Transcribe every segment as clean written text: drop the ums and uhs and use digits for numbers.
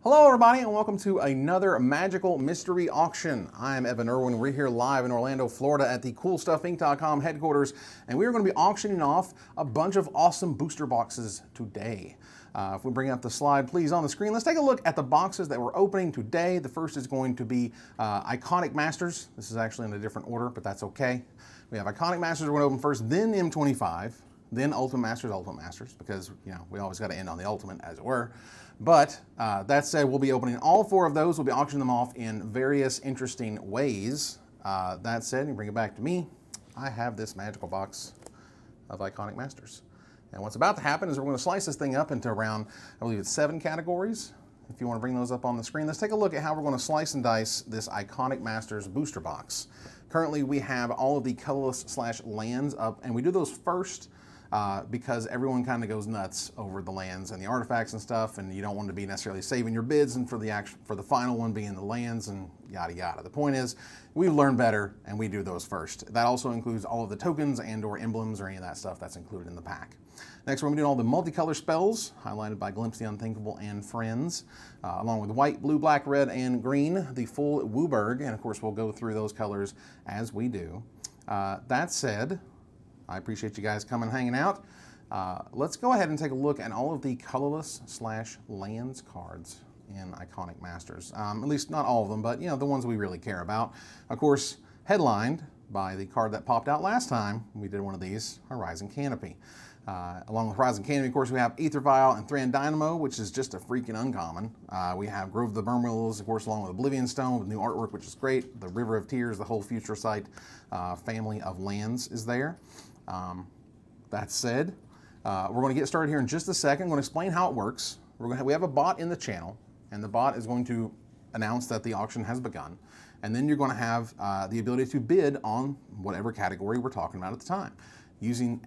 Hello everybody and welcome to another magical mystery auction. I'm Evan Irwin. We're here live in Orlando, Florida at the CoolStuffInc.com headquarters, and we are going to be auctioning off a bunch of awesome booster boxes today. If we bring up the slide please on the screen, let's take a look at the boxes that we're opening today. The first is going to be Iconic Masters. This is actually in a different order, but that's okay. We have Iconic Masters we're going to open first, then M25, then Ultimate Masters, because you know we always got to end on the Ultimate, as it were. But that said, we'll be opening all four of those. We'll be auctioning them off in various interesting ways. That said, you bring it back to me. I have this magical box of Iconic Masters. And what's about to happen is we're going to slice this thing up into around, I believe it's 7 categories. If you want to bring those up on the screen, let's take a look at how we're going to slice and dice this Iconic Masters booster box. Currently, we have all of the colorless / lands up, and we do those first because everyone kind of goes nuts over the lands and the artifacts and stuff, and you don't want to be necessarily saving your bids and for the final one being the lands and yada yada. The point is, we've learned better and we do those first. That also includes all of the tokens and or emblems or any of that stuff that's included in the pack. Next, we're going to be doing all the multicolor spells, highlighted by Glimpse the Unthinkable and Friends, along with white, blue, black, red, and green, the full Wooburg, and of course we'll go through those colors as we do. That said, I appreciate you guys coming and hanging out. Let's go ahead and take a look at all of the colorless / lands cards in Iconic Masters. At least not all of them, but you know, the ones we really care about. Of course, headlined by the card that popped out last time we did one of these, Horizon Canopy. Along with Horizon Canopy, of course, we have Aether Vial and Thran Dynamo, which is just a freaking uncommon. We have Grove of the Burmwillows, of course, along with Oblivion Stone with new artwork, which is great. The River of Tears, the whole Future Sight family of lands is there. That said, we're going to get started here in just a second. I'm going to explain how it works. We have a bot in the channel, and the bot is going to announce that the auction has begun. And then you're going to have the ability to bid on whatever category we're talking about at the time. Using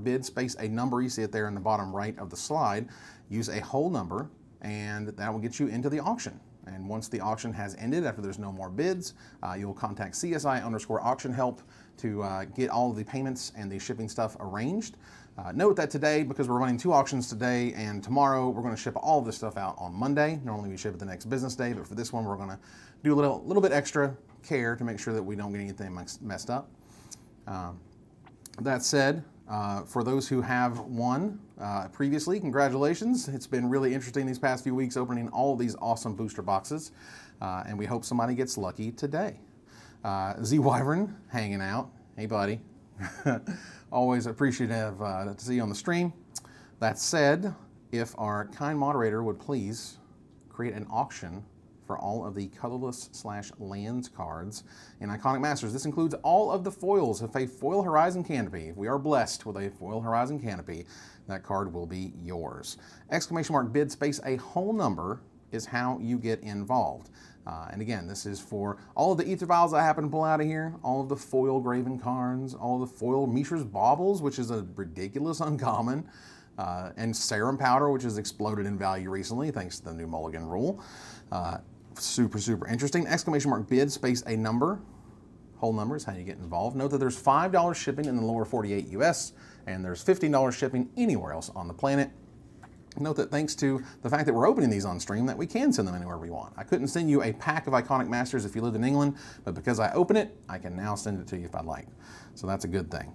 !bid space a number, you see it there in the bottom right of the slide, use a whole number, and that will get you into the auction. And once the auction has ended, after there's no more bids, you'll contact CSI_auction help to get all of the payments and the shipping stuff arranged. Note that today, because we're running 2 auctions today and tomorrow, we're going to ship all of this stuff out on Monday. Normally we ship it the next business day, but for this one we're going to do a little bit extra care to make sure that we don't get anything messed up. That said, for those who have won previously, congratulations. It's been really interesting these past few weeks opening all of these awesome booster boxes, and we hope somebody gets lucky today. Z Wyvern hanging out. Hey buddy. Always appreciative to see you on the stream. That said, if our kind moderator would please create an auction for all of the colorless / lands cards in Iconic Masters. This includes all of the foils. If a foil Horizon Canopy, if we are blessed with a foil Horizon Canopy, that card will be yours. !bid space a whole number is how you get involved. And again, this is for all of the Aether Vials I happen to pull out of here, all of the foil Graven cards, all of the foil Mishra's Baubles, which is a ridiculous uncommon, and Serum Powder, which has exploded in value recently thanks to the new Mulligan rule. Super, super interesting. !bid space a number. Whole number is how you get involved. Note that there's $5 shipping in the lower 48 US, and there's $15 shipping anywhere else on the planet. Note that thanks to the fact that we're opening these on stream, that we can send them anywhere we want. I couldn't send you a pack of Iconic Masters if you lived in England, but because I open it, I can now send it to you if I'd like. So that's a good thing.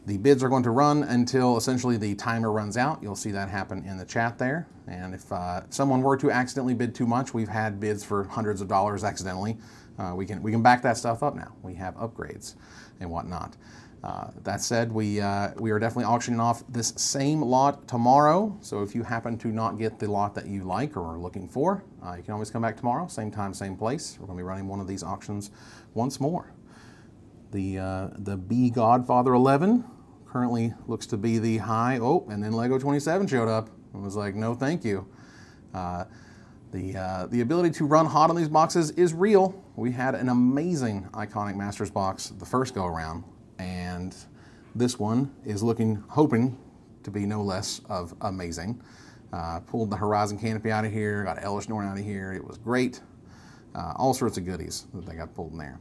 The bids are going to run until essentially the timer runs out. You'll see that happen in the chat there. And if someone were to accidentally bid too much, we've had bids for hundreds of dollars accidentally. We can back that stuff up now. We have upgrades and whatnot. That said, we are definitely auctioning off this same lot tomorrow. So if you happen to not get the lot that you like or are looking for, you can always come back tomorrow, same time, same place. We're going to be running one of these auctions once more. The B Godfather 11 currently looks to be the high. Oh, and then Lego 27 showed up and was like, no, thank you. The ability to run hot on these boxes is real. We had an amazing Iconic Masters box the first go around, and this one is hoping to be no less of amazing. Pulled the Horizon Canopy out of here, got Ellis Norn out of here. It was great. All sorts of goodies that they got pulled in there.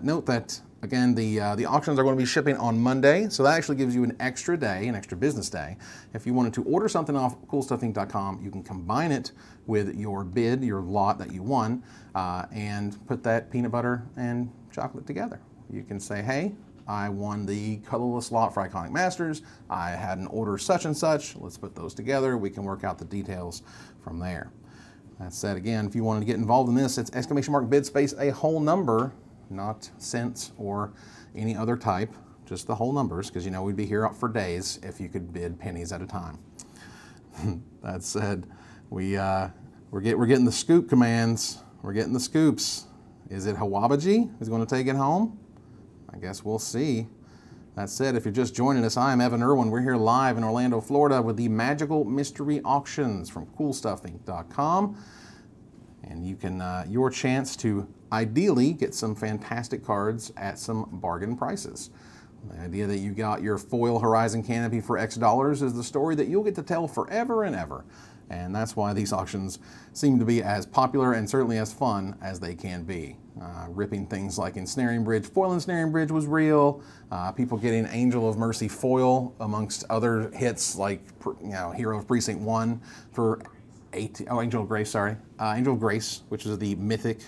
Note that Again, the auctions are going to be shipping on Monday, so that actually gives you an extra day, an extra business day. If you wanted to order something off CoolStuffInc.com, you can combine it with your bid, your lot that you won, and put that peanut butter and chocolate together. You can say, hey, I won the colorless lot for Iconic Masters. I had an order such and such. Let's put those together. We can work out the details from there. That said, again, if you wanted to get involved in this, it's !bid space a whole number, not cents or any other type, just the whole numbers, because you know we'd be here for days if you could bid pennies at a time. That said, we're getting the scoop commands. We're getting the scoops. Is it Hawabaji who's going to take it home? I guess we'll see. That said, if you're just joining us, I'm Evan Irwin. We're here live in Orlando, Florida with the Magical Mystery Auctions from CoolStuffInc.com. And you can, your chance to ideally get some fantastic cards at some bargain prices. The idea that you got your foil Horizon Canopy for X dollars is the story that you'll get to tell forever and ever. And that's why these auctions seem to be as popular and certainly as fun as they can be. Ripping things like Ensnaring Bridge, Foil Ensnaring Bridge was real. People getting Angel of Mercy foil amongst other hits like, you know, Hero of Precinct 1 for Angel of Grace, sorry. Angel of Grace, which is the mythic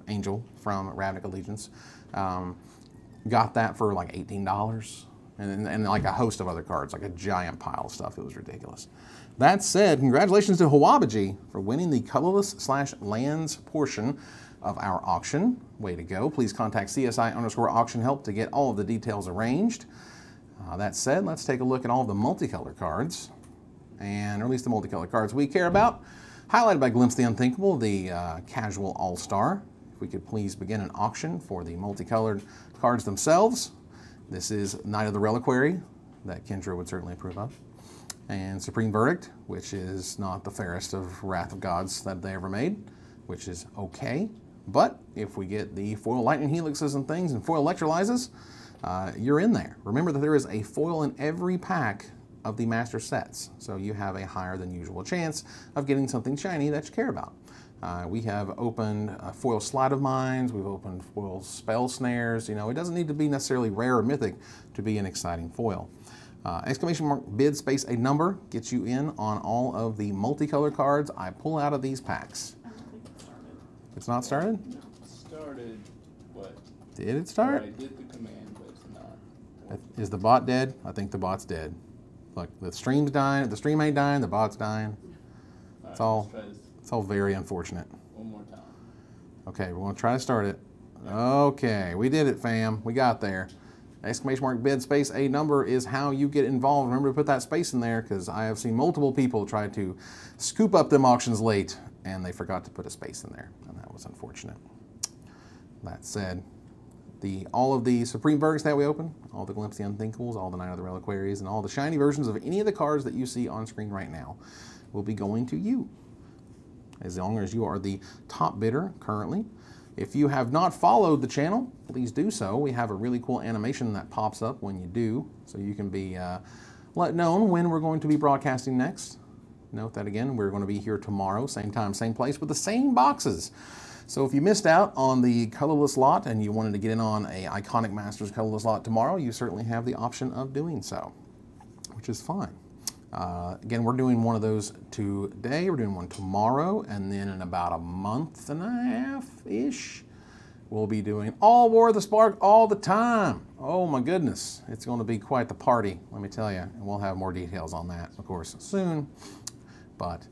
angel from Ravnica Allegiance. Got that for like $18. And like a host of other cards, like a giant pile of stuff. It was ridiculous. That said, congratulations to Hawabaji for winning the colorless/lands portion of our auction. Way to go. Please contact CSI_auction help to get all of the details arranged. That said, let's take a look at all of the multicolor cards, and or at least the multicolor cards we care about. Highlighted by Glimpse the Unthinkable, the Casual All-Star. If we could please begin an auction for the multicolored cards themselves. This is Knight of the Reliquary, that Kendra would certainly approve of. And Supreme Verdict, which is not the fairest of Wrath of Gods that they ever made, which is okay. But if we get the foil Lightning Helixes and things and foil Electrolyzes, you're in there. Remember that there is a foil in every pack of the master sets, so you have a higher than usual chance of getting something shiny that you care about. We have opened foil Sleight of Minds, we've opened foil Spell Snares. You know, it doesn't need to be necessarily rare or mythic to be an exciting foil. !bid space a number gets you in on all of the multicolor cards I pull out of these packs. I don't think it started. It's not started? No. It started, what? Did it start? I did the command, but it's not. Is the bot dead? I think the bot's dead. Look, the stream's dying, the stream ain't dying, the bot's dying. It's all very unfortunate. One more time. Okay, we're gonna try to start it. Okay, we did it, fam. We got there. !bid space a number is how you get involved. Remember to put that space in there, because I have seen multiple people try to scoop up them auctions late and they forgot to put a space in there, and that was unfortunate. That said, all of the Supreme Verdicts that we open, all the Glimpse the Unthinkables, all the Knight of the Reliquaries, and all the shiny versions of any of the cards that you see on screen right now will be going to you, as long as you are the top bidder currently. If you have not followed the channel, please do so. We have a really cool animation that pops up when you do, so you can be let known when we're going to be broadcasting next. Note that again, we're going to be here tomorrow, same time, same place, with the same boxes. So if you missed out on the colorless lot and you wanted to get in on a Iconic Masters colorless lot tomorrow, you certainly have the option of doing so, which is fine. Again, we're doing one of those today, we're doing one tomorrow, and then in about a month and a half-ish, we'll be doing all War of the Spark all the time. Oh my goodness, it's going to be quite the party, let me tell you, and we'll have more details on that, of course, soon. But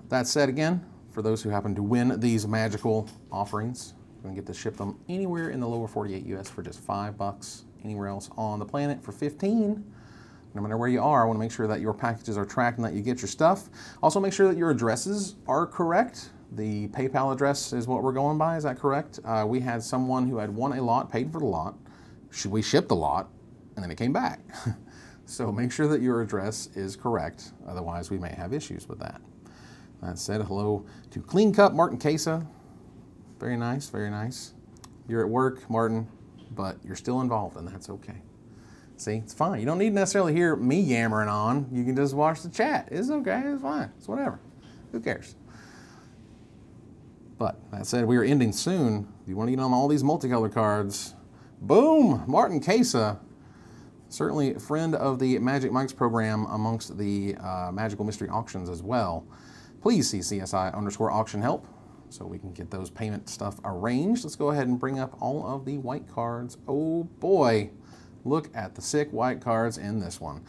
that said, again, for those who happen to win these magical offerings, you're going to get to ship them anywhere in the lower 48 US for just $5, anywhere else on the planet for $15. No matter where you are, I want to make sure that your packages are tracked and that you get your stuff. Also make sure that your addresses are correct. The PayPal address is what we're going by, is that correct? We had someone who had won a lot, paid for the lot. We shipped the lot, and then it came back. So make sure that your address is correct, otherwise we may have issues with that. That said, hello to Clean Cup, Martin Casa. Very nice, very nice. You're at work, Martin, but you're still involved, and that's okay. See, it's fine. You don't need to necessarily hear me yammering on. You can just watch the chat. It's okay, it's fine, it's whatever. Who cares? But that said, we are ending soon. If you want to get on all these multicolor cards, Boom! Martin Casa. Certainly a friend of the Magic Mike's program amongst the Magical Mystery Auctions as well. Please see CSI_auction help so we can get those payment stuff arranged. Let's go ahead and bring up all of the white cards. Oh boy, look at the sick white cards in this one.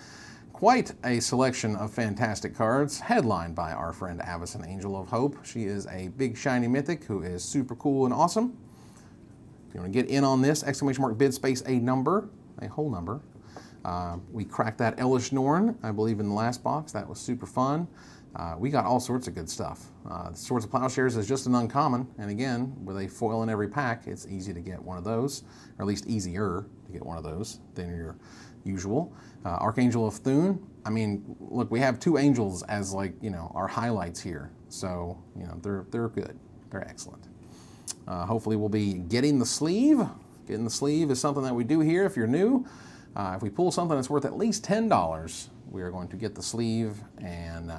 Quite a selection of fantastic cards, headlined by our friend Avison Angel of Hope. She is a big shiny mythic who is super cool and awesome. If you want to get in on this, !bid space a number, a whole number. We cracked that Elish Norn, I believe, in the last box. That was super fun. We got all sorts of good stuff. Swords of Plowshares is just an uncommon, and again, with a foil in every pack, it's easy to get one of those, or at least easier to get one of those than your usual. Archangel of Thune. I mean, look, we have two angels as, like, you know, our highlights here, so you know they're good. They're excellent. Hopefully, we'll be getting the sleeve. Getting the sleeve is something that we do here. If you're new. If we pull something that's worth at least $10, we are going to get the sleeve and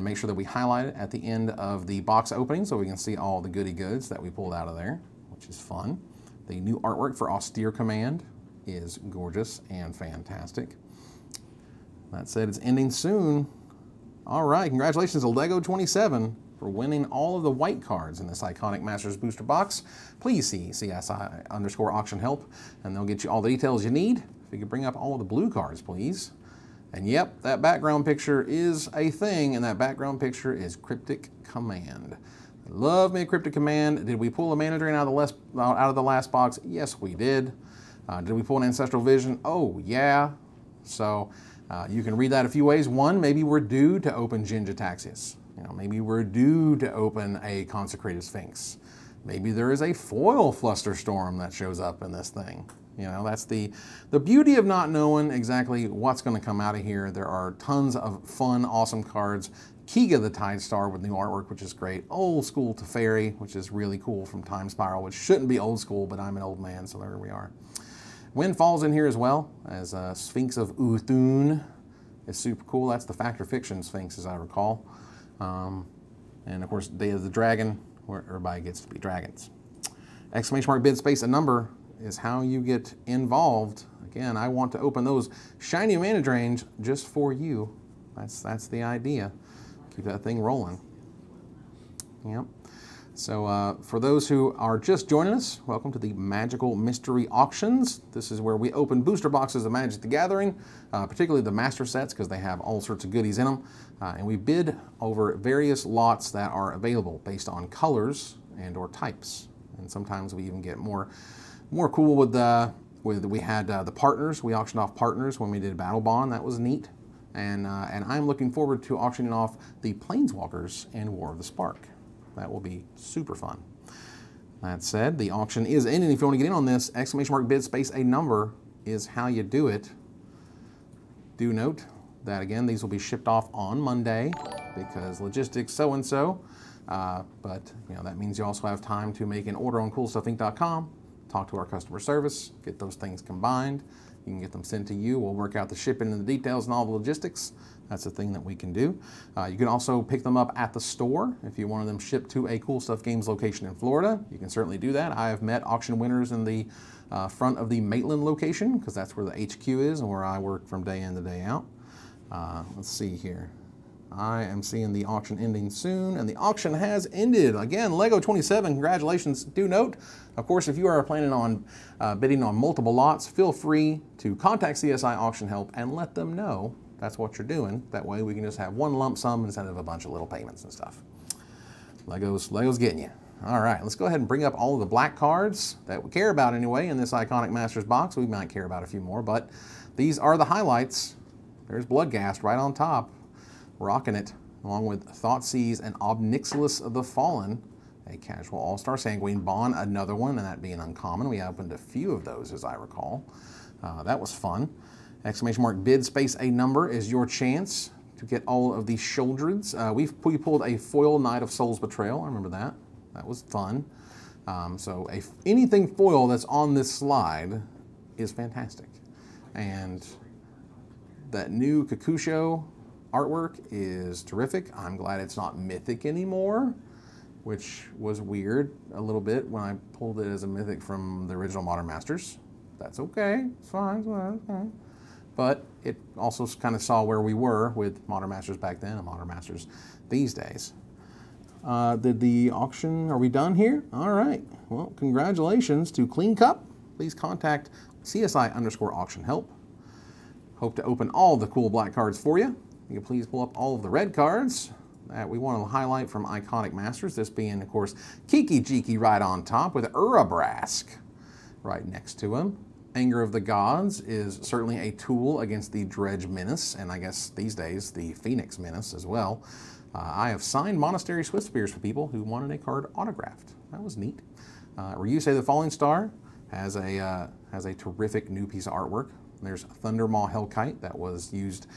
make sure that we highlight it at the end of the box opening so we can see all the goody goods that we pulled out of there, which is fun. The new artwork for Austere Command is gorgeous and fantastic. That said, it's ending soon. All right, congratulations to Lego27 for winning all of the white cards in this iconic Masters booster box. Please see CSI_auction help, and they'll get you all the details you need. If you could bring up all of the blue cards, please. And yep, that background picture is a thing, and that background picture is Cryptic Command. Love me a Cryptic Command. Did we pull a Mana Drain out of the last box? Yes, we did. Did we pull an Ancestral Vision? Oh, yeah. So you can read that a few ways. One, maybe we're due to open Jin-Gitaxias. You know, maybe we're due to open a Consecrated Sphinx. Maybe there is a foil Flusterstorm that shows up in this thing. You know, that's the beauty of not knowing exactly what's going to come out of here. There are tons of fun, awesome cards. Kiga the Tide Star with new artwork, which is great. Old school Teferi, which is really cool from Time Spiral, which shouldn't be old school, but I'm an old man, so there we are. Windfall's in here as well, as Sphinx of Uthun. It's super cool. That's the Fact or Fiction Sphinx, as I recall. And of course, Day of the Dragon, where everybody gets to be dragons. !bid space a number is how you get involved. Again, I want to open those shiny Mana Drains just for you. That's the idea. Keep that thing rolling. Yep. So for those who are just joining us, welcome to the Magical Mystery Auctions. This is where we open booster boxes of Magic the Gathering, particularly the master sets, because they have all sorts of goodies in them. And we bid over various lots that are available based on colors and or types. And sometimes we even get more cool with we had the partners. We auctioned off partners when we did Battle Bond. That was neat. And I'm looking forward to auctioning off the Planeswalkers and War of the Spark. That will be super fun. That said, the auction is ending. If you want to get in on this, !bid space a number is how you do it. Do note that, again, these will be shipped off on Monday because logistics so-and-so. But you know, that means you also have time to make an order on CoolStuffInc.com, talk to our customer service, get those things combined. You can get them sent to you. We'll work out the shipping and the details and all the logistics. That's a thing that we can do. You can also pick them up at the store if you wanted them shipped to a Cool Stuff Games location in Florida. You can certainly do that. I have met auction winners in the front of the Maitland location because that's where the HQ is and where I work from day in to day out. Let's see here. I am seeing the auction ending soon, and the auction has ended. Again, Lego27, congratulations. Do note, of course, if you are planning on bidding on multiple lots, feel free to contact CSI Auction Help and let them know that's what you're doing. That way we can just have one lump sum instead of a bunch of little payments and stuff. Lego's getting you. All right, let's go ahead and bring up all of the black cards that we care about anyway in this iconic Masters box. We might care about a few more, but these are the highlights. There's Bloodghast right on top, rocking it, along with Thoughtseize and Obnixilis the Fallen, a casual all-star. Sanguine Bond, another one, and that being uncommon. We opened a few of those, as I recall. That was fun. !bid space a number is your chance to get all of these Shouldreds. We pulled a foil Knight of Soul's Betrayal. I remember that. That was fun. So anything foil that's on this slide is fantastic. And that new Kakusho artwork is terrific. I'm glad it's not mythic anymore. which was weird a little bit when I pulled it as a mythic from the original Modern Masters. That's okay, it's fine, it's fine, it's fine. But it also kind of saw where we were with Modern Masters back then and Modern Masters these days. Did the auction, are we done here? All right, well, congratulations to Clean Cup. Please contact CSI_auction help. Hope to open all the cool black cards for you. You can please pull up all of the red cards that we want to highlight from Iconic Masters. This being, of course, Kiki Jiki right on top with Urabrask right next to him. Anger of the Gods is certainly a tool against the Dredge Menace, and I guess these days the Phoenix Menace as well. I have signed Monastery Swiftspears for people who wanted a card autographed. That was neat. Ryusei the Falling Star has a terrific new piece of artwork. There's Thundermaw Hellkite that was used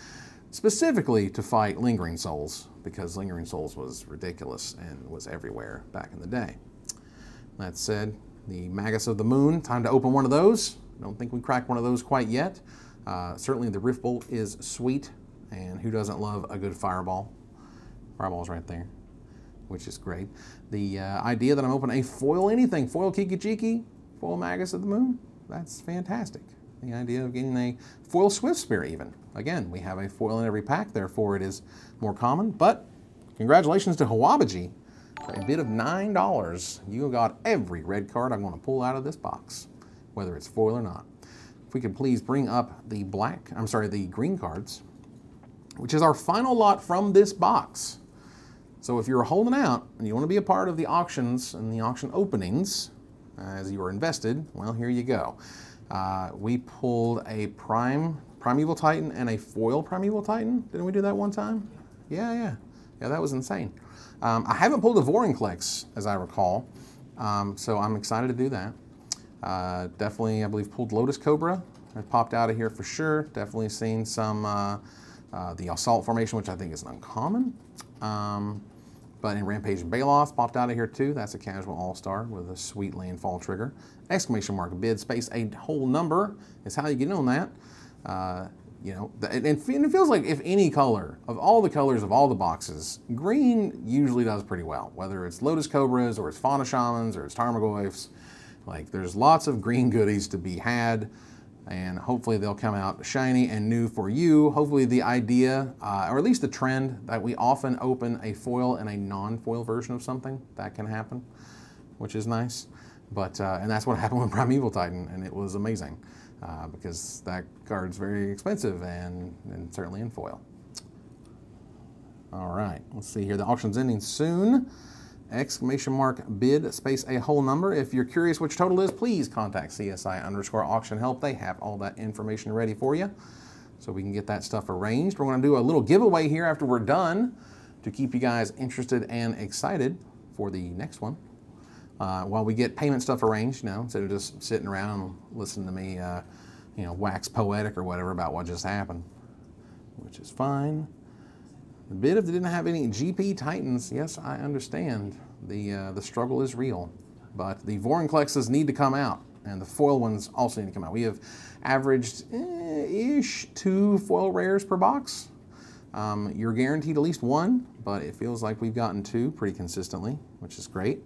specifically to fight Lingering Souls, because Lingering Souls was ridiculous and was everywhere back in the day. That said, the Magus of the Moon, time to open one of those. Don't think we cracked one of those quite yet. Certainly the Rift Bolt is sweet, and who doesn't love a good Fireball? Fireball's right there, which is great. The idea that I'm opening a foil anything, foil Kiki Jiki, foil Magus of the Moon, that's fantastic. The idea of getting a foil Swiftspear even. Again, we have a foil in every pack, therefore it is more common, but congratulations to Hawabaji. For a bid of $9, you got every red card I'm going to pull out of this box, whether it's foil or not. If we could please bring up the the green cards, which is our final lot from this box. So if you're holding out and you want to be a part of the auctions and the auction openings, as you are invested, well, here you go. We pulled a Primeval Titan and a foil Primeval Titan. Didn't we do that one time? Yeah, that was insane. I haven't pulled a Vorinclex, as I recall, so I'm excited to do that. Definitely, I believe, pulled Lotus Cobra. It popped out of here for sure. Definitely seen some, the Assault Formation, which I think is uncommon. But in Rampage and Baloth popped out of here too. That's a casual all-star with a sweet landfall trigger. Exclamation mark, bid, space, a whole number is how you get in on that. You know, and it feels like if any color, of all the colors of all the boxes, green usually does pretty well. Whether it's Lotus Cobras or it's Fauna Shamans or it's Tarmogoyfs, like there's lots of green goodies to be had. And hopefully they'll come out shiny and new for you. Hopefully the idea, or at least the trend, that we often open a foil and a non-foil version of something, that can happen, which is nice. But, and that's what happened with Primeval Titan, and it was amazing, because that card's very expensive and certainly in foil. All right, let's see here. The auction's ending soon. Exclamation mark, bid, space, a whole number. If you're curious which total is, please contact CSI_auction help. They have all that information ready for you, so we can get that stuff arranged. We're going to do a little giveaway here after we're done to keep you guys interested and excited for the next one. While we get payment stuff arranged, you know, instead of just sitting around and listening to me, you know, wax poetic or whatever about what just happened, which is fine. The bid if they didn't have any GP Titans, yes, I understand. The struggle is real, but the Vorinclexes need to come out, and the foil ones also need to come out. We have averaged ish 2 foil rares per box. You're guaranteed at least 1, but it feels like we've gotten 2 pretty consistently, which is great.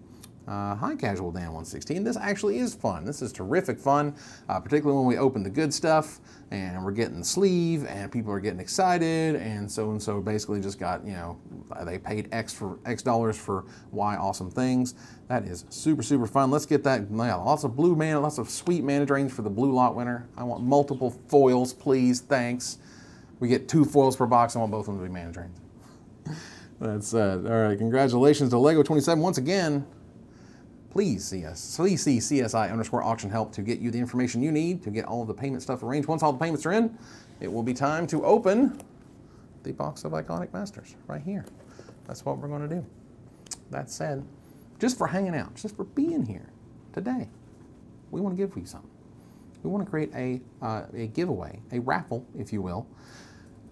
Hi, Casual Dan 116. This actually is fun. This is terrific fun, particularly when we open the good stuff and we're getting the sleeve and people are getting excited, and so basically just got, you know, they paid X dollars for Y awesome things. That is super, super fun. Let's get that. Yeah, lots of blue mana, lots of sweet mana drains for the blue lot winner. I want multiple foils, please. Thanks. We get 2 foils per box. I want both of them to be mana drains. That's all right. Congratulations to Lego27 once again. Please see CSI_auction help to get you the information you need to get all of the payment stuff arranged. Once all the payments are in, it will be time to open the box of Iconic Masters right here. That's what we're going to do. That said, just for hanging out, just for being here today, we want to give you something. We want to create a giveaway, a raffle, if you will,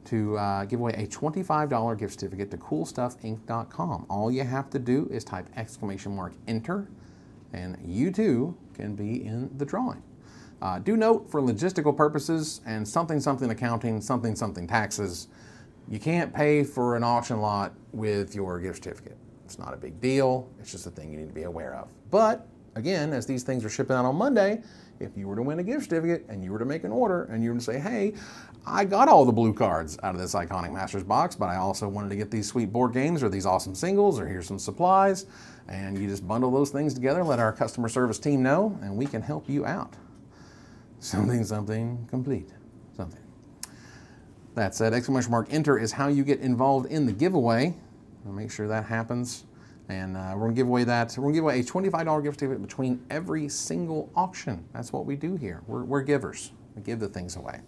to give away a $25 gift certificate to CoolStuffInc.com. All you have to do is type !enter, and you too can be in the drawing. Do note, for logistical purposes and something accounting, something taxes, you can't pay for an auction lot with your gift certificate. It's not a big deal. It's just a thing you need to be aware of. But again, as these things are shipping out on Monday, if you were to win a gift certificate and you were to make an order and you were to say, hey, I got all the blue cards out of this Iconic Masters box, but I also wanted to get these sweet board games or these awesome singles, or here's some supplies, and you just bundle those things together, let our customer service team know, and we can help you out. Something, something, complete. Something. That said, !enter is how you get involved in the giveaway. We'll make sure that happens. And we're going to give away that. We're going to give away a $25 gift certificate between every single auction. That's what we do here. We're givers. We give the things away.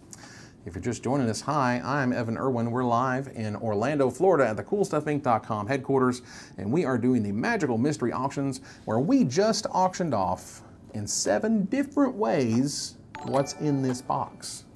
If you're just joining us, hi, I'm Evan Irwin. We're live in Orlando, Florida at the CoolStuffInc.com headquarters, and we are doing the magical mystery auctions where we just auctioned off in 7 different ways what's in this box.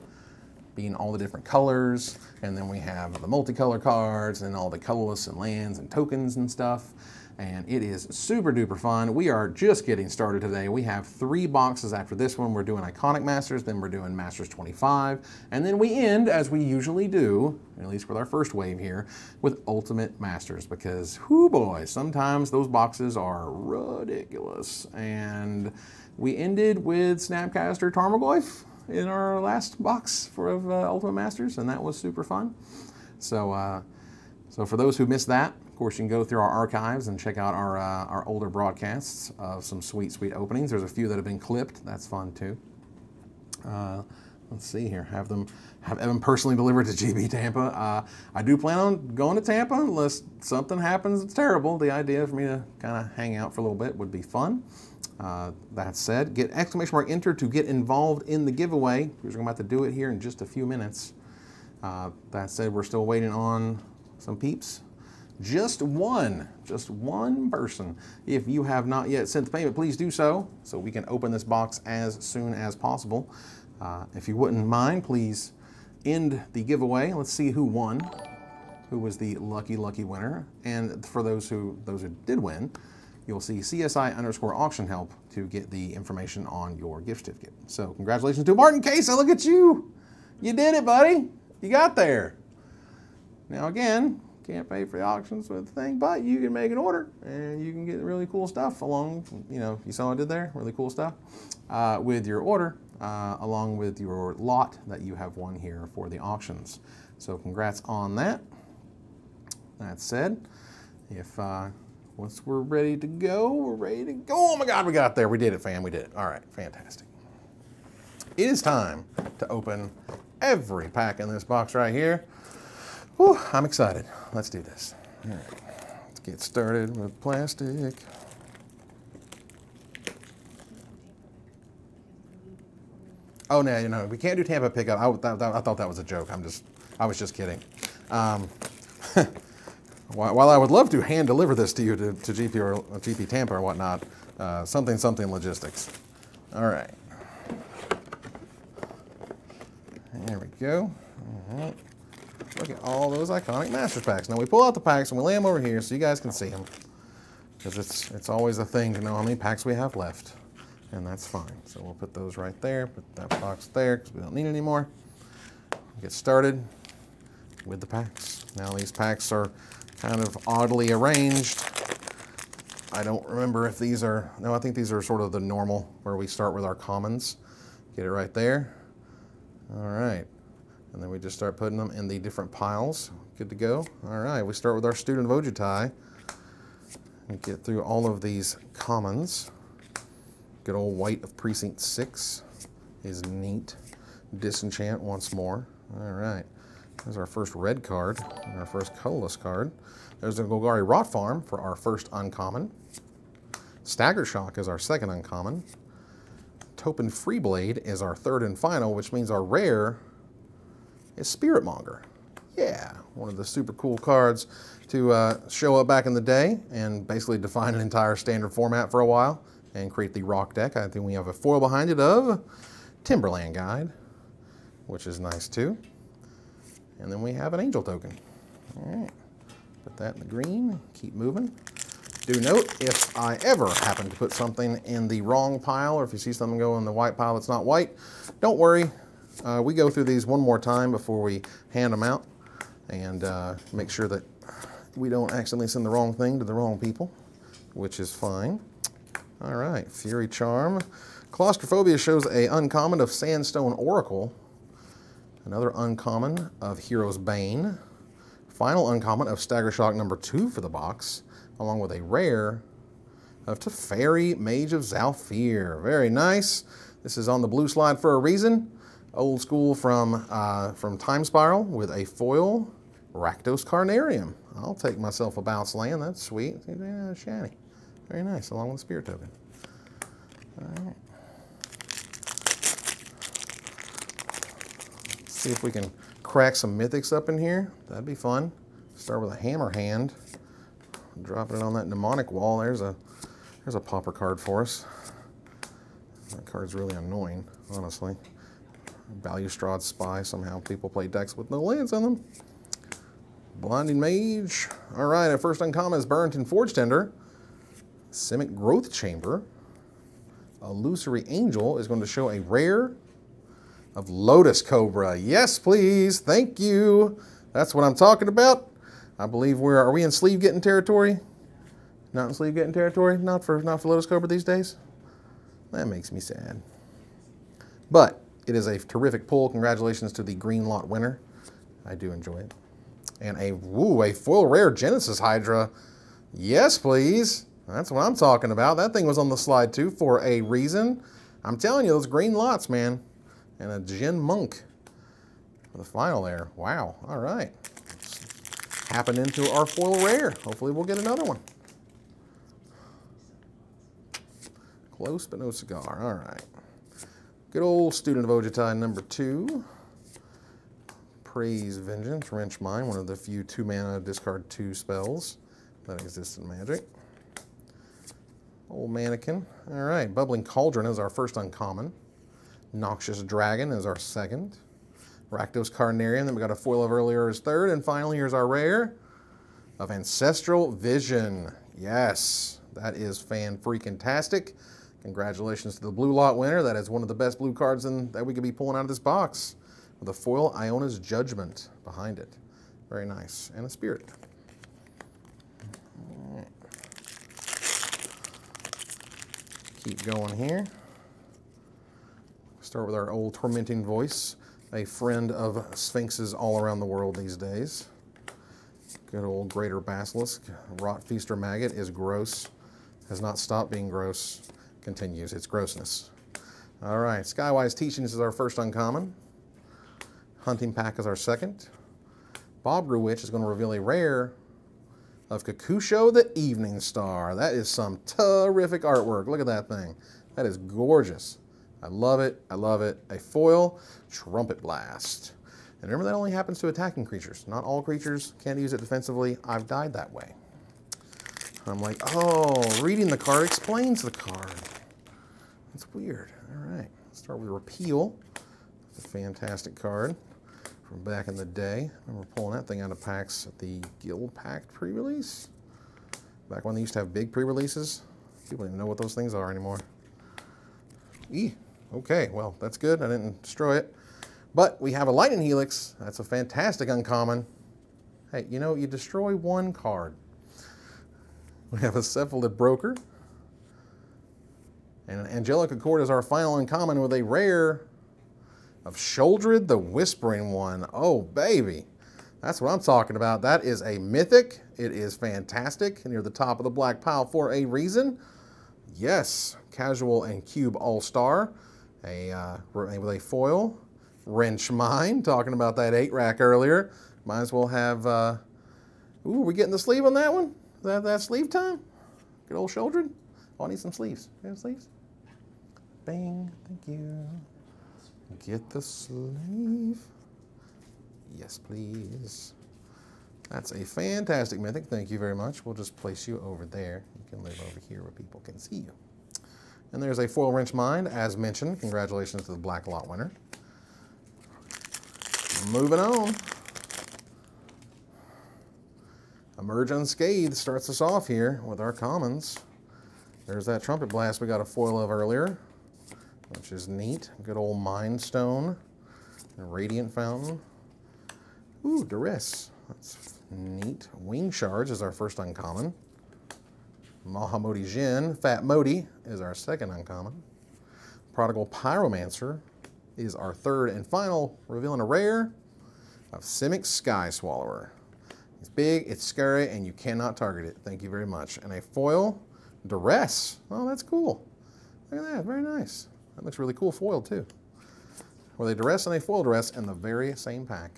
Being all the different colors, and then we have the multicolor cards and all the colorless and lands and tokens and stuff. And it is super duper fun. We are just getting started today. We have 3 boxes after this one. We're doing Iconic Masters, then we're doing Masters 25, and then we end, as we usually do, at least with our first wave here, with Ultimate Masters, because, whoo boy, sometimes those boxes are ridiculous. And we ended with Snapcaster Tarmogoyf in our last box for Ultimate Masters, and that was super fun. So for those who missed that, of course, you can go through our archives and check out our older broadcasts of some sweet, sweet openings. There's a few that have been clipped. That's fun too. Let's see here. Have Evan personally delivered to GB Tampa. I do plan on going to Tampa unless something happens that's terrible. The idea for me to kind of hang out for a little bit would be fun. That said, get !enter to get involved in the giveaway. We're about to do it here in just a few minutes. That said, we're still waiting on some peeps. Just one person. If you have not yet sent the payment, please do so we can open this box as soon as possible. If you wouldn't mind, please end the giveaway. Let's see who won, who was the lucky winner. And for those who did win, you'll see CSI_auction help to get the information on your gift certificate. So congratulations to Martin Case. Look at you. You did it, buddy. You got there. Now again, can't pay for the auctions with the thing, but you can make an order and you can get really cool stuff along, you saw what I did there, really cool stuff, with your order, along with your lot that you have won here for the auctions. So congrats on that. That said, once we're ready to go, we're ready to go. Oh my God, we got there. We did it, fam. We did it. All right, fantastic. It is time to open every pack in this box right here. Whew, I'm excited. Let's do this. All right, let's get started with plastic. Oh no, we can't do Tampa pickup. I thought that was a joke. I was just kidding. While I would love to hand deliver this to you to GP or GP Tampa or whatnot, something logistics. All right. There we go. All right. Look at all those Iconic Masters packs. Now we pull out the packs and we lay them over here so you guys can see them, because it's always a thing to know how many packs we have left, and that's fine. So we'll put those right there, put that box there because we don't need it anymore. Get started with the packs. Now these packs are kind of oddly arranged. I don't remember if these are, no, I think these are sort of the normal where we start with our commons. Get it right there. All right. And then we just start putting them in the different piles. Good to go. All right, we start with our Student of Ojutai and get through all of these commons. Good old White of Precinct 6 is neat. Disenchant once more. All right, there's our first red card and our first colorless card. There's a Golgari Rot Farm for our first uncommon. Stagger Shock is our second uncommon. Topin Freeblade is our third and final, which means our rare is Spirit Monger. Yeah, one of the super cool cards to show up back in the day and basically define an entire standard format for a while and create the rock deck. I think we have a foil behind it of Timberland Guide, which is nice too. And then we have an Angel token. All right, put that in the green, keep moving. Do note, if I ever happen to put something in the wrong pile, or if you see something go in the white pile that's not white, don't worry. We go through these one more time before we hand them out and make sure that we don't accidentally send the wrong thing to the wrong people, which is fine. All right, Fury Charm. Claustrophobia shows a uncommon of Sandstone Oracle. Another uncommon of Hero's Bane. Final uncommon of Stagger Shock number 2 for the box, along with a rare of Teferi, Mage of Zalfir. Very nice. This is on the blue slide for a reason. Old school from Time Spiral with a foil Rakdos Carnarium. I'll take myself a Bounce Land. That's sweet. Yeah, shiny. Very nice, along with the Spirit Token. All right. See if we can crack some mythics up in here. That'd be fun. Start with a Hammer Hand. Dropping it on that mnemonic wall. There's a popper card for us. That card's really annoying, honestly. Balustrade Spy. Somehow people play decks with no lands on them. Blinding Mage. All right, our first uncommon is Burrington Forge Tender. Simic Growth Chamber. Illusory Angel is going to show a rare of Lotus Cobra. Yes, please. Thank you. That's what I'm talking about. I believe are we in sleeve getting territory? Not in sleeve getting territory? Not for Lotus Cobra these days? That makes me sad. But it is a terrific pull. Congratulations to the green lot winner. I do enjoy it. And a foil rare Genesis Hydra. Yes, please. That's what I'm talking about. That thing was on the slide too for a reason. I'm telling you, those green lots, man. And a Jin Monk for the final there. Wow. All right. Let's happen into our foil rare. Hopefully we'll get another one. Close but no cigar. All right. Good old Student of Ojutai number 2. Praise Vengeance, Wrench Mine, one of the few 2-mana discard 2 spells that exist in Magic. Old Mannequin. All right. Bubbling Cauldron is our first uncommon. Noxious Dragon is our second. Rakdos Carnarium, then we got a foil of earlier as third, and finally here's our rare of Ancestral Vision. Yes, that is fan-freaking-tastic. Congratulations to the blue lot winner. That is one of the best blue cards that we could be pulling out of this box. With a foil Iona's Judgment behind it. Very nice. And a Spirit. All right. Keep going here. Start with our old Tormenting Voice, a friend of Sphinxes all around the world these days. Good old Greater Basilisk. Rot Feaster Maggot is gross. Has not stopped being gross. Continues its grossness. All right, Skywise Teachings is our first uncommon. Hunting Pack is our second. Bobgrew Witch is going to reveal a rare of Kakusho the Evening Star. That is some terrific artwork. Look at that thing. That is gorgeous. I love it. I love it. A foil Trumpet Blast. And remember, that only happens to attacking creatures. Not all creatures can use it defensively. I've died that way. I'm like, oh, reading the card explains the card. That's weird. All right. Let's start with Repeal. It's a fantastic card from back in the day. I remember pulling that thing out of packs at the Guild Pact pre-release. Back when they used to have big pre-releases. People don't even know what those things are anymore. Okay, well, that's good. I didn't destroy it. But we have a Lightning Helix. That's a fantastic uncommon. Hey, you know, you destroy one card. We have a Cephalid Broker. And Angelic Accord is our final uncommon with a rare of Sholdred the Whispering One. Oh, baby. That's what I'm talking about. That is a mythic. It is fantastic. Near the top of the black pile for a reason. Yes, Casual and Cube All-Star. With a foil. Wrench Mine, talking about that 8-rack earlier. Might as well have, ooh, are we getting the sleeve on that one? Is that sleeve time? Good old Sholdred. Oh, I need some sleeves. You have sleeves? Bang, thank you. Get the sleeve. Yes, please. That's a fantastic mythic. Thank you very much. We'll just place you over there. You can live over here where people can see you. And there's a foil Wrench Mine, as mentioned. Congratulations to the black lot winner. Moving on. Emerge Unscathed starts us off here with our commons. There's that Trumpet Blast we got a foil of earlier, which is neat. Good old Mind Stone. And Radiant Fountain. Ooh, Duress. That's Neat. Wing Shards is our first uncommon. Mahamodi Jin, Fat Modi is our second uncommon. Prodigal Pyromancer is our third and final, revealing a rare of Simic Sky Swallower. It's big, it's scary, and you cannot target it. Thank you very much. And a foil Duress. Oh, that's cool. Look at that, very nice. That looks really cool foiled too. With a Duress and a foil Duress in the very same pack.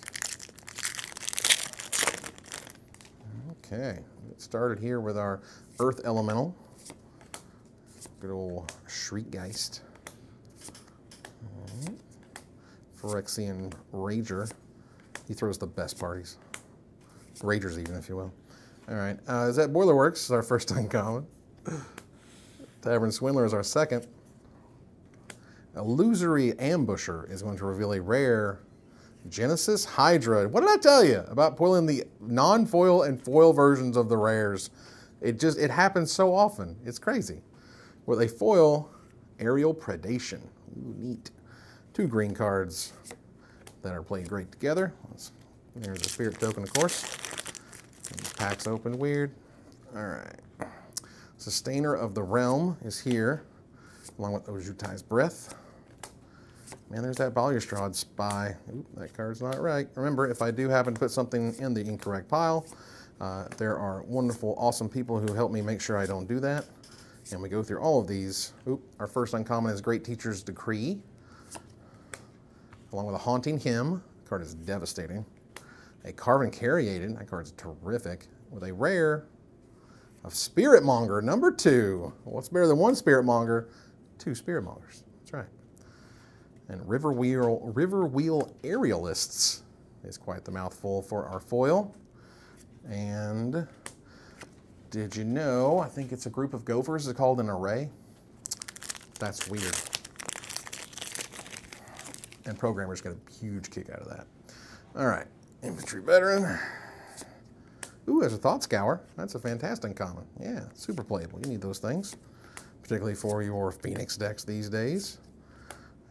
Okay, get started here with our Earth Elemental. Good old Shriekgeist. Phyrexian Rager. He throws the best parties. Ragers even, if you will. All right, is that Boilerworks is our first uncommon. Tavern Swindler is our second. Illusory Ambusher is going to reveal a rare Genesis Hydra. What did I tell you about pulling the non-foil and foil versions of the rares? It happens so often. It's crazy. With a foil Aerial Predation. Ooh, neat. 2 green cards that are played great together. There's a spirit token, of course. These packs open weird. All right. Sustainer of the Realm is here, along with Ojutai's Breath. Man, there's that Balustrade Spy. Oop, that card's not right. Remember, if I do happen to put something in the incorrect pile, there are wonderful, awesome people who help me make sure I don't do that. And we go through all of these. Oop, our first uncommon is Great Teacher's Decree, along with a Haunting Hymn. The card is devastating. A Carven Cariated. That card's terrific. With a rare of Spirit Monger, number 2. What's better than 1 Spirit Monger? 2 Spirit Mongers. That's right. And River Wheel Aerialists is quite the mouthful for our foil. And did you know, I think it's a group of gophers is called an array. That's weird. And programmers get a huge kick out of that. All right, Infantry Veteran. Ooh, there's a Thought Scour. That's a fantastic common. Yeah, super playable. You need those things, particularly for your Phoenix decks these days.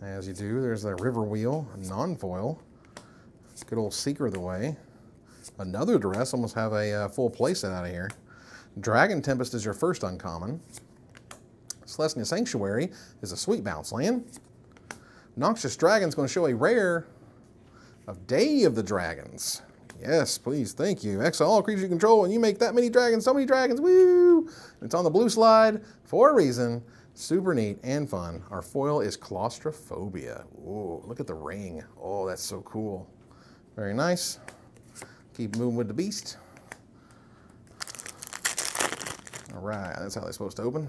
As you do, there's that River Wheel, non-foil. Good old Seeker of the Way. Another Duress, almost have a full playset out of here. Dragon Tempest is your first uncommon. Celestia Sanctuary is a sweet bounce land. Noxious Dragon's going to show a rare of Day of the Dragons. Yes, please, thank you. Exile all creatures you control, and you make that many dragons, so many dragons, woo! It's on the blue slide for a reason. Super neat and fun. Our foil is Claustrophobia. Ooh, look at the ring. Oh, that's so cool. Very nice. Keep moving with the beast. All right, that's how they're supposed to open.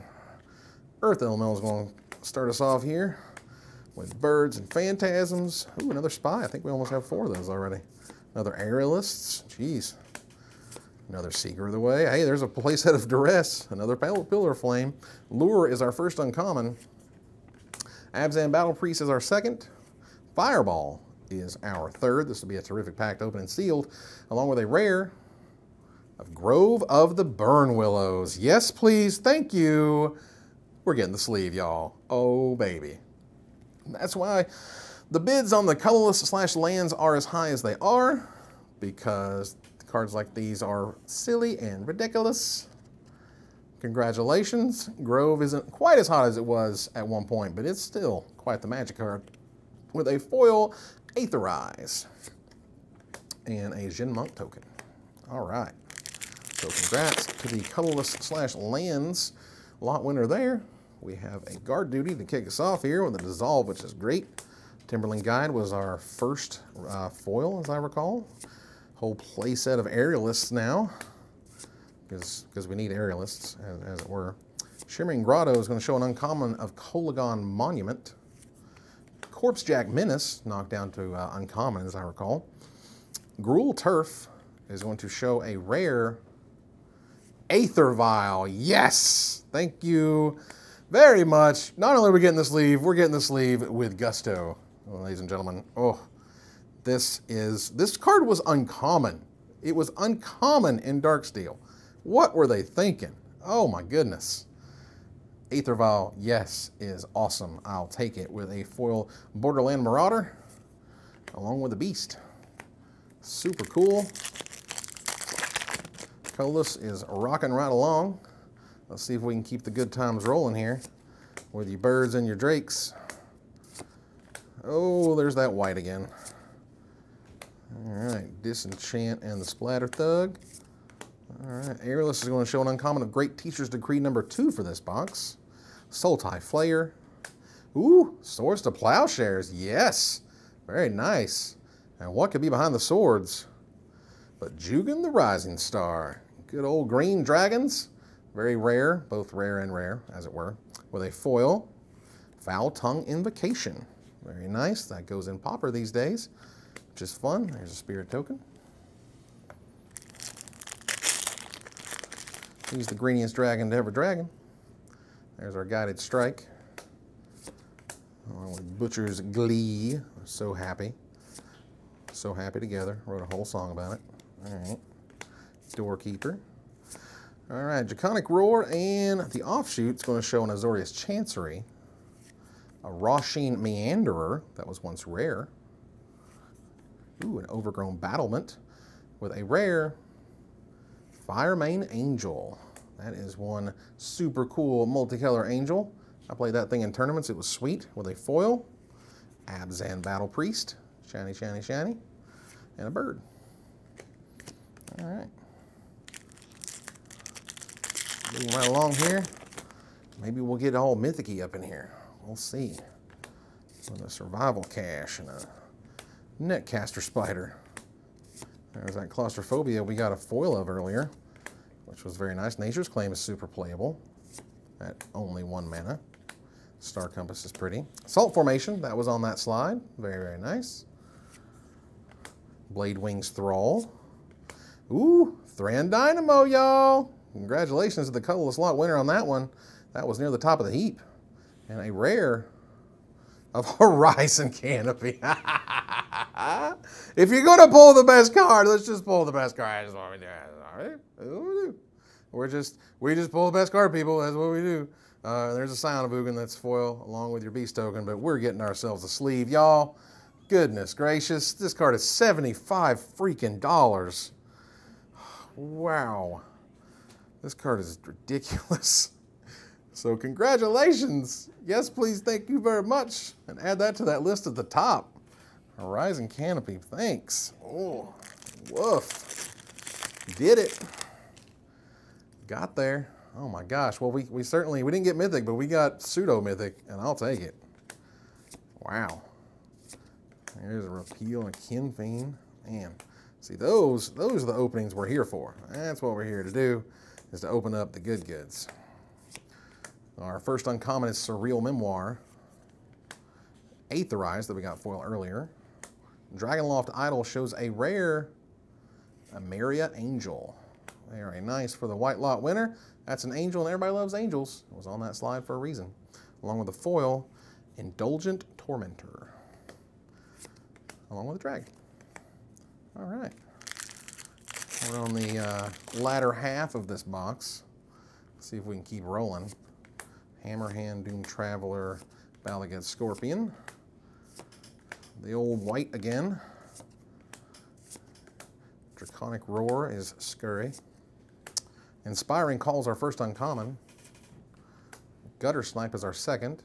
Earth Elemental is going to start us off here with Birds and Phantasms. Ooh, another Spy. I think we almost have 4 of those already. Another Aerialists. Jeez. Another Seeker of the Way. Hey, there's a playset of Duress. Another Pillar of Flame. Lure is our first uncommon. Abzan Battle Priest is our second. Fireball is our third. This will be a terrific pack to open and sealed, along with a rare of Grove of the Burn Willows. Yes, please. Thank you. We're getting the sleeve, y'all. Oh, baby. That's why the bids on the colorless / lands are as high as they are, because cards like these are silly and ridiculous. Congratulations. Grove isn't quite as hot as it was at one point, but it's still quite the magic card with a foil Aetherize and a Jin Monk token. All right. So congrats to the colorless / lands lot winner there. We have a Guard Duty to kick us off here with a Dissolve, which is great. Timberland Guide was our first foil, as I recall. Whole play set of Aerialists now, because we need Aerialists, as it were. Shimmering Grotto is going to show an uncommon of Kolagon Monument. Corpsejack Menace, knocked down to uncommon, as I recall. Gruul Turf is going to show a rare Aether Vial. Yes! Thank you very much. Not only are we getting the sleeve, we're getting the sleeve with gusto, ladies and gentlemen. Oh, this card was uncommon. It was uncommon in Darksteel. What were they thinking? Oh my goodness. Aether Vial, yes, is awesome. I'll take it with a foil Borderland Marauder, along with a Beast. Super cool. Colorless is rocking right along. Let's see if we can keep the good times rolling here with your birds and your drakes. Oh, there's that white again. All right, Disenchant and the Splatter Thug. All right, Airless is going to show an uncommon of Great Teacher's Decree number 2 for this box. Sultai Flayer. Ooh, Swords to Plowshares. Yes, very nice. And what could be behind the swords? But Jugan the Rising Star. Good old green dragons. Very rare, both rare and rare, as it were. With a foil, Foul Tongue Invocation. Very nice. That goes in Pauper these days, which is fun. There's a spirit token. He's the greeniest dragon to ever dragon. There's our Guided Strike. Along with Butcher's Glee. So happy. So happy together. Wrote a whole song about it. All right. Doorkeeper. All right, Draconic Roar, and the offshoot's going to show an Azorius Chancery. A Roshin Meanderer, that was once rare. Ooh, an Overgrown Battlement with a rare Firemane Angel. That is one super cool multicolor angel. I played that thing in tournaments. It was sweet with a foil, Abzan Battle Priest, shiny, shiny, shiny, and a bird. All right. Moving right along here. Maybe we'll get all mythic-y up in here. We'll see. With a Survival Cache and a Netcaster Spider. There's that Claustrophobia we got a foil of earlier, which was very nice. Nature's Claim is super playable at only 1 mana. Star Compass is pretty. Salt Formation, that was on that slide. Very, very nice. Blade Wings Thrall. Ooh, Thran Dynamo, y'all. Congratulations to the colorless lot winner on that one. That was near the top of the heap. And a rare of Horizon Canopy. If you're going to pull the best card, let's just pull the best card. That's what we do. That's what we do. We just pull the best card, people. That's what we do. There's a Scion of Ugin that's foil along with your Beast token, but we're getting ourselves a sleeve, y'all. Goodness gracious. This card is $75 freaking dollars. Wow. This card is ridiculous. So congratulations. Yes, please, thank you very much. And add that to that list at the top. Horizon Canopy, thanks. Oh, woof. Did it. Got there. Oh my gosh. Well, we didn't get Mythic, but we got Pseudo-Mythic, and I'll take it. Wow. There's a Repeal and a Kin Fiend. Man, see, those are the openings we're here for. That's what we're here to do, is to open up the good goods. Our first uncommon is Surreal Memoir. Aetherized that we got foil earlier. Dragonloft Idol shows a rare Ameria Angel. Very nice for the white lot winner. That's an angel, and everybody loves angels. It was on that slide for a reason. Along with the foil, Indulgent Tormentor. Along with a dragon. All right. We're on the latter half of this box. Let's see if we can keep rolling. Hammerhand, Doom Traveler, Balagad Scorpion. The old white again. Draconic Roar is Scurry. Inspiring Call is our first uncommon. Gutter Snipe is our second.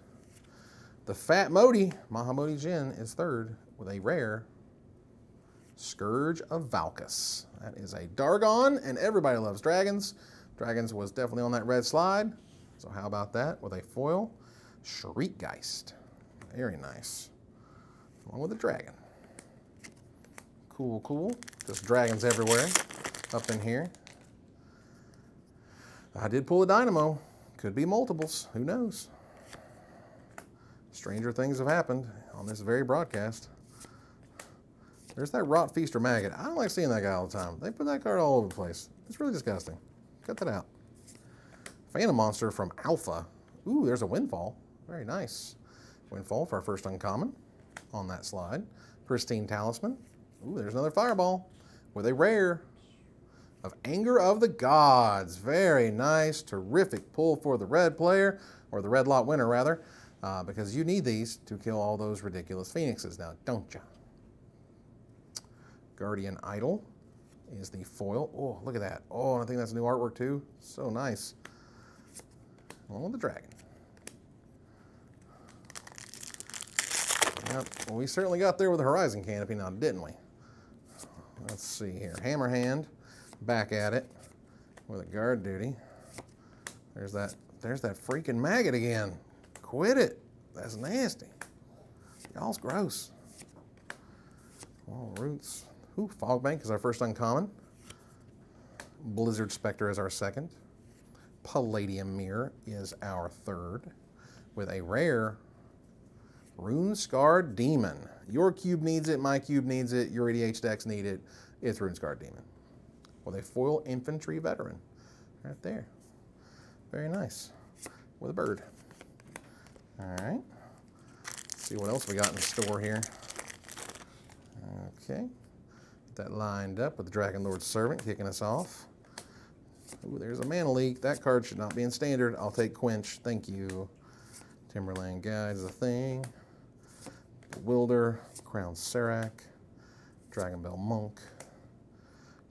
The Fat Modi, Mahamodi Jin, is third with a rare Scourge of Valkus. That is a Dargon, and everybody loves dragons. Dragons was definitely on that red slide. So how about that with a foil? Shriekgeist. Very nice. Along with a dragon. Cool, cool. Just dragons everywhere up in here. I did pull a Dynamo. Could be multiples. Who knows? Stranger things have happened on this very broadcast. There's that Rot Feaster Maggot. I don't like seeing that guy all the time. They put that card all over the place. It's really disgusting. Cut that out. Phantom Monster from Alpha. Ooh, there's a Windfall. Very nice. Windfall for our first uncommon on that slide. Pristine Talisman. Ooh, there's another Fireball with a rare of Anger of the Gods. Very nice. Terrific pull for the red player, or the red lot winner rather, because you need these to kill all those ridiculous phoenixes now, don't you? Guardian Idol is the foil. Oh, look at that. Oh, I think that's new artwork too. So nice. Along with the dragon. Yep, well, we certainly got there with the Horizon Canopy now, didn't we? Let's see here. Hammer Hand, back at it with a guard duty. There's that freaking maggot again. Quit it. That's nasty. Y'all's gross. Wall Roots. Ooh, Fog Bank is our first uncommon. Blizzard Spectre is our second. Palladium Mirror is our third. With a rare Rune Scarred Demon. Your cube needs it, my cube needs it, your EDH decks need it. It's Rune Scarred Demon. With a foil infantry veteran. Right there. Very nice. With a bird. Alright. Let's see what else we got in store here. Okay. Get that lined up with the Dragon Lord's Servant kicking us off. Ooh, there's a mana leak. That card should not be in standard. I'll take Quench. Thank you. Timberland Guide is a thing. Wilder, Crown Serac, Dragon Bell Monk.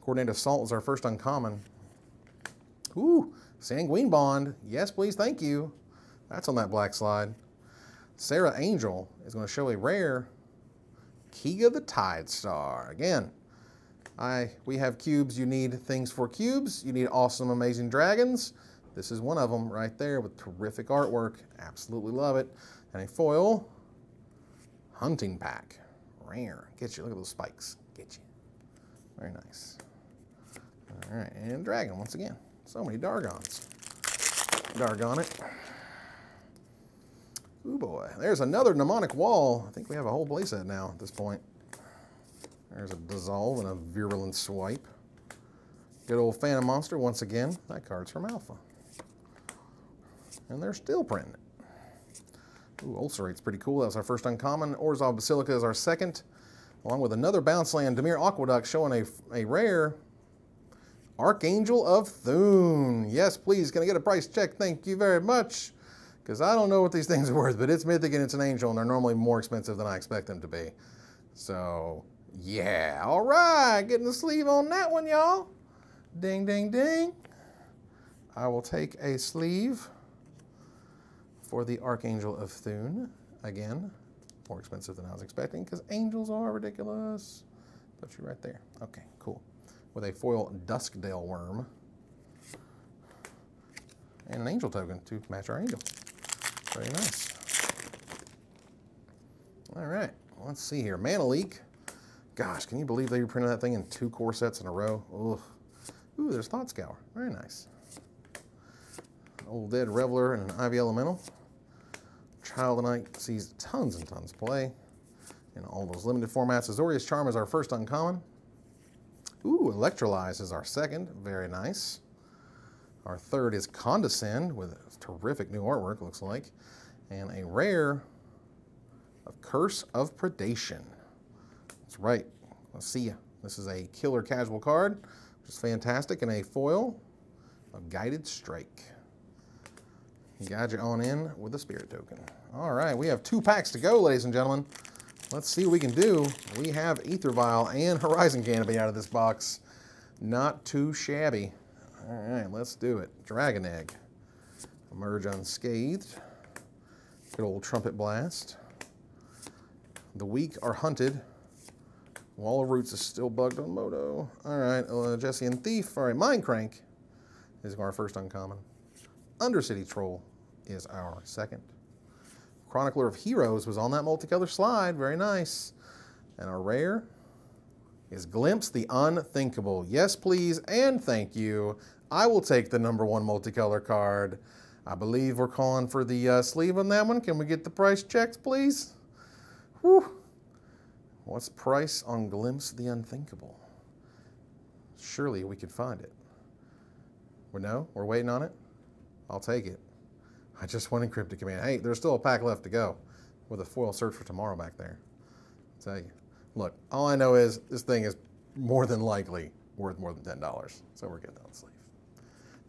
Coordinate Assault is our first uncommon. Ooh, Sanguine Bond. Yes, please, thank you. That's on that black slide. Sarah Angel is going to show a rare Kiga the Tide Star. Again, we have cubes. You need things for cubes. You need awesome, amazing dragons. This is one of them right there with terrific artwork. Absolutely love it. And a foil hunting pack. Rare. Get you. Look at those spikes. Get you. Very nice. All right. And dragon once again. So many Dargons. Dargon it. Ooh boy. There's another mnemonic wall. I think we have a whole playset now at this point. There's a Dissolve and a Virulent Swipe. Good old Phantom Monster once again. That card's from Alpha. And they're still printing it. Ooh, Ulcerate's pretty cool. That was our first uncommon. Orzhov Basilica is our second. Along with another bounce land, Dimir Aqueduct, showing a rare Archangel of Thune. Yes, please. Can I get a price check? Thank you very much. Because I don't know what these things are worth, but it's mythic and it's an angel, and they're normally more expensive than I expect them to be. So, yeah. All right. Getting the sleeve on that one, y'all. Ding, ding, ding. I will take a sleeve for the Archangel of Thune. Again, more expensive than I was expecting because angels are ridiculous. Put you right there. Okay, cool. With a foil Duskdale Worm. And an angel token to match our angel. Very nice. All right, let's see here. Mana Leak. Gosh, can you believe they reprinted that thing in 2 core sets in a row? Ugh. Ooh, there's Thought Scour. Very nice. Old Dead Reveler and an Ivy Elemental. Child of Night sees tons and tons of play in all those limited formats. Azorius Charm is our first uncommon. Ooh, Electrolyze is our second. Very nice. Our third is Condescend with terrific new artwork, looks like. And a rare of Curse of Predation. That's right. Let's see ya. This is a killer casual card, which is fantastic, and a foil of Guided Strike. Guide you on in with a spirit token. All right, we have 2 packs to go, ladies and gentlemen. Let's see what we can do. We have Aether Vial and Horizon Canopy out of this box. Not too shabby. All right, let's do it. Dragon Egg. Emerge Unscathed. Good old Trumpet Blast. The Weak are hunted. Wall of Roots is still bugged on Moto. All right, Jessian Thief. All right, Mind Crank is our first uncommon. Undercity Troll is our second. Chronicler of Heroes was on that multicolor slide. Very nice. And our rare is Glimpse the Unthinkable. Yes, please, and thank you. I will take the #1 multicolor card. I believe we're calling for the sleeve on that one. Can we get the price checked, please? Whew. What's price on Glimpse the Unthinkable? Surely we could find it. No? We're waiting on it? I'll take it. I just won Encrypted Command. Hey, there's still a pack left to go with a foil Search for Tomorrow back there. I'll tell you. Look, all I know is this thing is more than likely worth more than $10. So we're getting that on the sleeve.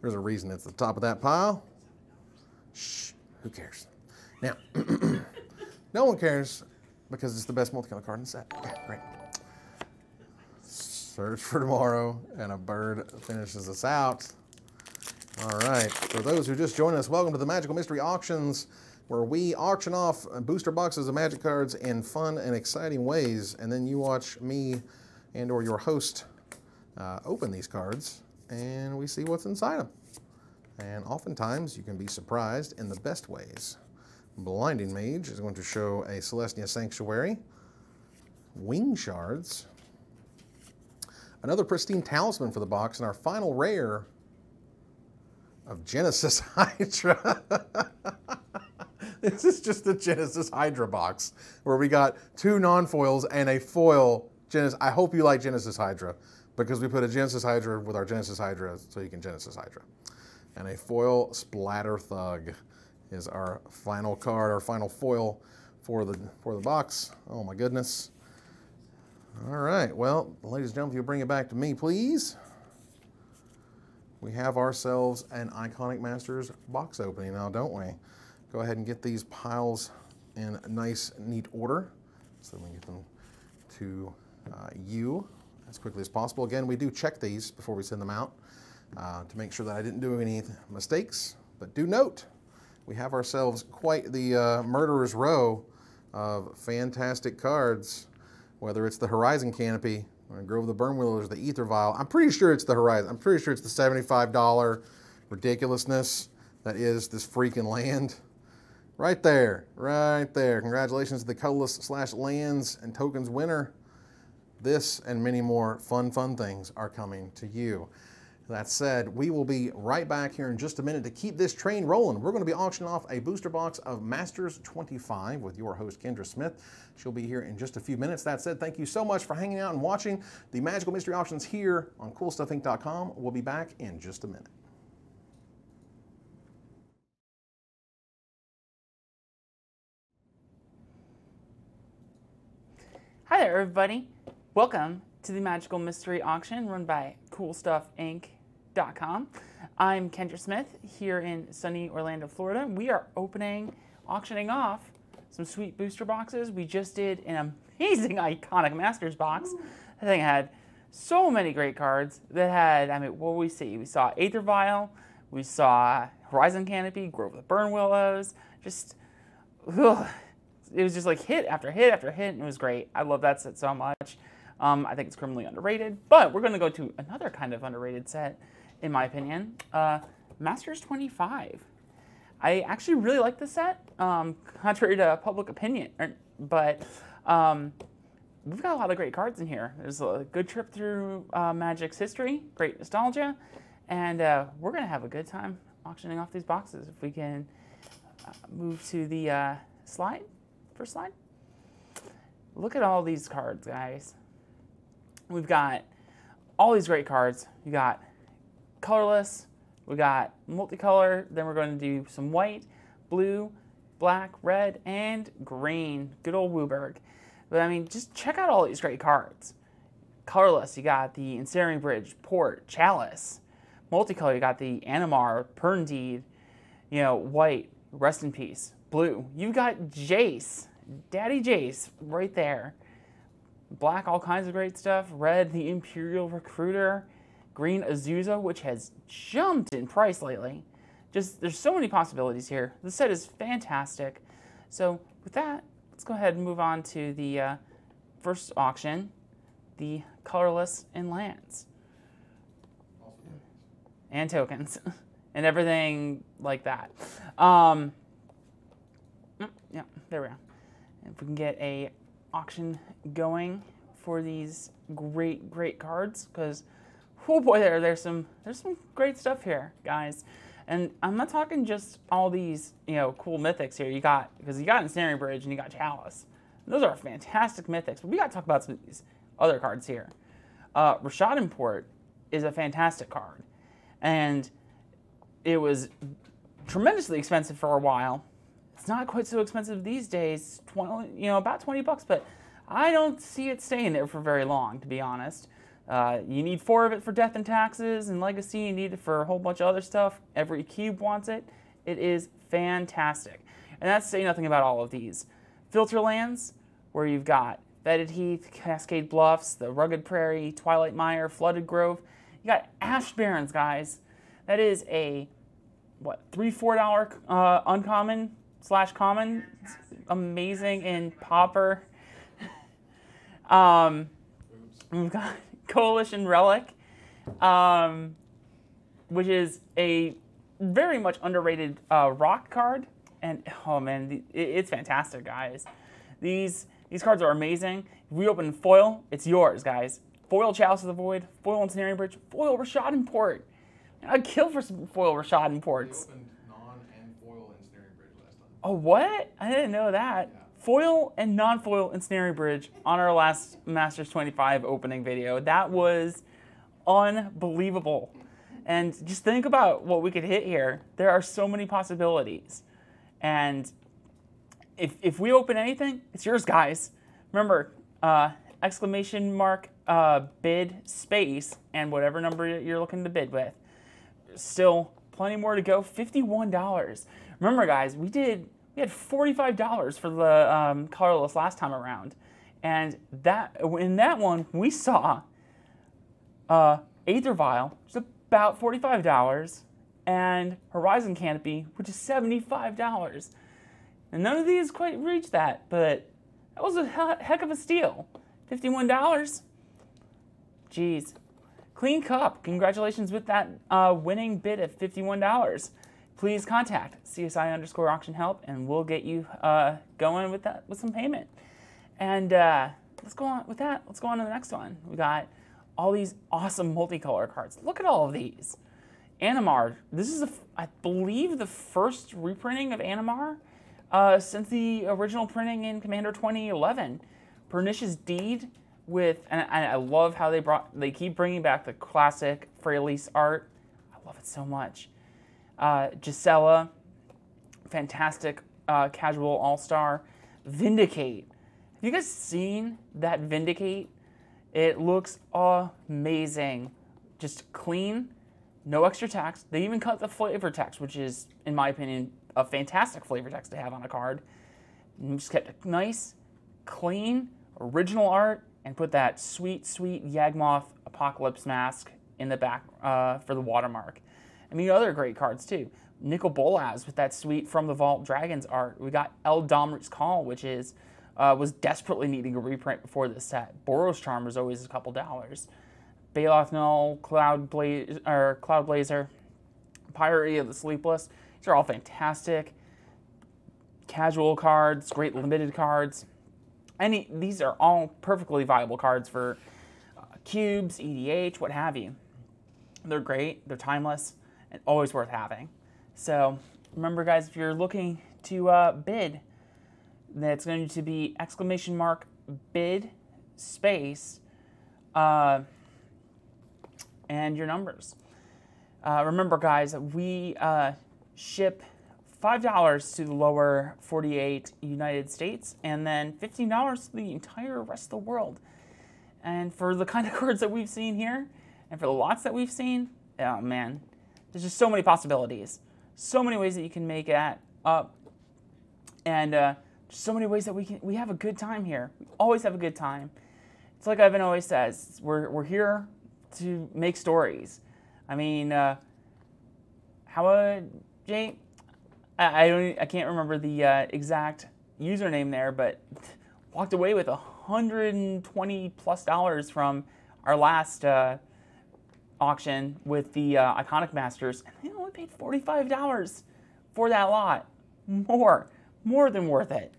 There's a reason it's the top of that pile. Shh, who cares? Now, no one cares because it's the best multicolor card in the set. Okay, great. Search for tomorrow, and a bird finishes us out. All right, for those who just joined us, welcome to the Magical Mystery Auctions, where we auction off booster boxes of Magic cards in fun and exciting ways, and then you watch me and or your host open these cards, and we see what's inside them. And oftentimes, you can be surprised in the best ways. Blinding Mage is going to show a Celestia Sanctuary, Wing Shards, another Pristine Talisman for the box, and our final rare of Genesis Hydra. This is just the Genesis Hydra box, where we got 2 non-foils and a foil Genesis. I hope you like Genesis Hydra, because we put a Genesis Hydra with our Genesis Hydra, so you can Genesis Hydra. And a foil Splatter Thug is our final card, our final foil for the box. Oh my goodness. All right, well, ladies and gentlemen, if you'll bring it back to me, please. We have ourselves an Iconic Masters box opening now, don't we? Go ahead and get these piles in nice, neat order so we can get them to you as quickly as possible. Again, we do check these before we send them out to make sure that I didn't do any mistakes. But do note, we have ourselves quite the murderer's row of fantastic cards, whether it's the Horizon Canopy, or Grove of the Burnwillers, or the Ether Vial. I'm pretty sure it's the Horizon. I'm pretty sure it's the $75 ridiculousness that is this freaking land. Right there, right there. Congratulations to the colorless/lands and tokens winner. This and many more fun things are coming to you. That said, we will be right back here in just a minute to keep this train rolling. We're going to be auctioning off a booster box of Masters 25 with your host, Kendra Smith. She'll be here in just a few minutes. That said, thank you so much for hanging out and watching the Magical Mystery Auctions here on CoolStuffInc.com. We'll be back in just a minute. Hi there, everybody. Welcome to the Magical Mystery Auction run by CoolStuffInc.com. I'm Kendra Smith here in sunny Orlando, Florida. We are auctioning off some sweet booster boxes. We just did an amazing Iconic Masters box. I think it had so many great cards that had, I mean, what did we see? We saw Aether Vial, we saw Horizon Canopy, Grove of the Burnwillows, just, ugh. It was just like hit after hit after hit, and it was great. I love that set so much. I think it's criminally underrated, but we're going to go to another kind of underrated set, in my opinion, Masters 25. I actually really like this set, contrary to public opinion, but we've got a lot of great cards in here. There's a good trip through Magic's history, great nostalgia, and we're going to have a good time auctioning off these boxes. If we can move to the slide. First slide. Look at all these cards, guys. We've got all these great cards. We got colorless, we got multicolor, then we're going to do some white, blue, black, red, and green. Good old Wooburg. But I mean, just check out all these great cards. Colorless, you got the Ensnaring Bridge, Port, Chalice. Multicolor, you got the Animar, Perndeed, you know, white, Rest in Peace. Blue, you got Jace, Daddy Jace, right there. Black, all kinds of great stuff. Red, the Imperial Recruiter. Green, Azusa, which has jumped in price lately. Just, there's so many possibilities here. The set is fantastic. So with that, let's go ahead and move on to the first auction, the colorless and lands. And tokens. And everything like that. Yeah, there we go. If we can get a auction going for these great cards, because oh boy, there's some great stuff here, guys. And I'm not talking just all these, you know, cool mythics here. Because you got Ensnaring Bridge and you got Chalice. And those are fantastic mythics. But we got to talk about some of these other cards here. Rashad Import is a fantastic card, and it was tremendously expensive for a while. It's not quite so expensive these days, about 20 bucks, but I don't see it staying there for very long, to be honest. You need 4 of it for Death and Taxes and Legacy. You need it for a whole bunch of other stuff. Every cube wants it. It is fantastic. And that's saying nothing about all of these. Filter lands, where you've got Bedded Heath, Cascade Bluffs, the Rugged Prairie, Twilight Mire, Flooded Grove. You got Ash Barrens, guys. That is a, what, $3-4 uncommon / common. It's amazing in Pauper. We've got Coalition Relic, which is a very much underrated rock card. And, oh man, it's fantastic, guys. These cards are amazing. If we open foil, it's yours, guys. Foil Chalice of the Void, foil Ensnaring Bridge, foil Rashad Port. I'd kill for some foil Rashad Ports. We opened non and foil Ensnaring Bridge last time. Oh, what? I didn't know that. Yeah. Foil and non-foil Ensnaring Bridge on our last Masters 25 opening video. That was unbelievable. And just think about what we could hit here. There are so many possibilities. And if we open anything, it's yours, guys. Remember, exclamation mark bid space and whatever number you're looking to bid with. Still plenty more to go. $51. Remember, guys, we had $45 for the colorless last time around, and in that one we saw Aether Vial, which is about $45, and Horizon Canopy, which is $75. And none of these quite reached that, but that was a heck of a steal. $51. Jeez. Clean Cup, congratulations with that winning bid at $51. Please contact CSI_auction help, and we'll get you going with that with some payment. And let's go on with that. Let's go on to the next one. We got all these awesome multicolor cards. Look at all of these. Animar. This is, I believe, the first reprinting of Animar since the original printing in Commander 2011. Pernicious Deed with, and I love how they keep bringing back the classic Freyalise art. I love it so much. Gisela, fantastic casual all-star. Vindicate. Have you guys seen that Vindicate? It looks amazing. Just clean, no extra text. They even cut the flavor text, which is, in my opinion, a fantastic flavor text to have on a card. And just kept it nice, clean, original art, and put that sweet, sweet Yawgmoth Apocalypse mask in the back for the watermark. I mean, other great cards too. Nicol Bolas with that sweet From the Vault Dragons art. We got El Domric's Call, which is was desperately needing a reprint before this set. Boros Charm was always a couple dollars. Baloth Null, Cloud Blazer, Pyre of the Sleepless. These are all fantastic. Casual cards, great limited cards. These are all perfectly viable cards for cubes, EDH, what have you. They're great, they're timeless, and always worth having. So remember, guys, if you're looking to bid, that's going to be !bid space and your numbers. Remember, guys, we ship $5 to the lower 48 United States, and then $15 to the entire rest of the world. And for the kind of cards that we've seen here, and for the lots that we've seen, oh man, there's just so many possibilities. So many ways that you can make it up. And just so many ways that we have a good time here. We always have a good time. It's like Evan always says, we're here to make stories. I mean, Jay? I can't remember the exact username there, but walked away with $120+ from our last auction with the Iconic Masters, and they only paid $45 for that lot. More than worth it.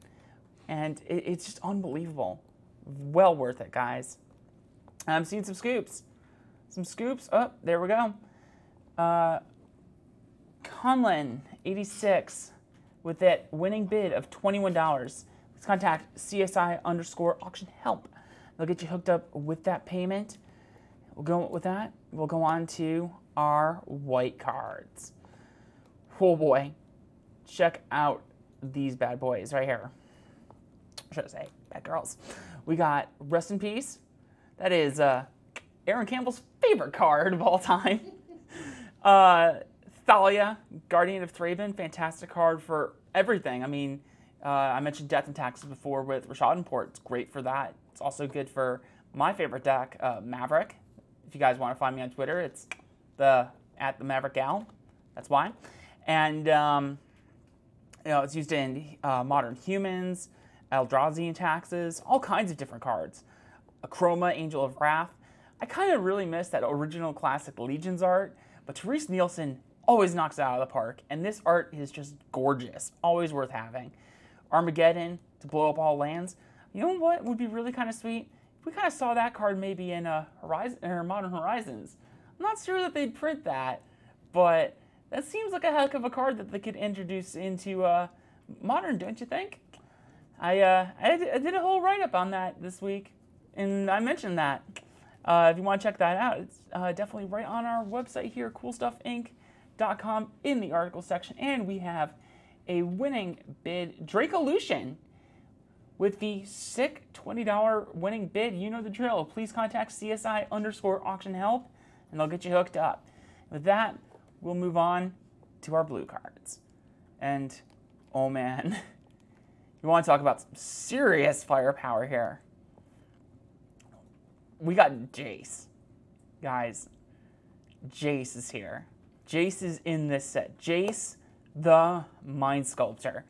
And it's just unbelievable. Well worth it, guys. I'm seeing some scoops. Oh, there we go. Conlon, 86, with that winning bid of $21. Let's contact CSI_auction help. They'll get you hooked up with that payment. We'll go with that. We'll go on to our white cards. Oh boy. Check out these bad boys right here. Should I say bad girls? We got Rest in Peace. That is Aaron Campbell's favorite card of all time. Thalia, Guardian of Thraben, fantastic card for everything. I mean, I mentioned Death and Taxes before with Rashad Port. It's great for that. It's also good for my favorite deck, Maverick. If you guys want to find me on Twitter, it's at the Maverick Gal. That's why. And it's used in Modern Humans, Eldrazi and Taxes, all kinds of different cards. Chroma, Angel of Wrath. I kind of really miss that original classic Legions art, but Therese Nielsen always knocks it out of the park, and this art is just gorgeous, always worth having. Armageddon to blow up all lands. You know what would be really kind of sweet? If we kind of saw that card maybe in Modern Horizons. I'm not sure that they'd print that, but that seems like a heck of a card that they could introduce into Modern, don't you think? I did a whole write-up on that this week, and I mentioned that. If you want to check that out, it's definitely right on our website here, CoolStuffInc.com, in the article section. And we have a winning bid, Dracolution, with the sick $20 winning bid. You know the drill. Please contact CSI_auction help, and they'll get you hooked up. With that, we'll move on to our blue cards. And, oh man, you want to talk about some serious firepower here. We got Jace. Guys, Jace is here. Jace is in this set. Jace, the Mind Sculptor.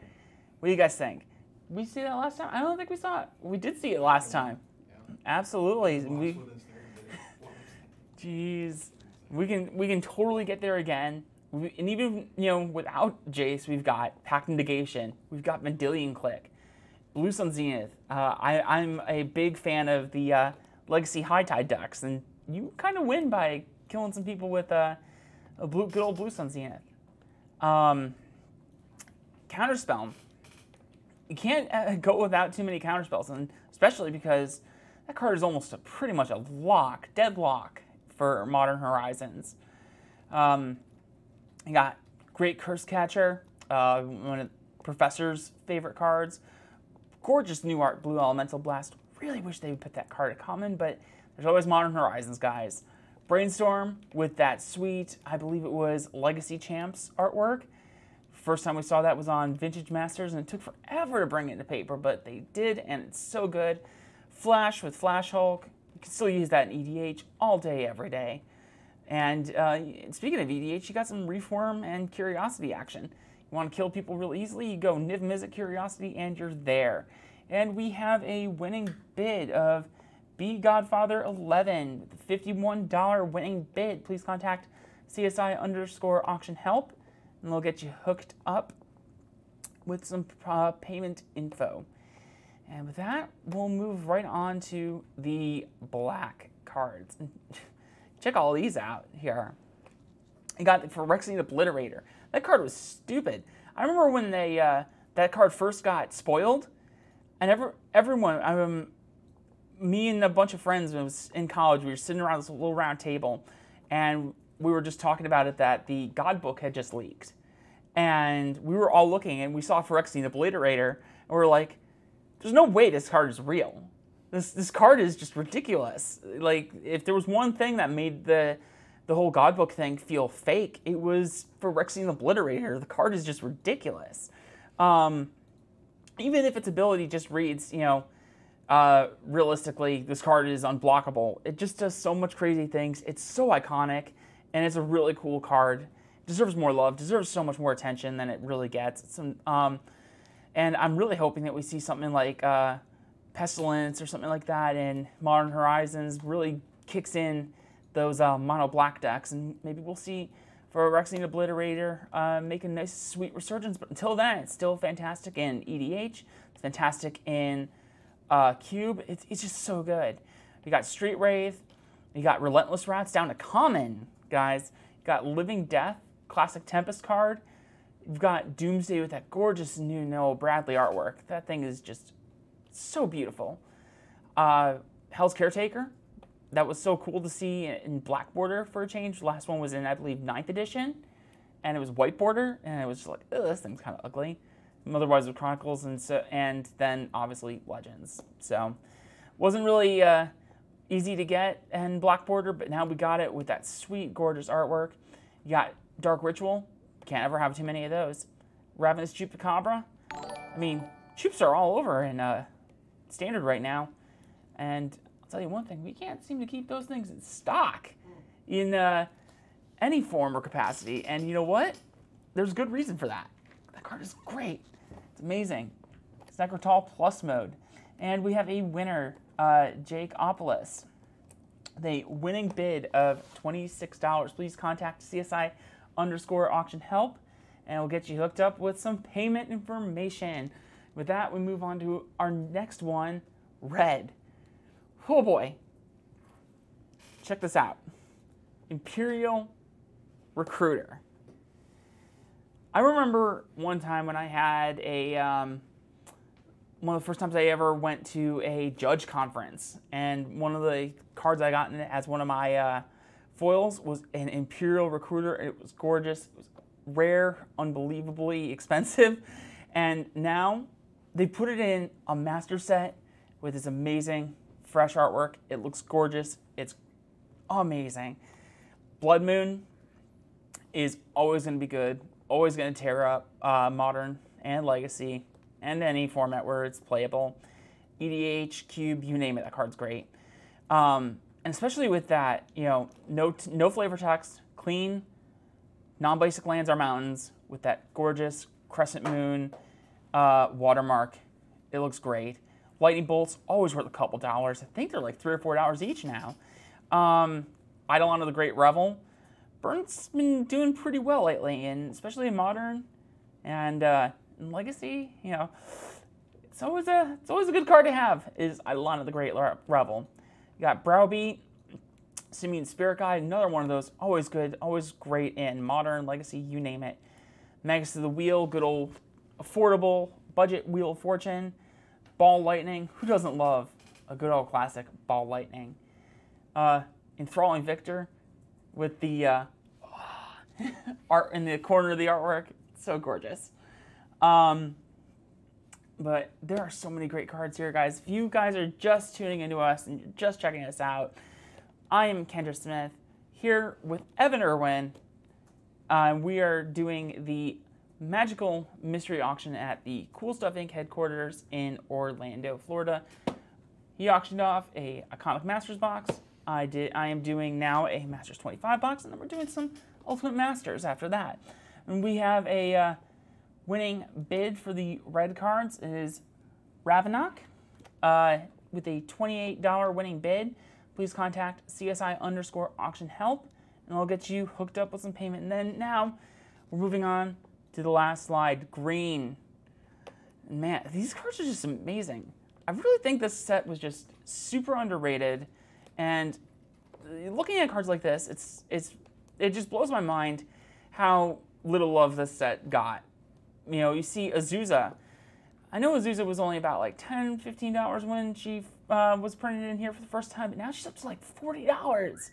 What do you guys think? We see that last time? I don't think we saw it. We did see it last time. Yeah. Absolutely. Jeez. We can totally get there again. And even, without Jace, we've got Pact and Negation. We've got Vendilion Click. Blue Sun Zenith. I'm a big fan of the Legacy High Tide decks, and you kind of win by killing some people with a good old Blue Sun Zenith. Counterspell. You can't go without too many counterspells, and especially because that card is almost pretty much a deadlock for Modern Horizons. You got Great Curse Catcher, one of Professor's favorite cards. Gorgeous new art, Blue Elemental Blast. Really wish they would put that card at common, but there's always Modern Horizons, guys. Brainstorm with that sweet, I believe it was Legacy Champs artwork. First time we saw that was on Vintage Masters, and it took forever to bring it into paper, but they did, and it's so good. Flash with Flash Hulk. You can still use that in EDH all day, every day. And speaking of EDH, you got some Reform and Curiosity action. You want to kill people real easily, you go Niv Mizzet Curiosity, and you're there. And we have a winning bid of B Godfather 11, $51 winning bid. Please contact CSI_auction help, and they'll get you hooked up with some payment info. And with that, we'll move right on to the black cards. Check all these out here. You got the Phyrexian Obliterator. That card was stupid. I remember when that card first got spoiled, and everyone, me and a bunch of friends, when I was in college, we were sitting around this little round table, and we were just talking about it that the God book had just leaked. And we were all looking, and we saw Phyrexian Obliterator, and we were like, there's no way this card is real. This card is just ridiculous. Like, if there was one thing that made the whole God book thing feel fake, it was Phyrexian Obliterator. The card is just ridiculous. Even if its ability just reads, realistically, this card is unblockable. It just does so much crazy things. It's so iconic, and it's a really cool card. It deserves more love, deserves so much more attention than it really gets. And I'm really hoping that we see something like Pestilence or something like that in Modern Horizons, really kicks in those mono black decks, and maybe we'll see Phyrexian Obliterator make a nice sweet resurgence. But until then, it's still fantastic in EDH. It's fantastic in Cube. It's just so good. You got Street Wraith. You got Relentless Rats down to common, guys. You got Living Death, classic Tempest card. You've got Doomsday with that gorgeous new Noah Bradley artwork. That thing is just so beautiful. Hell's Caretaker. That was so cool to see in black border for a change. The last one was in, I believe, 9th edition. And it was white border. And it was just like, oh, this thing's kind of ugly. Otherwise with Chronicles, and then obviously Legends. So wasn't really easy to get in black border, but now we got it with that sweet, gorgeous artwork. You got Dark Ritual. Can't ever have too many of those. Ravenous Chupacabra. I mean, Chups are all over in Standard right now. And I'll tell you one thing, we can't seem to keep those things in stock in any form or capacity. And you know what? There's good reason for that. That card is great. It's amazing. Secretall Plus mode. And we have a winner, Jake Opolis. The winning bid of $26. Please contact CSI_auction help, and we'll get you hooked up with some payment information. With that, we move on to our next one, red. Oh boy. Check this out. Imperial Recruiter. I remember one time when I had a one of the first times I ever went to a judge conference, and one of the cards I got in as one of my foils was an Imperial Recruiter. It was gorgeous. It was rare, unbelievably expensive, and now they put it in a master set with this amazing fresh artwork. It looks gorgeous. It's amazing. Blood Moon is always going to be good, always going to tear up Modern and Legacy and any format where it's playable. EDH, Cube, you name it, that card's great. And especially with that, you know, no flavor text, clean, non-basic lands are mountains with that gorgeous crescent moon watermark. It looks great. Lightning bolts, always worth a couple dollars. I think they're like $3 or $4 each now. Eidolon of the Great Revel. Burnt's been doing pretty well lately, and especially in Modern and in Legacy, you know, it's always a good card to have, is Eidolon of the Great Revel. You got Browbeat, Simian Spirit Guide, another one of those, always good, always great in Modern, Legacy, you name it. Magus of the Wheel, good old affordable budget Wheel of Fortune. Ball Lightning, who doesn't love a good old classic Ball Lightning? Enthralling Victor with the art in the corner of the artwork, so gorgeous. But there are so many great cards here, guys. If you guys are just tuning into us and you're just checking us out, I am Kendra Smith here with Evan Irwin. We are doing the Magical Mystery Auction at the CoolStuffInc headquarters in Orlando, Florida. He auctioned off a Iconic Masters box. I am doing now a Masters 25 box, and then we're doing some Ultimate Masters after that. And we have a winning bid for the red cards. It is Ravenok with a $28 winning bid. Please contact CSI_auction help, and I'll get you hooked up with some payment. And then now we're moving on to the last slide, green. Man, these cards are just amazing. I really think this set was just super underrated, and looking at cards like this, it just blows my mind how little love this set got. You know, you see Azusa. I know Azusa was only about like $10, $15 when she was printed in here for the first time, but now she's up to like $40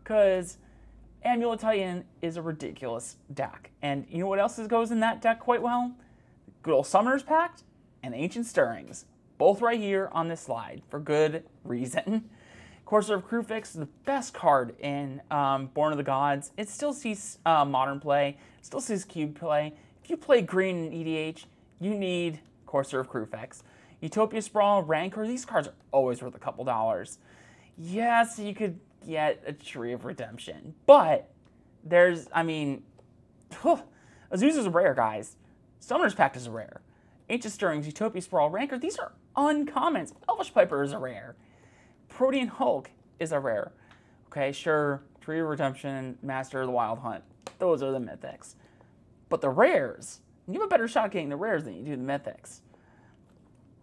because Amulet Titan is a ridiculous deck. And you know what else goes in that deck quite well? Good old Summoner's Pact and Ancient Stirrings. Both right here on this slide for good reason. Courser of Crufix, the best card in Born of the Gods. It still sees Modern play, it still sees Cube play. If you play green in EDH, you need Courser of Crufix. Utopia Sprawl, Rancor, these cards are always worth a couple dollars. Yes, you could get a Tree of Redemption, but there's, I mean, Azusa's a rare, guys. Summoner's Pact is a rare. Ancient Stirrings, Utopia Sprawl, Rancor, these are uncommons. Elvish Piper is a rare. Protean Hulk is a rare. Okay, sure, Tree of Redemption, Master of the Wild Hunt, those are the mythics. But the rares, you have a better shot at getting the rares than you do the mythics.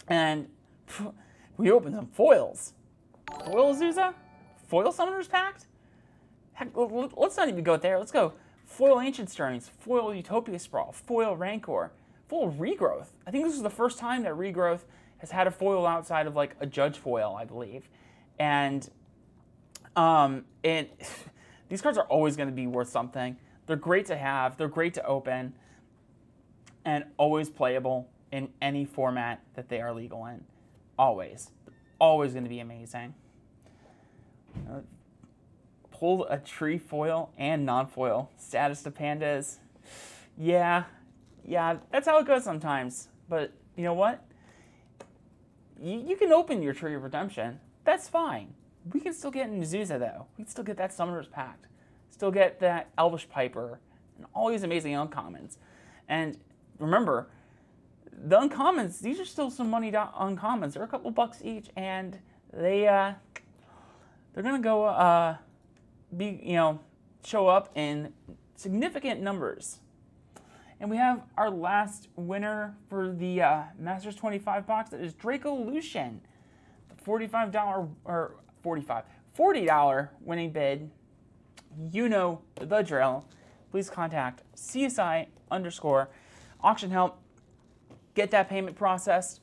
And we opened some foils. Foil Azusa? Foil Summoner's Pact? Heck, let's not even go there. Let's go foil Ancient Stirrings, foil Utopia Sprawl, foil Rancor, foil Regrowth. I think this is the first time that Regrowth has had a foil outside of like a Judge foil, I believe. And these cards are always going to be worth something. They're great to have. They're great to open. And always playable in any format that they are legal in. Always. Always going to be amazing. Pulled a tree foil and non-foil. Status to Pandas. Yeah, that's how it goes sometimes. But you know what? You can open your Tree of Redemption. that's fine. We can still get Azusa, though. We can still get that Summoner's Pact. Still get that Elvish Piper. And all these amazing uncommons. And remember, the uncommons, these are still some money uncommons. They're a couple bucks each, and they're going to go show up in significant numbers. And we have our last winner for the Masters 25 box. That is Draco Lucian. The $40 winning bid. You know the drill. Please contact CSI_auction help. Get that payment processed.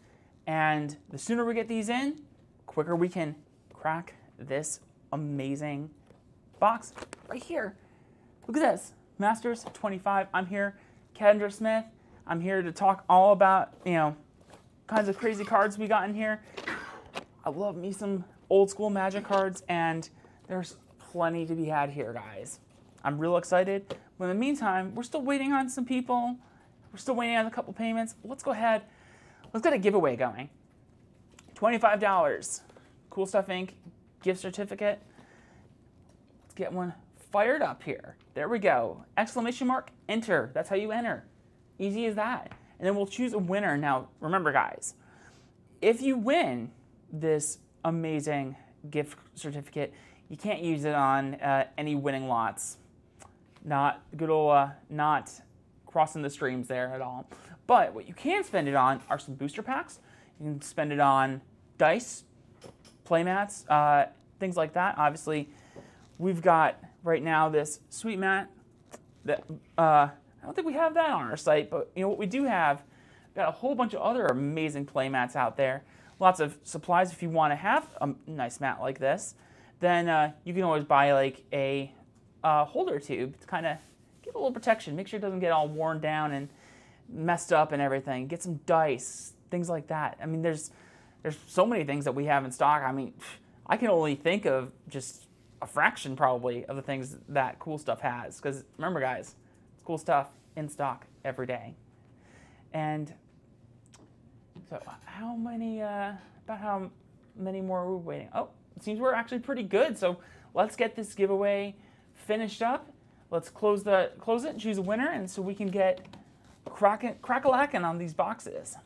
And the sooner we get these in, the quicker we can crack this amazing box right here. Look at this. Masters 25. I'm here. Kendra Smith. I'm here to talk all about, kinds of crazy cards we got in here. I love me some old school Magic cards, and there's plenty to be had here, guys. I'm real excited. But in the meantime, we're still waiting on some people. We're still waiting on a couple payments. Let's go ahead. Let's get a giveaway going. $25. Cool Stuff Inc. gift certificate. Let's get one fired up here. There we go. Exclamation mark, enter. That's how you enter. Easy as that. And then we'll choose a winner. Now, remember, guys, if you win this amazing gift certificate, you can't use it on any winning lots. Not good old, not crossing the streams there at all. But what you can spend it on are some booster packs. You can spend it on dice, playmats, things like that. Obviously, we've got right now this sweet mat that I don't think we have that on our site, but what we do have, got a whole bunch of other amazing playmats out there. Lots of supplies if you want to have a nice mat like this. Then you can always buy like a holder tube to kind of give a little protection. Make sure it doesn't get all worn down and messed up and everything. Get some dice, things like that. I mean, there's so many things that we have in stock. I mean, I can only think of just a fraction probably of the things that Cool Stuff has. Because remember, guys, it's cool stuff in stock every day. And so about how many more are we waiting? Oh, it seems we're actually pretty good. So let's get this giveaway finished up. Let's close it and choose a winner, and so we can get crack-a-lackin' on these boxes.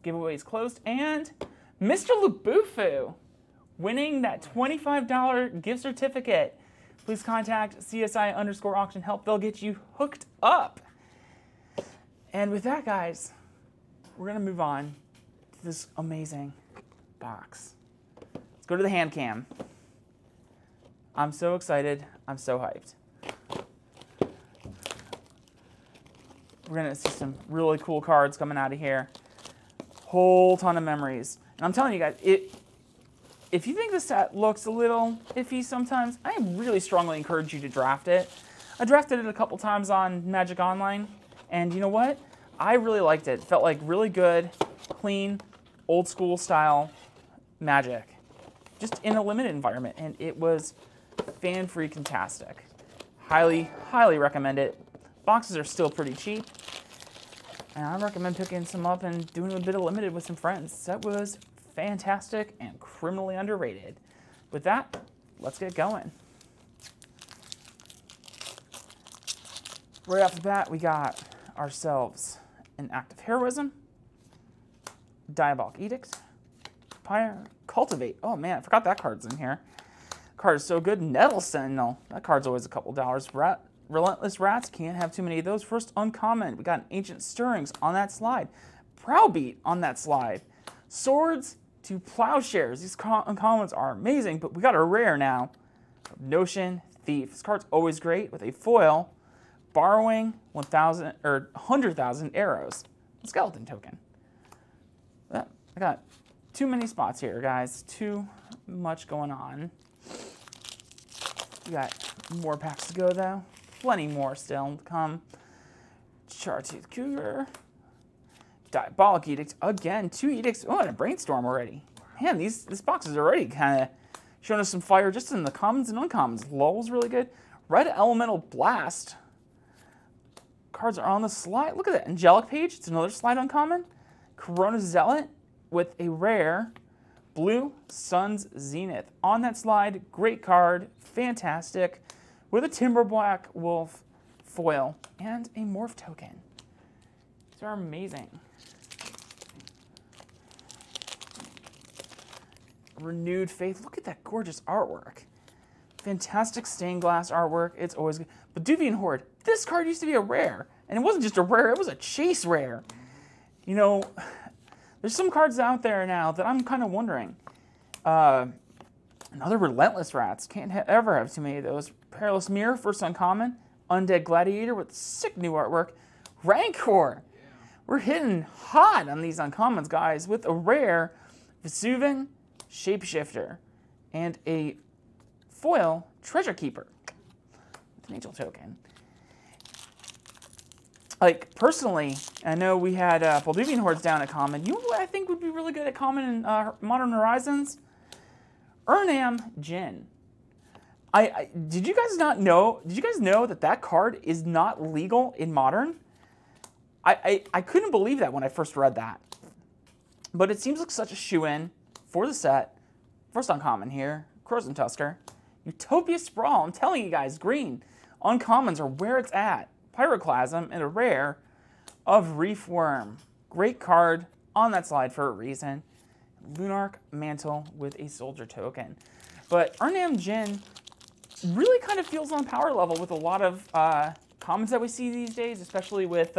Giveaway is closed, and Mr. Labufu winning that $25 gift certificate. Please contact CSI_auction help. They'll get you hooked up. And with that, guys, we're going to move on to this amazing box. Let's go to the hand cam. I'm so excited. I'm so hyped. We're going to see some really cool cards coming out of here. Whole ton of memories. And I'm telling you guys, if you think the set looks a little iffy sometimes, I really strongly encourage you to draft it. I drafted it a couple times on Magic Online, and you know what? I really liked it. It felt like really good, clean, old school style Magic. Just in a limited environment, and it was fan-freaking-tastic. Highly, highly recommend it. Boxes are still pretty cheap, and I recommend picking some up and doing a bit of limited with some friends. That was fantastic and criminally underrated. With that, let's get going. Right off the bat, we got ourselves an Act of Heroism, Diabolic Edict, Pyre, Cultivate. Oh man, I forgot that card's in here. Card is so good. Nettle Sentinel. That card's always a couple dollars. Relentless Rats. Can't have too many of those. First uncommon. We got an Ancient Stirrings on that slide. Browbeat on that slide. Swords to Plowshares. These uncommons are amazing, but we got a rare now. Notion Thief. This card's always great with a foil. Borrowing 1,000 or 100,000 arrows. Skeleton token. I got too many spots here, guys. Too much going on. We got more packs to go, though. Plenty more still to come. Chartooth Cougar. Diabolic Edict. Again, 2 edicts. Oh, and a Brainstorm already. Man, this box is already kind of showing us some fire just in the commons and uncommons. Lul's really good. Red Elemental Blast. Cards are on the slide. Look at that. Angelic Page. It's another slide uncommon. Corona Zealot with a rare Blue Suns Zenith. On that slide, great card, fantastic, with a Timber Black Wolf foil and a Morph token. These are amazing. Renewed Faith. Look at that gorgeous artwork. Fantastic stained glass artwork. It's always good. But Duvian Horde, this card used to be a rare. And it wasn't just a rare, it was a chase rare. You know, there's some cards out there now that I'm kind of wondering. Another Relentless Rats. Can't ever have too many of those. Perilous Mirror, first uncommon. Undead Gladiator with sick new artwork. Rancor. Yeah. We're hitting hot on these uncommons, guys, with a rare Vesuvan Shapeshifter and a foil Treasure Keeper with an Angel token. Like, personally, I know we had Balduvian Hordes down at Common. You know what I think would be really good at Common in Modern Horizons? Urnam Jin. Did you guys not know? Did you guys know that that card is not legal in Modern? I couldn't believe that when I first read that. But it seems like such a shoe-in for the set. First uncommon here, Crozen Tusker. Utopia Sprawl, I'm telling you guys, green. Uncommons are where it's at. Pyroclasm and a rare of Reef Worm. Great card on that slide for a reason. Lunarch Mantle with a Soldier token. But Urnam Jin really kind of feels on power level with a lot of commons that we see these days, especially with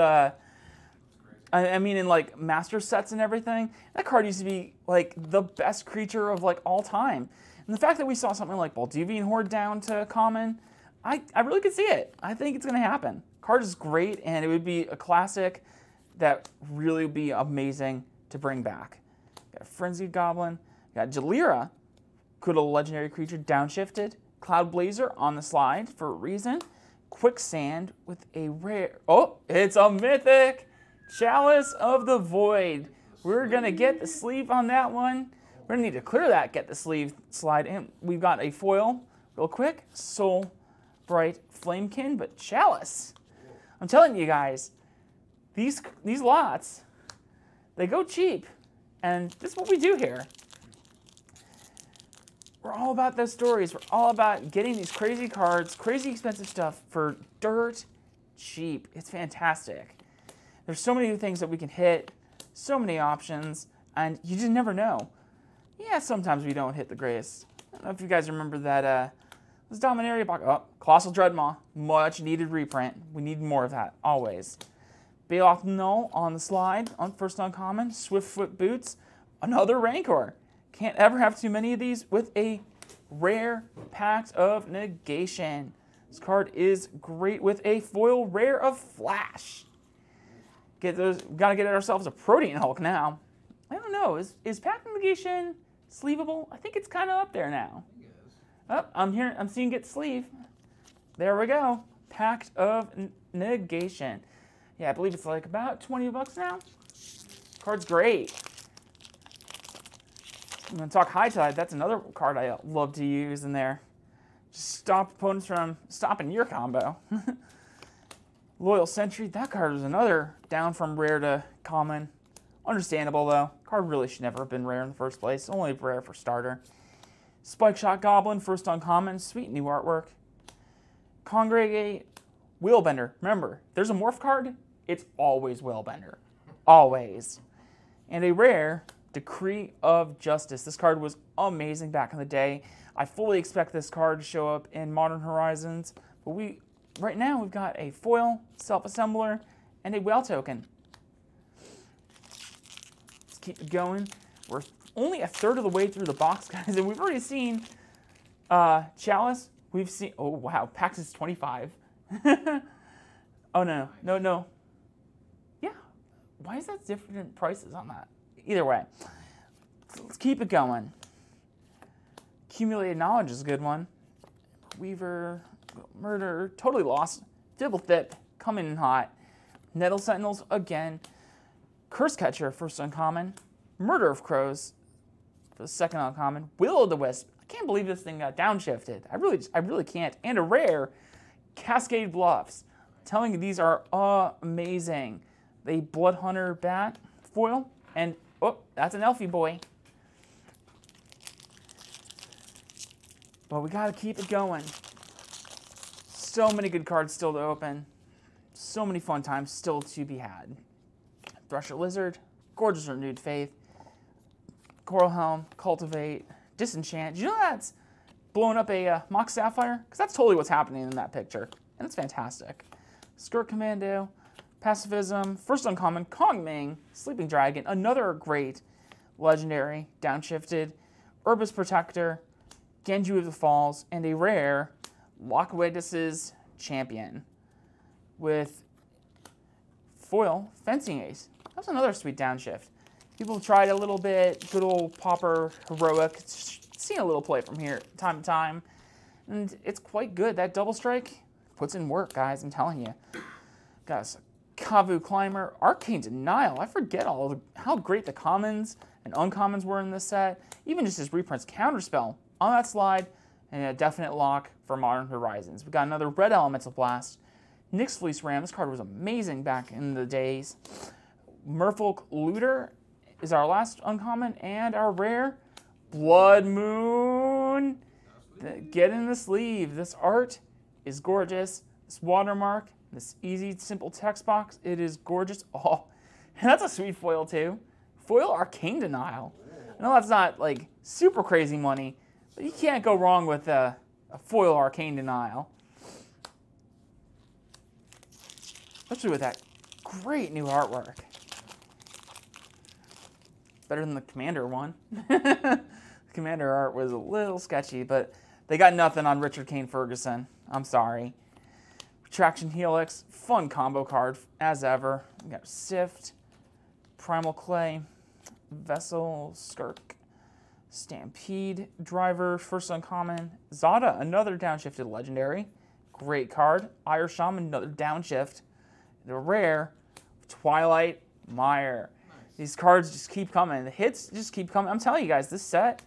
I mean, in like master sets and everything, that card used to be like the best creature of like all time. And the fact that we saw something like Balduvian Horde down to common, I really could see it. I think it's going to happen. Card is great, and it would be a classic that really would be amazing to bring back. Got Frenzied Goblin, got Jalira, good old legendary creature, downshifted. Cloud Blazer on the slide for a reason. Quicksand with a rare, oh, it's a mythic! Chalice of the Void. We're going to get the sleeve on that one. We're going to need to clear that, get the sleeve slide in. We've got a foil, real quick. Soul Bright Flamekin, but Chalice. I'm telling you guys, these lots, they go cheap. And this is what we do here. We're all about those stories. We're all about getting these crazy cards, crazy expensive stuff for dirt cheap. It's fantastic. There's so many things that we can hit, so many options, and you just never know. Yeah, sometimes we don't hit the greatest. I don't know if you guys remember that, this Dominaria box. Oh, Colossal Dreadmaw, much needed reprint. We need more of that, always. Baloth Null on the slide, on first uncommon. Swiftfoot Boots, another Rancor. Can't ever have too many of these with a rare Pact of Negation. This card is great with a foil rare of Flash. Get those. Gotta get ourselves a Protean Hulk now. I don't know. Is Pact of Negation sleevable? I think it's kind of up there now. Oh, I'm seeing get sleeve. There we go. Pact of Negation. Yeah, I believe it's like about 20 bucks now. Card's great. I'm gonna talk High Tide. That's another card I love to use in there. Just stop opponents from stopping your combo. Loyal Sentry, that card was another down from rare to common. Understandable though. Card really should never have been rare in the first place. Only rare for starter. Spike Shot Goblin, first uncommon. Sweet new artwork. Congregate Wheelbender. Remember, there's a morph card. It's always Wheelbender. Always. And a rare Decree of Justice. This card was amazing back in the day. I fully expect this card to show up in Modern Horizons. But right now we've got a foil, self-assembler, and a whale token. Let's keep it going. We're only a third of the way through the box, guys, and we've already seen Chalice. We've seen, oh wow, PAX is 25. Oh no. Yeah, why is that different prices on that? Either way, let's keep it going. Accumulated Knowledge is a good one. Weaver, Murder, Totally Lost, Dibblethip, coming in hot. Nettle Sentinels, again. Curse Catcher, first uncommon. Murder of Crows, for the second uncommon. Will-o'-the-Wisp, I can't believe this thing got downshifted. I really can't. And a rare, Cascade Bluffs. I'm telling you, these are amazing. The Blood Hunter Bat foil, and oh, that's an Elfie boy. But we got to keep it going. So many good cards still to open. So many fun times still to be had. Thresher Lizard, gorgeous Renewed Faith, Coral Helm, Cultivate, Disenchant. Did you know that's blowing up a Mox Sapphire? Because that's totally what's happening in that picture. And it's fantastic. Skirt Commando, Pacifism, first uncommon, Kong Ming, Sleeping Dragon, another great legendary, downshifted, Herbis Protector, Genju of the Falls, and a rare Lock Witness's Champion with foil Fencing Ace. That was another sweet downshift. People tried a little bit, good old Pauper Heroic, seen a little play from here time to time, and it's quite good. That double strike puts in work, guys, I'm telling you. Guys, Kavu Climber, Arcane Denial. I forget how great the commons and uncommons were in this set. Even just his reprints, Counterspell on that slide, and a definite lock for Modern Horizons. We got another Red Elemental Blast. Nyx Fleece Ram. This card was amazing back in the days. Merfolk Looter is our last uncommon, and our rare Blood Moon. Get in the sleeve. This art is gorgeous. This watermark, this easy, simple text box, it is gorgeous. Oh, and that's a sweet foil too. Foil Arcane Denial. I know that's not like super crazy money, but you can't go wrong with a foil Arcane Denial. Especially with that great new artwork. Better than the Commander one. The Commander art was a little sketchy, but they got nothing on Richard Kane Ferguson. I'm sorry. Retraction Helix, fun combo card as ever. We got Sift, Primal Clay, Vessel, Skirk, Stampede, Driver, first uncommon. Zada, another downshifted legendary. Great card. Ire Shaman, another downshift. The rare, Twilight Mire. Nice. These cards just keep coming. The hits just keep coming. I'm telling you guys, this set,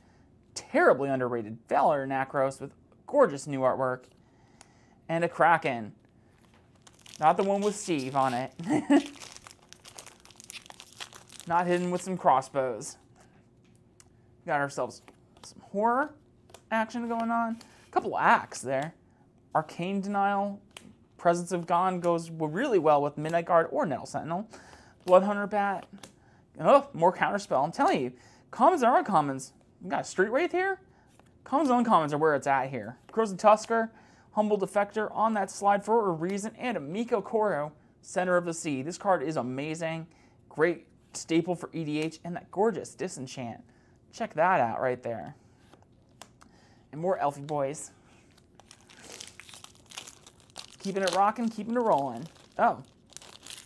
terribly underrated. Valor Nacros with gorgeous new artwork. And a Kraken. Not the one with Steve on it. Not hidden with some crossbows. Got ourselves some horror action going on. A couple acts there. Arcane Denial. Presence of Gone goes really well with Midnight Guard or Nettle Sentinel. Bloodhunter Bat. Oh, more Counterspell. I'm telling you, commons and uncommons. We got a Street Wraith here. Commons and uncommons are where it's at here. Crozen Tusker, Humble Defector on that slide for a reason, and a Miko Koro, Center of the Sea. This card is amazing. Great staple for EDH, and that gorgeous Disenchant. Check that out right there. And more Elfie boys. Keeping it rocking, keeping it rolling. Oh,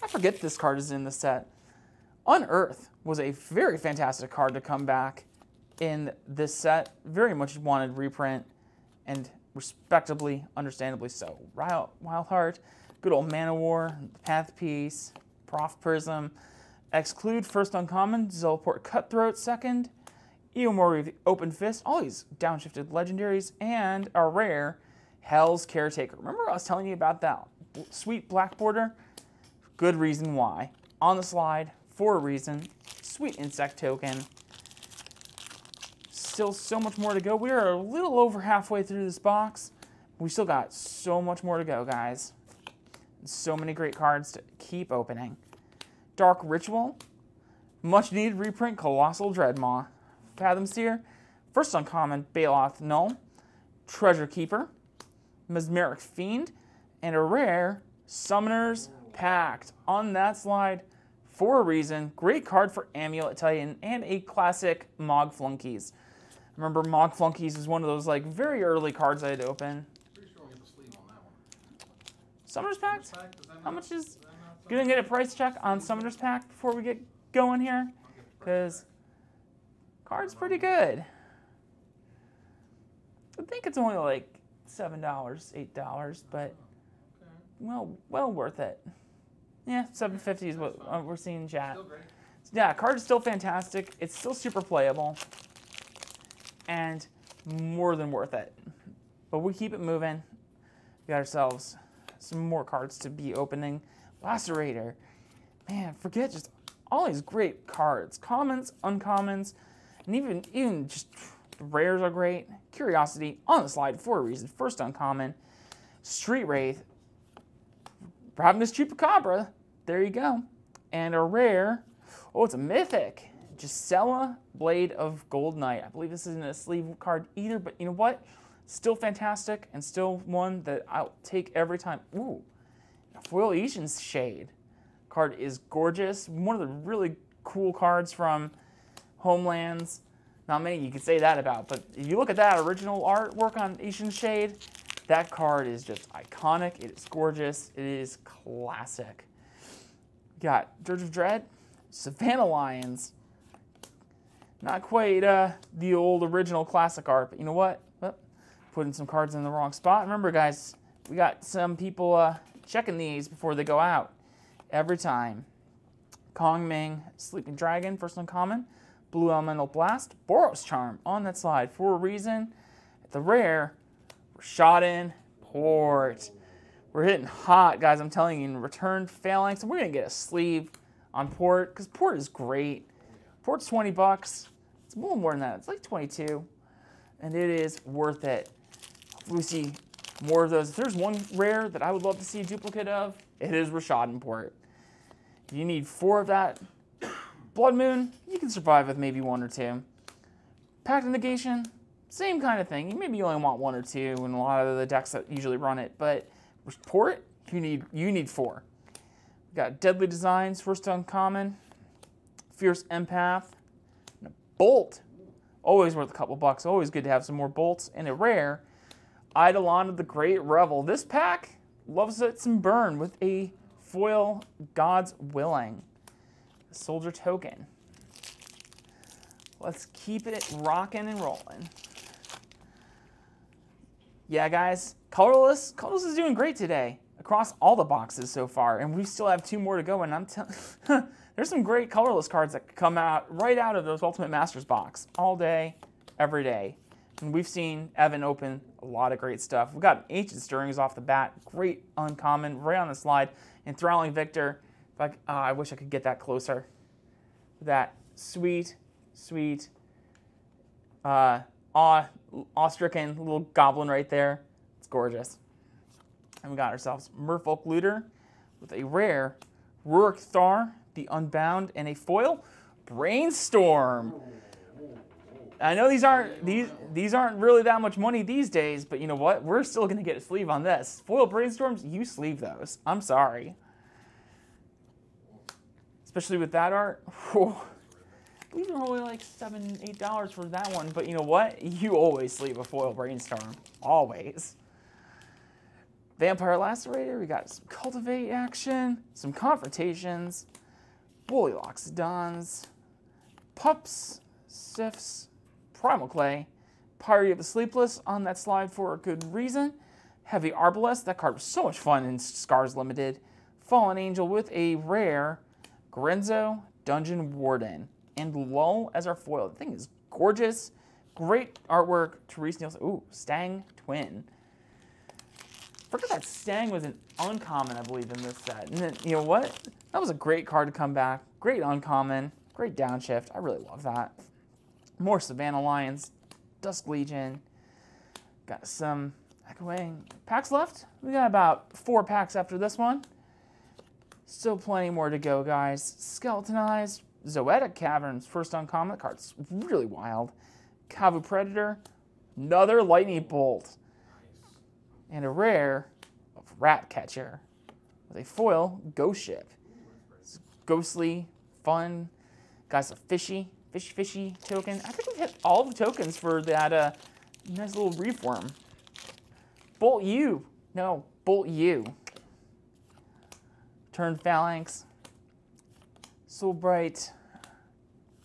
I forget this card is in the set. Unearth was a very fantastic card to come back in this set. Very much wanted reprint, and respectably, understandably so. Wildheart, good old Mana War, Path Piece, Prof Prism, Exclude, first uncommon, Zelport Cutthroat, second, Eomori Open Fist, all these downshifted legendaries, and a rare, Hell's Caretaker. Remember I was telling you about that sweet black border? Good reason why. On the slide, for a reason. Sweet insect token. Still so much more to go. We are a little over halfway through this box. We still got so much more to go, guys. So many great cards to keep opening. Dark Ritual. Much needed reprint, Colossal Dreadmaw. Fathom Seer. First uncommon, Baloth Null. Treasure Keeper. Mesmeric Fiend, and a rare Summoner's Pact on that slide for a reason. Great card for Amulet Titan and a classic Mog Flunkies. Remember, Mog Flunkies is one of those like very early cards I had to open. Pretty sure we'll get the sleeve on that one. Summoner's Pact? How much is... Gonna get a price check on Summoner's Pact before we get going here? Because card's pretty good. I think it's only like $7, $8, but well worth it. Yeah, $7.50 is what we're seeing in chat. Yeah, card is still fantastic. It's still super playable, and more than worth it. But we keep it moving. We got ourselves some more cards to be opening. Lacerator, man, forget just all these great cards, commons, uncommons, and even just The rares are great. Curiosity on the slide for a reason. First uncommon. Street Wraith. Ravenous Chupacabra. There you go. And a rare. Oh, it's a mythic. Gisela, Blade of Gold Knight. I believe this isn't a sleeve card either, but you know what? Still fantastic and still one that I'll take every time. Ooh, Foil Ishin's Shade. Card is gorgeous. One of the really cool cards from Homelands. Not many you could say that about, but if you look at that original artwork on Ishin's Shade, that card is just iconic. It is gorgeous. It is classic. You got Dirge of Dread, Savannah Lions. Not quite the old original classic art, but you know what? Putting some cards in the wrong spot. Remember, guys, we got some people checking these before they go out every time. Kong Ming, Sleeping Dragon, first uncommon. Blue Elemental Blast, Boros Charm on that slide for a reason. At the rare, Rashaden Port. We're hitting hot, guys. I'm telling you, in return Phalanx, and we're gonna get a sleeve on Port because Port is great. Port's 20 bucks. It's a little more than that. It's like 22, and it is worth it. Hopefully we see more of those. If there's one rare that I would love to see a duplicate of, it is Rashaden Port. If you need 4 of that Blood Moon, you can survive with maybe 1 or 2. Pact of Negation, same kind of thing. You maybe only want 1 or 2 in a lot of the decks that usually run it, but with Port, you need 4. We got Deadly Designs, first uncommon. Fierce Empath, and a Bolt. Always worth a couple bucks. Always good to have some more bolts. And a rare, Eidolon of the Great Revel. This pack loves it some burn with a foil God's Willing. A soldier token. Let's keep it rocking and rolling. Yeah, guys, Colorless is doing great today across all the boxes so far, and we still have 2 more to go. And I'm telling. There's some great colorless cards that come out right out of those Ultimate Masters box all day, every day. And we've seen Evan open a lot of great stuff. We've got Ancient Stirrings off the bat, great uncommon, right on the slide. Enthralling Victor. I wish I could get that closer. That sweet, sweet, awe-stricken little goblin right there. It's gorgeous. And we got ourselves Merfolk Looter with a rare Rurik Thar, the Unbound, and a foil Brainstorm. I know these aren't really that much money these days, but you know what? We're still gonna get a sleeve on this. Foil Brainstorms, you sleeve those. I'm sorry. Especially with that art. Whew. I believe they're only like $7, $8 for that one, but you know what? You always sleeve a Foil Brainstorm. Always. Vampire Lacerator, we got some Cultivate action, some Confrontations, Bully Loxodons, Pups, Sifs, Primal Clay, Pyre of the Sleepless on that slide for a good reason, Heavy Arbalest, that card was so much fun in Scars Limited, Fallen Angel with a rare, Grenzo, Dungeon Warden, and Lull as our foil. The thing is gorgeous, great artwork, Therese Nielsen, ooh, Stang Twin. Forget that Stang was an uncommon, I believe, in this set. And then, you know what? That was a great card to come back. Great uncommon. Great downshift. I really love that. More Savannah Lions. Dusk Legion. Got some echoing packs left. We got about 4 packs after this one. Still plenty more to go, guys. Skeletonized. Zoetic Caverns. First uncommon. That card's really wild. Kavu Predator. Another Lightning Bolt. And a rare of Rat Catcher with a foil Ghost Ship. It's ghostly, fun, got a fishy token. I think we've hit all the tokens for that nice little reform. Bolt U. No, Bolt U. Turn Phalanx. Soulbright.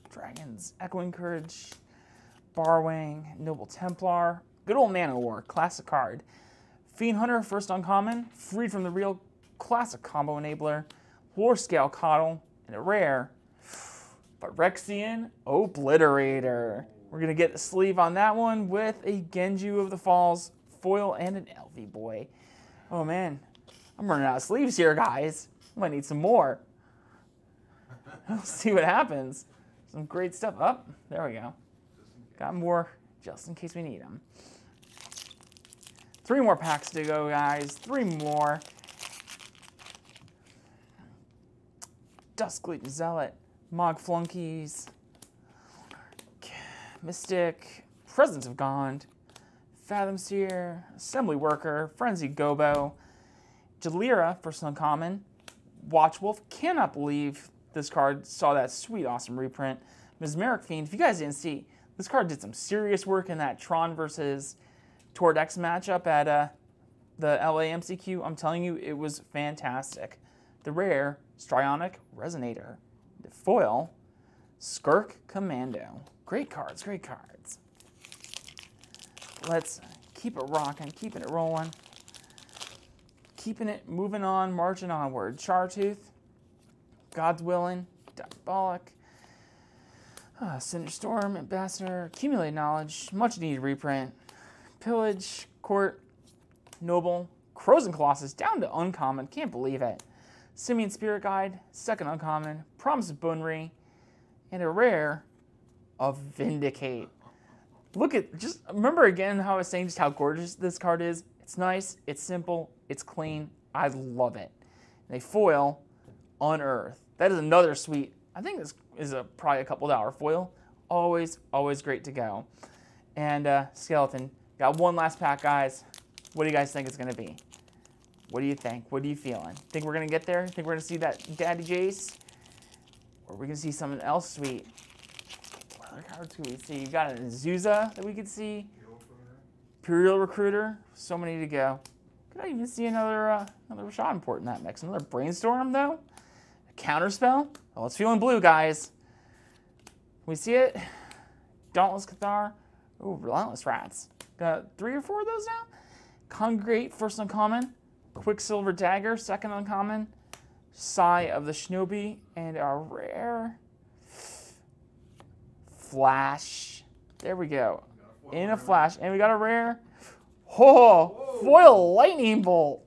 Dragons. Echoing Courage. Barwing. Noble Templar. Good old Man of War. Classic card. Fiend Hunter, first uncommon, freed from the real, classic combo enabler, War Scale Coddle, and a rare, Phyrexian Obliterator. We're going to get the sleeve on that one with a Genju of the Falls foil and an LV Boy. Oh man, I'm running out of sleeves here, guys. I might need some more. Let's see what happens. Some great stuff. Up, there we go. Got more just in case we need them. 3 more packs to go, guys. 3 more. Duskleep Zealot, Mog Flunkies, Mystic, Presence of Gond, Fathom Seer, Assembly Worker, Frenzied Gobo, Jalira, first uncommon, Watchwolf. Cannot believe this card saw that sweet, awesome reprint. Mesmeric Fiend. If you guys didn't see, this card did some serious work in that Tron versus Tordex matchup at the LA MCQ. I'm telling you, it was fantastic. The rare, Strionic Resonator. The foil, Skirk Commando. Great cards, great cards. Let's keep it rocking, keeping it rolling. Keeping it moving on, marching onward. Chartooth, God's Willing, Diabolic, Cinderstorm, Ambassador, Accumulated Knowledge, much needed reprint. Pillage, Court, Noble, Crows and Colossus, down to uncommon, can't believe it. Simian Spirit Guide, second uncommon, Promise of Bonery, and a rare of Vindicate. Look at, just remember again how I was saying just how gorgeous this card is. It's nice, it's simple, it's clean. I love it. And a foil, Unearth. That is another sweet, I think this is probably a couple $1 foil. Always, always great to go. And Skeleton. Got one last pack, guys. What do you guys think it's going to be? What do you think? What are you feeling? Think we're going to get there? Think we're going to see that Daddy Jace? Or are we going to see something else sweet? What other cards can we see? You got an Azusa that we could see. Imperial Recruiter. So many to go. Could I even see another Rashad Import in that mix? Another Brainstorm, though? A Counterspell? Oh, it's feeling blue, guys. Can we see it? Dauntless Cathar. Ooh, Relentless Rats. Got 3 or 4 of those now? Congregate, first uncommon. Quicksilver Dagger, second uncommon. Sigh of the Shinobi, and a rare Flash. There we go. In a Flash. And we got a rare foil Lightning Bolt.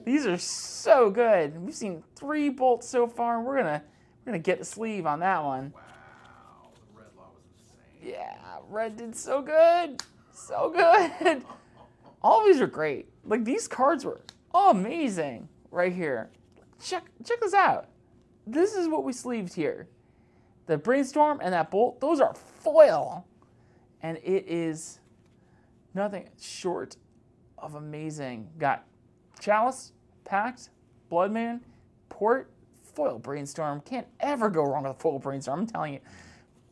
These are so good. We've seen 3 bolts so far. We're gonna get the sleeve on that one. Wow, the red lot was insane. Yeah, red did so good. So good. All of these are great. Like, these cards were amazing right here. Check this out. This is what we sleeved here. The Brainstorm and that Bolt, those are foil. And it is nothing short of amazing. Got Chalice, Pact, Bloodman, Port, foil Brainstorm. Can't ever go wrong with a foil Brainstorm, I'm telling you.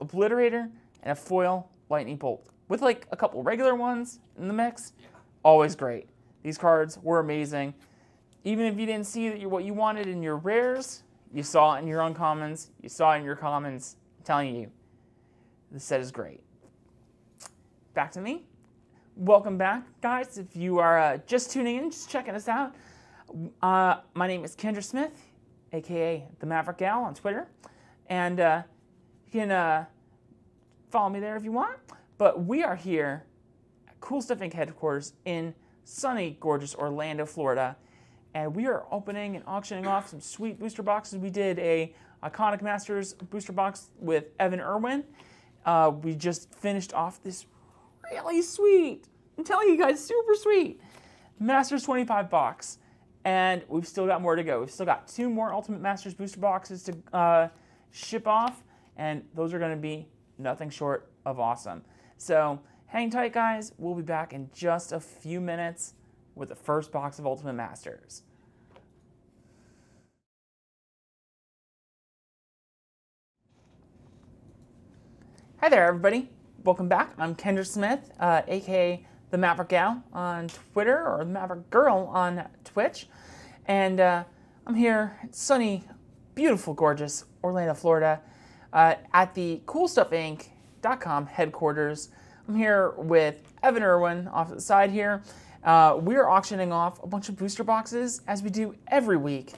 Obliterator and a foil Lightning Bolt. With like a couple regular ones in the mix. Always great. These cards were amazing. Even if you didn't see what you wanted in your rares, you saw it in your uncommons, you saw it in your commons. I'm telling you, this set is great. Back to me. Welcome back, guys. If you are just tuning in, just checking us out, my name is Kendra Smith, aka the Maverick Gal on Twitter, and you can follow me there if you want. But we are here at CoolStuffInc headquarters in sunny, gorgeous Orlando, Florida, and we are opening and auctioning off some sweet booster boxes. We did a Iconic Masters booster box with Evan Irwin. We just finished off this really sweet, I'm telling you guys, super sweet Masters 25 box, and we've still got more to go. We've still got 2 more Ultimate Masters booster boxes to ship off, and those are going to be nothing short of awesome. So hang tight, guys. We'll be back in just a few minutes with the first box of Ultimate Masters. Hi there, everybody. Welcome back. I'm Kendra Smith, aka the Maverick Gal on Twitter, or the Maverick Girl on Twitch. And I'm here at sunny, beautiful, gorgeous Orlando, Florida, at the CoolStuffInc.com headquarters. I'm here with Evan Irwin off to the side here. We're auctioning off a bunch of booster boxes, as we do every week.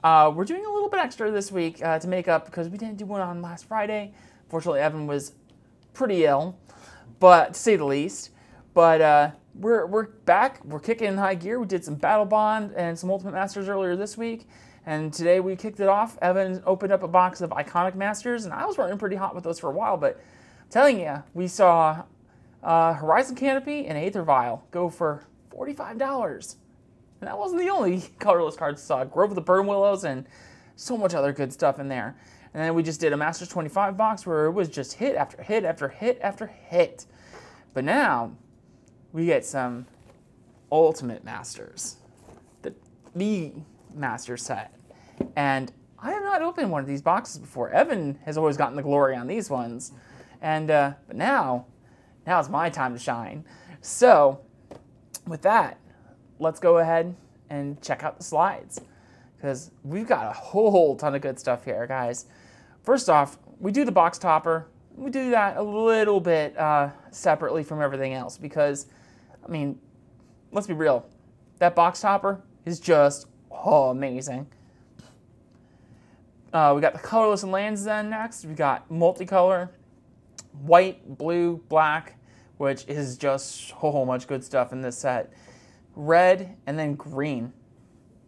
We're doing a little bit extra this week to make up because we didn't do one on last Friday. Fortunately, Evan was pretty ill, but to say the least. But we're back. We're kicking in high gear. We did some Battle Bond and some Ultimate Masters earlier this week, and today we kicked it off. Evan opened up a box of Iconic Masters, and I was running pretty hot with those for a while, but I'm telling you, we saw Horizon Canopy and Aether Vial go for $45. And that wasn't the only colorless cards we saw. Grove of the Burn Willows and so much other good stuff in there. And then we just did a Masters 25 box where it was just hit after hit after hit after hit. But now we get some Ultimate Masters, the Master set. And I have not opened one of these boxes before. Evan has always gotten the glory on these ones. And but now it's my time to shine. So with that, let's go ahead and check out the slides, because we've got a whole ton of good stuff here, guys. First off, we do the box topper. We do that a little bit separately from everything else because, I mean, let's be real. That box topper is just amazing. We got the colorless and lands then next. We got multicolor, white, blue, black, which is just so much good stuff in this set. Red, and then green.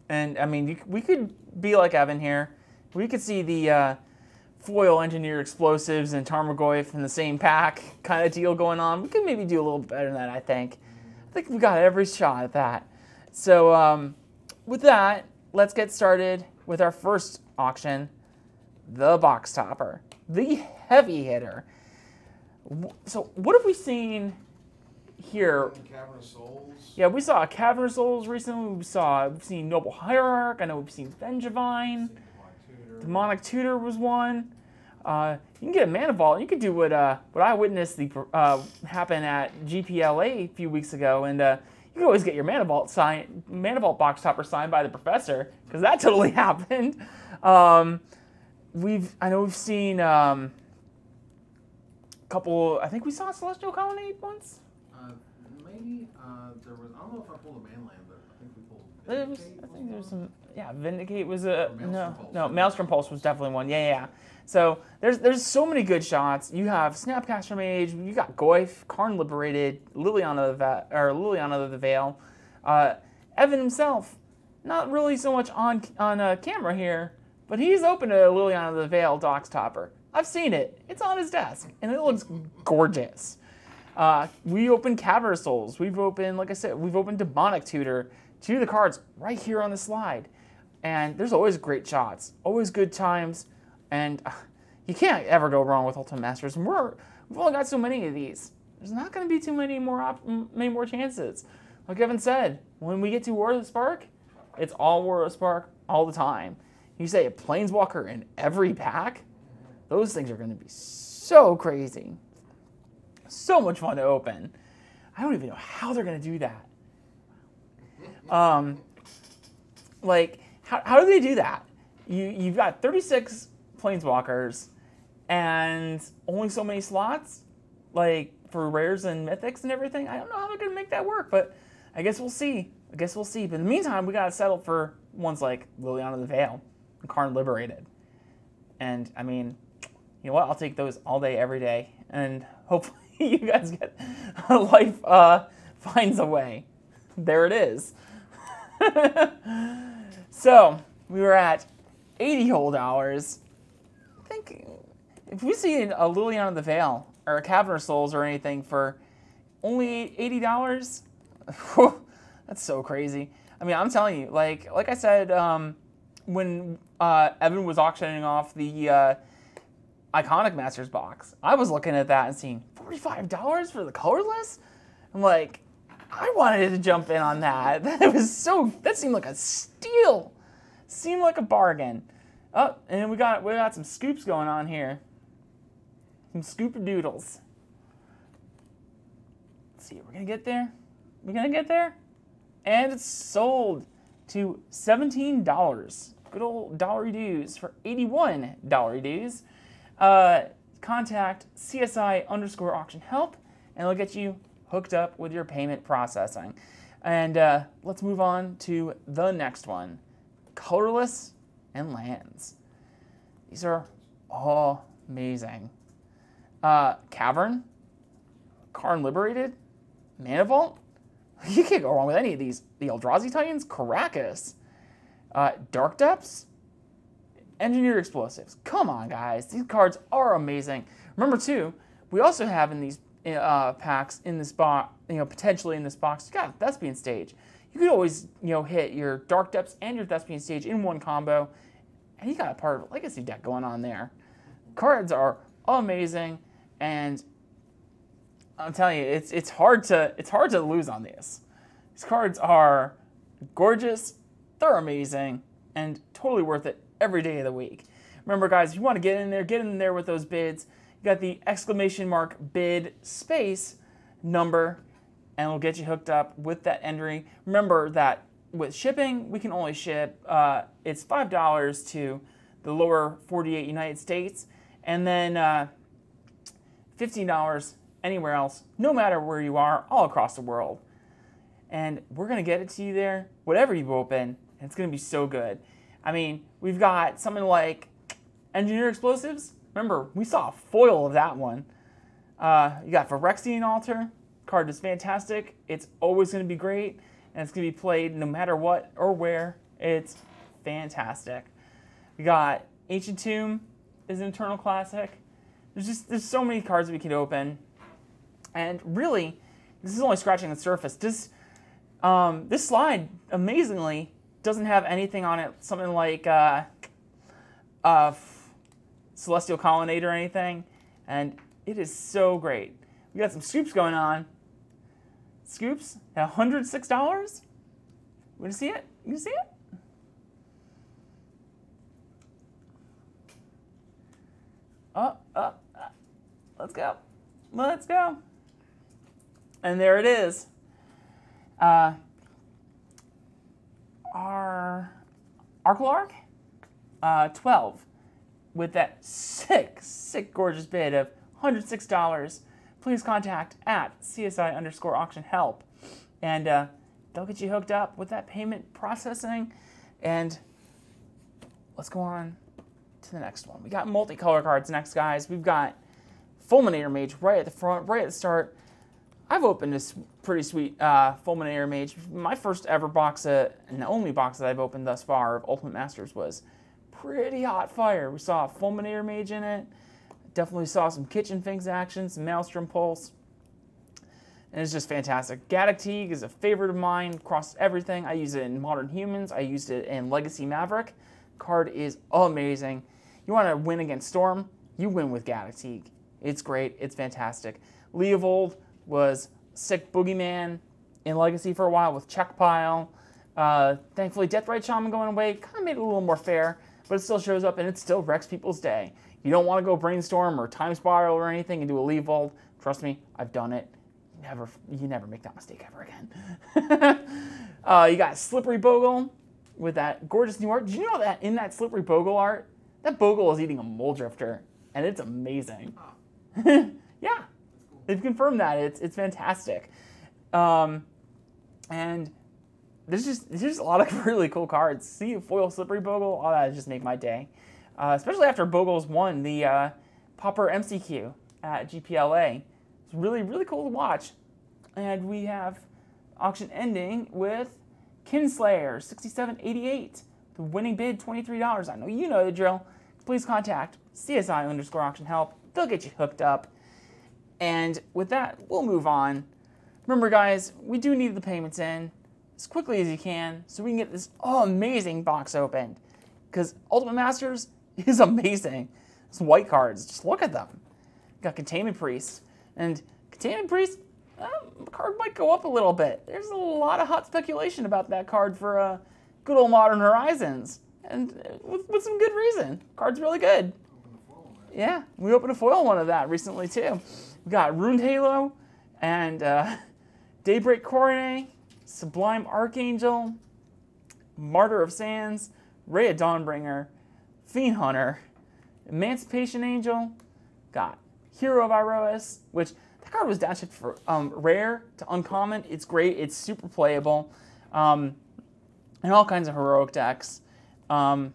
And, I mean, we could be like Evan here. We could see the foil engineered explosives and Tarmogoyf in the same pack kind of deal going on. We could maybe do a little bit better than that, I think. I think we got every shot at that. So, with that, let's get started with our first auction, the box topper, the heavy hitter. So, what have we seen here? Cavern of Souls. Yeah, we saw Cavern of Souls recently. We've seen Noble Hierarch. I know we've seen Vengevine. Demonic Tutor was one. You can get a Mana Vault. You could do what I witnessed happen at GPLA a few weeks ago, and you can always get your Mana Vault box topper signed by the professor, because that totally happened. I know we've seen couple. I think we saw Celestial Colonnade once. Maybe there was. I don't know if I pulled a Manland, but I think we pulled. I think there was some. Yeah, Vindicate was a no. Maelstrom Pulse was definitely one. Yeah. So there's so many good shots. You have Snapcaster Mage. You got Goyf, Karn Liberated, Liliana the Veil. Evan himself, not really so much on camera here, but he's opened a Liliana the Veil Dox Topper. I've seen it. It's on his desk, and it looks gorgeous. We opened Cavern of Souls. We've opened, like I said, we've opened Demonic Tutor. Two of the cards right here on the slide. And there's always great shots, always good times, and you can't ever go wrong with Ultimate Masters. And we've only got so many of these. There's not going to be too many more chances. Like Evan said, when we get to War of the Spark, it's all War of the Spark all the time. You say a Planeswalker in every pack, those things are going to be so crazy. So much fun to open. I don't even know how they're going to do that. Like, how do they do that? You've got 36 Planeswalkers and only so many slots, like for rares and mythics and everything. I don't know how they're going to make that work, but I guess we'll see. But in the meantime, we got to settle for ones like Liliana the Veil and Karn Liberated. And, I mean, you know what? I'll take those all day, every day. And hopefully you guys get life finds a way. There it is. So we were at $80 whole. I think if we see a Liliana the Veil or a Cavern of Souls or anything for only $80, that's so crazy. I mean, I'm telling you, like I said, when Evan was auctioning off the Iconic Masters box, I was looking at that and seeing $45 for the colorless. I'm like, I wanted to jump in on that. That seemed like a steal. Seemed like a bargain. Oh, and we got some scoops going on here. Some scooper-doodles. Let's see, we're gonna get there. And it's sold to $17. Good old dollary dues for $81 dues. Contact CSI_auction help, and they'll get you hooked up with your payment processing. And let's move on to the next one, colorless and lands. These are all amazing. Cavern, Karn Liberated, Mana Vault. You can't go wrong with any of these. The Eldrazi Titans, Karakas, Dark Depths, Engineered Explosives. Come on, guys. These cards are amazing. Remember, too, we also have in packs in this box, potentially in this box. You got a Thespian Stage. You could always, hit your Dark Depths and your Thespian Stage in one combo, and you got a part of a Legacy deck going on there. Cards are amazing, and I'm telling you, it's hard to lose on these. These cards are gorgeous, they're amazing, and totally worth it every day of the week. Remember, guys, if you want to get in there with those bids. You got the ! bid space number, and we'll get you hooked up with that entry. Remember that with shipping, we can only ship, it's $5 to the lower 48 United States, and then $15 anywhere else, no matter where you are, all across the world. And we're going to get it to you there, whatever you open, and it's going to be so good. I mean, we've got something like Engineer Explosives. Remember, we saw a foil of that one. You got Phyrexian Altar. Card is fantastic. It's always going to be great, and it's going to be played no matter what or where. It's fantastic. We got Ancient Tomb is an Eternal Classic. There's so many cards we could open, and really, this is only scratching the surface. This slide, amazingly, doesn't have anything on it. Something like Celestial Colonnade or anything, and it is so great. We got some scoops going on. Scoops at $106. Want to see it? You see it? Let's go. Let's go. And there it is. Our Arcalarch, 12. With that sick, gorgeous bid of $106, please contact at CSI_auction help. And they'll get you hooked up with that payment processing. And let's go on to the next one. We got multicolor cards next, guys. We've got Fulminator Mage right at the front, right at the start. I've opened this pretty sweet Fulminator Mage. My first ever box, and the only box that I've opened thus far of Ultimate Masters was pretty hot fire. We saw a Fulminator Mage in it. Definitely saw some Kitchen Finks action, some Maelstrom Pulse. And it's just fantastic. Gaddock Teeg is a favorite of mine across everything. I use it in Modern Humans. I used it in Legacy Maverick. Card is amazing. You want to win against Storm? You win with Gaddock Teeg. It's great. It's fantastic. Leovold was sick boogeyman in Legacy for a while with Check Pile. Thankfully, Deathrite Shaman going away kind of made it a little more fair. But it still shows up, and it still wrecks people's day. You don't want to go Brainstorm or Time Spiral or anything and do a Leovold. Trust me, I've done it. You never make that mistake ever again. You got Slippery Bogle with that gorgeous new art. Did you know that in that Slippery Bogle art, that Bogle is eating a Mole Drifter, and it's amazing. Yeah, they've confirmed that. It's fantastic. And there's just a lot of really cool cards. See a foil Slippery Bogle, oh, that just made my day. Especially after Bogles won the Pauper MCQ at GPLA. It's really, really cool to watch. And we have auction ending with Kinslayer 6788. The winning bid $23. I know you know the drill. Please contact CSI_auction help. They'll get you hooked up. And with that, we'll move on. Remember, guys, we do need the payments in as quickly as you can so we can get this amazing box opened. Because Ultimate Masters is amazing. Some white cards, just look at them. Got Containment Priest. And Containment Priest, the card might go up a little bit. There's a lot of hot speculation about that card for good old Modern Horizons. And with some good reason. Card's really good. Yeah, we opened a foil one of that recently too. We got Ruined Halo and Daybreak Coronet, Sublime Archangel, Martyr of Sands, Ray of Dawnbringer, Fiend Hunter, Emancipation Angel, got Hero of Iroas, which that card was downshipped for rare to uncommon. It's great. It's super playable. And all kinds of heroic decks. I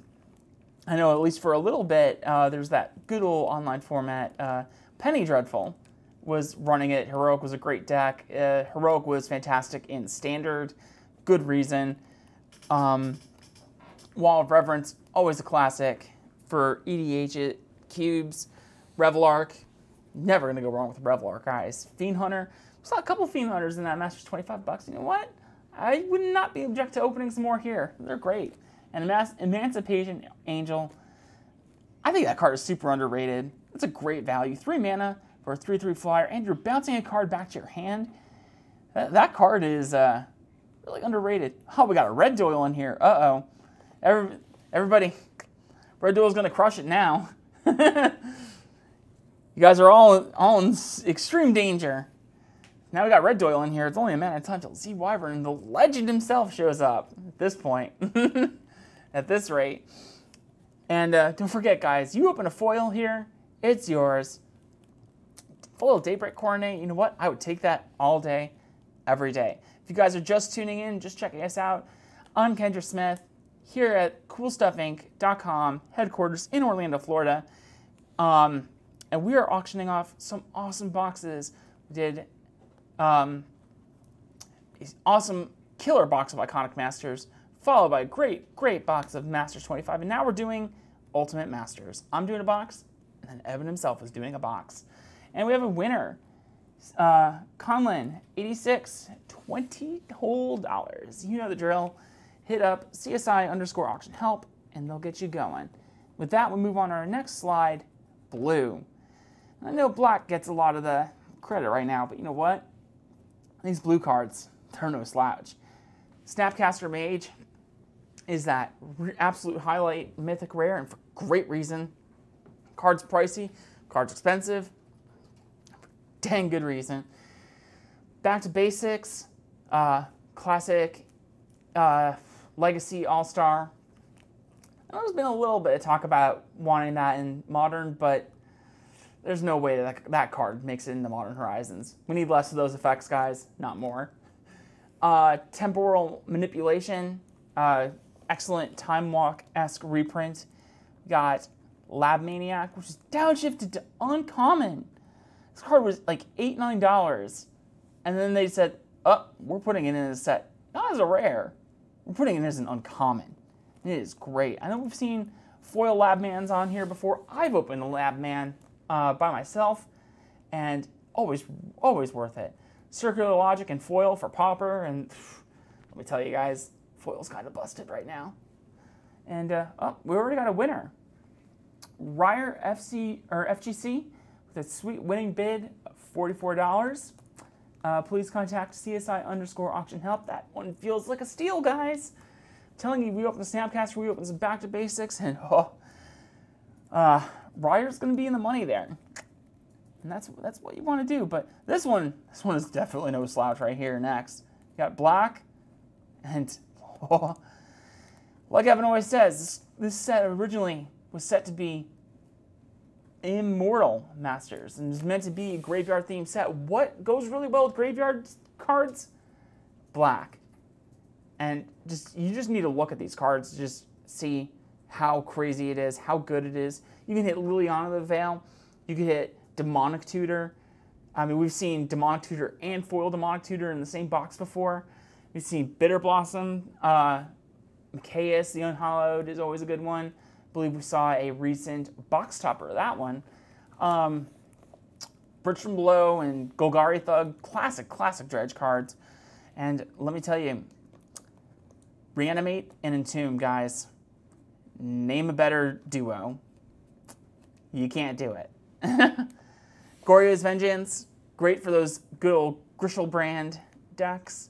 know at least for a little bit, there's that good old online format. Penny Dreadful was running it. Heroic was a great deck. Heroic was fantastic in Standard. Good reason. Wall of Reverence, always a classic. For EDH cubes, Revelark, Never going to go wrong with Revlar, guys. Fiend Hunter. We saw a couple Fiend Hunters in that Masters, 25 bucks. You know what? I would not be object to opening some more here. They're great. And Emancipation Angel. I think that card is super underrated. It's a great value. 3 mana for a 3/3 flyer, and you're bouncing a card back to your hand. That card is really underrated. Oh, we got a Red Doyle in here. Uh-oh. Everybody, Red Doyle's going to crush it now. You guys are all in extreme danger. Now we got Red Doyle in here. It's only a matter of time until Z Wyvern and the legend himself shows up at this point. At this rate. And don't forget, guys, you open a foil here, it's yours. Foil Daybreak Coronate, you know what? I would take that all day, every day. If you guys are just tuning in, just checking us out, I'm Kendra Smith here at CoolStuffInc.com, headquarters in Orlando, Florida. And we are auctioning off some awesome boxes. We did an awesome killer box of Iconic Masters, followed by a great box of Masters 25. And now we're doing Ultimate Masters. I'm doing a box, and then Evan himself is doing a box. And we have a winner. Conlin, 86, $20 whole. You know the drill. Hit up CSI_auction help, and they'll get you going. With that, we move on to our next slide, blue. I know black gets a lot of the credit right now, but you know what? These blue cards, they're no slouch. Snapcaster Mage is that absolute highlight mythic rare, and for great reason. Card's pricey, card's expensive, dang good reason. Back to basics, classic, legacy all-star. There's been a little bit of talk about wanting that in modern, but there's no way that card makes it into Modern Horizons. We need less of those effects, guys, not more. Temporal Manipulation, excellent Time Walk-esque reprint. We got Lab Maniac, which is downshifted to uncommon. This card was like $8, $9, and then they said, oh, we're putting it in as a set, not as a rare. We're putting it as an uncommon. It is great. I know we've seen foil Labmans on here before. I've opened a Labman by myself, and always worth it. Circular Logic and foil for Pauper, and let me tell you guys, foil's kind of busted right now. And oh, we already got a winner. Ryer FGC with a sweet winning bid of $44. Please contact CSI_auction help. That one feels like a steal, guys. I'm telling you, we open the Snapcaster, we open some Back to Basics, and Ryer's going to be in the money there. And that's what you want to do. But this one is definitely no slouch right here next. You got black, and like Evan always says, this set originally was set to be Immortal Masters, and it's meant to be a graveyard themed set. What goes really well with graveyard cards? Black. And you just need to look at these cards to just see how crazy it is, how good it is. You can hit Liliana the Veil. You can hit Demonic Tutor. I mean, we've seen Demonic Tutor and Foil Demonic Tutor in the same box before. We've seen Bitter Blossom. Machias, the Unhallowed, is always a good one. I believe we saw a recent box topper of that one. Bridge from Below and Golgari Thug, classic dredge cards. And let me tell you, Reanimate and Entomb, guys. Name a better duo. You can't do it. Gorya's Vengeance, great for those good old Grishel brand decks.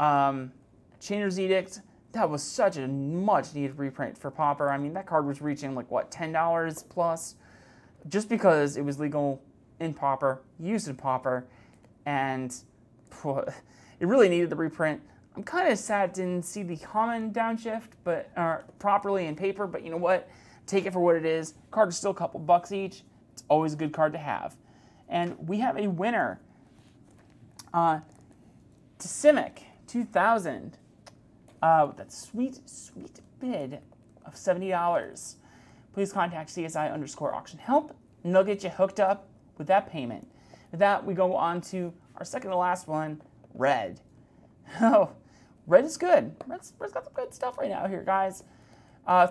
Chainer's Edict, that was such a much needed reprint for Pauper. I mean, that card was reaching like, what, $10 plus? Just because it was legal in Pauper, used in Pauper, and it really needed the reprint. I'm kind of sad didn't see the common downshift but properly in paper, but you know what? Take it for what it is. Card is still a couple bucks each. It's always a good card to have. And we have a winner. Simic 2000 with that sweet bid of $70. Please contact CSI_auction help, and they'll get you hooked up with that payment. With that, we go on to our second to last one, Red. Oh, Red is good. Red's got some good stuff right now here, guys.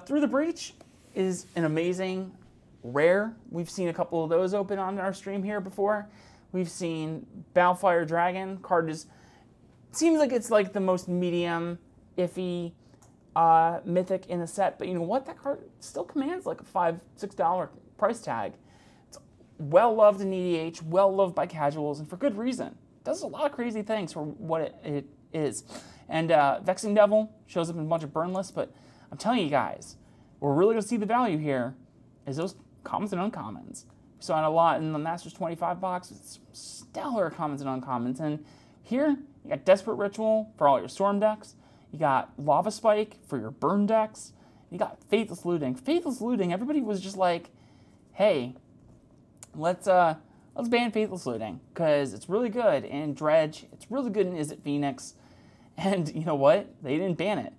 Through the Breach is an amazing rare. We've seen a couple of those open on our stream here before. We've seen Balefire Dragon. Card is, seems like it's like the most medium, iffy mythic in the set. But you know what? That card still commands like a $5, $6 price tag. It's well loved in EDH, well loved by casuals, and for good reason. It does a lot of crazy things for what it is. And Vexing Devil shows up in a bunch of burn lists, but I'm telling you guys, we're really going to see the value here is those commons and uncommons. We saw it a lot in the Masters 25 box. It's stellar commons and uncommons. And here, you got Desperate Ritual for all your Storm decks. You got Lava Spike for your burn decks. You got Faithless Looting. Faithless Looting, everybody was just like, hey, let's ban Faithless Looting because it's really good in Dredge. It's really good in Is It Phoenix. And you know what? They didn't ban it.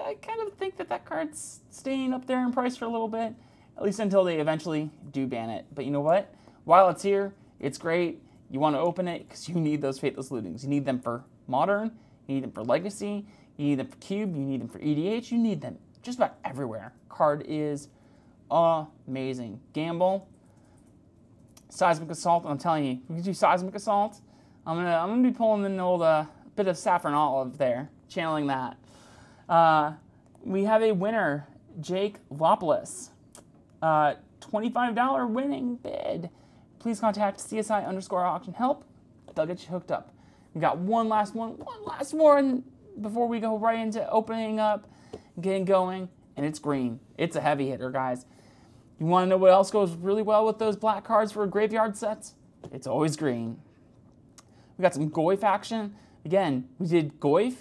I kind of think that card's staying up there in price for a little bit, at least until they eventually do ban it. But you know what? While it's here, it's great. You want to open it because you need those Faithless Lootings. You need them for Modern. You need them for Legacy. You need them for Cube. You need them for EDH. You need them just about everywhere. Card is amazing. Gamble. Seismic Assault. I'm telling you, we can do Seismic Assault. I'm gonna be pulling an old bit of Saffron Olive there, channeling that. We have a winner, Jake Lopolis. $25 winning bid. Please contact CSI_auction help. They'll get you hooked up. We got one last one before we go right into opening up, getting going, and it's green. It's a heavy hitter, guys. You want to know what else goes really well with those black cards for graveyard sets? It's always green. We got some Goyf action. Again, we did Goyf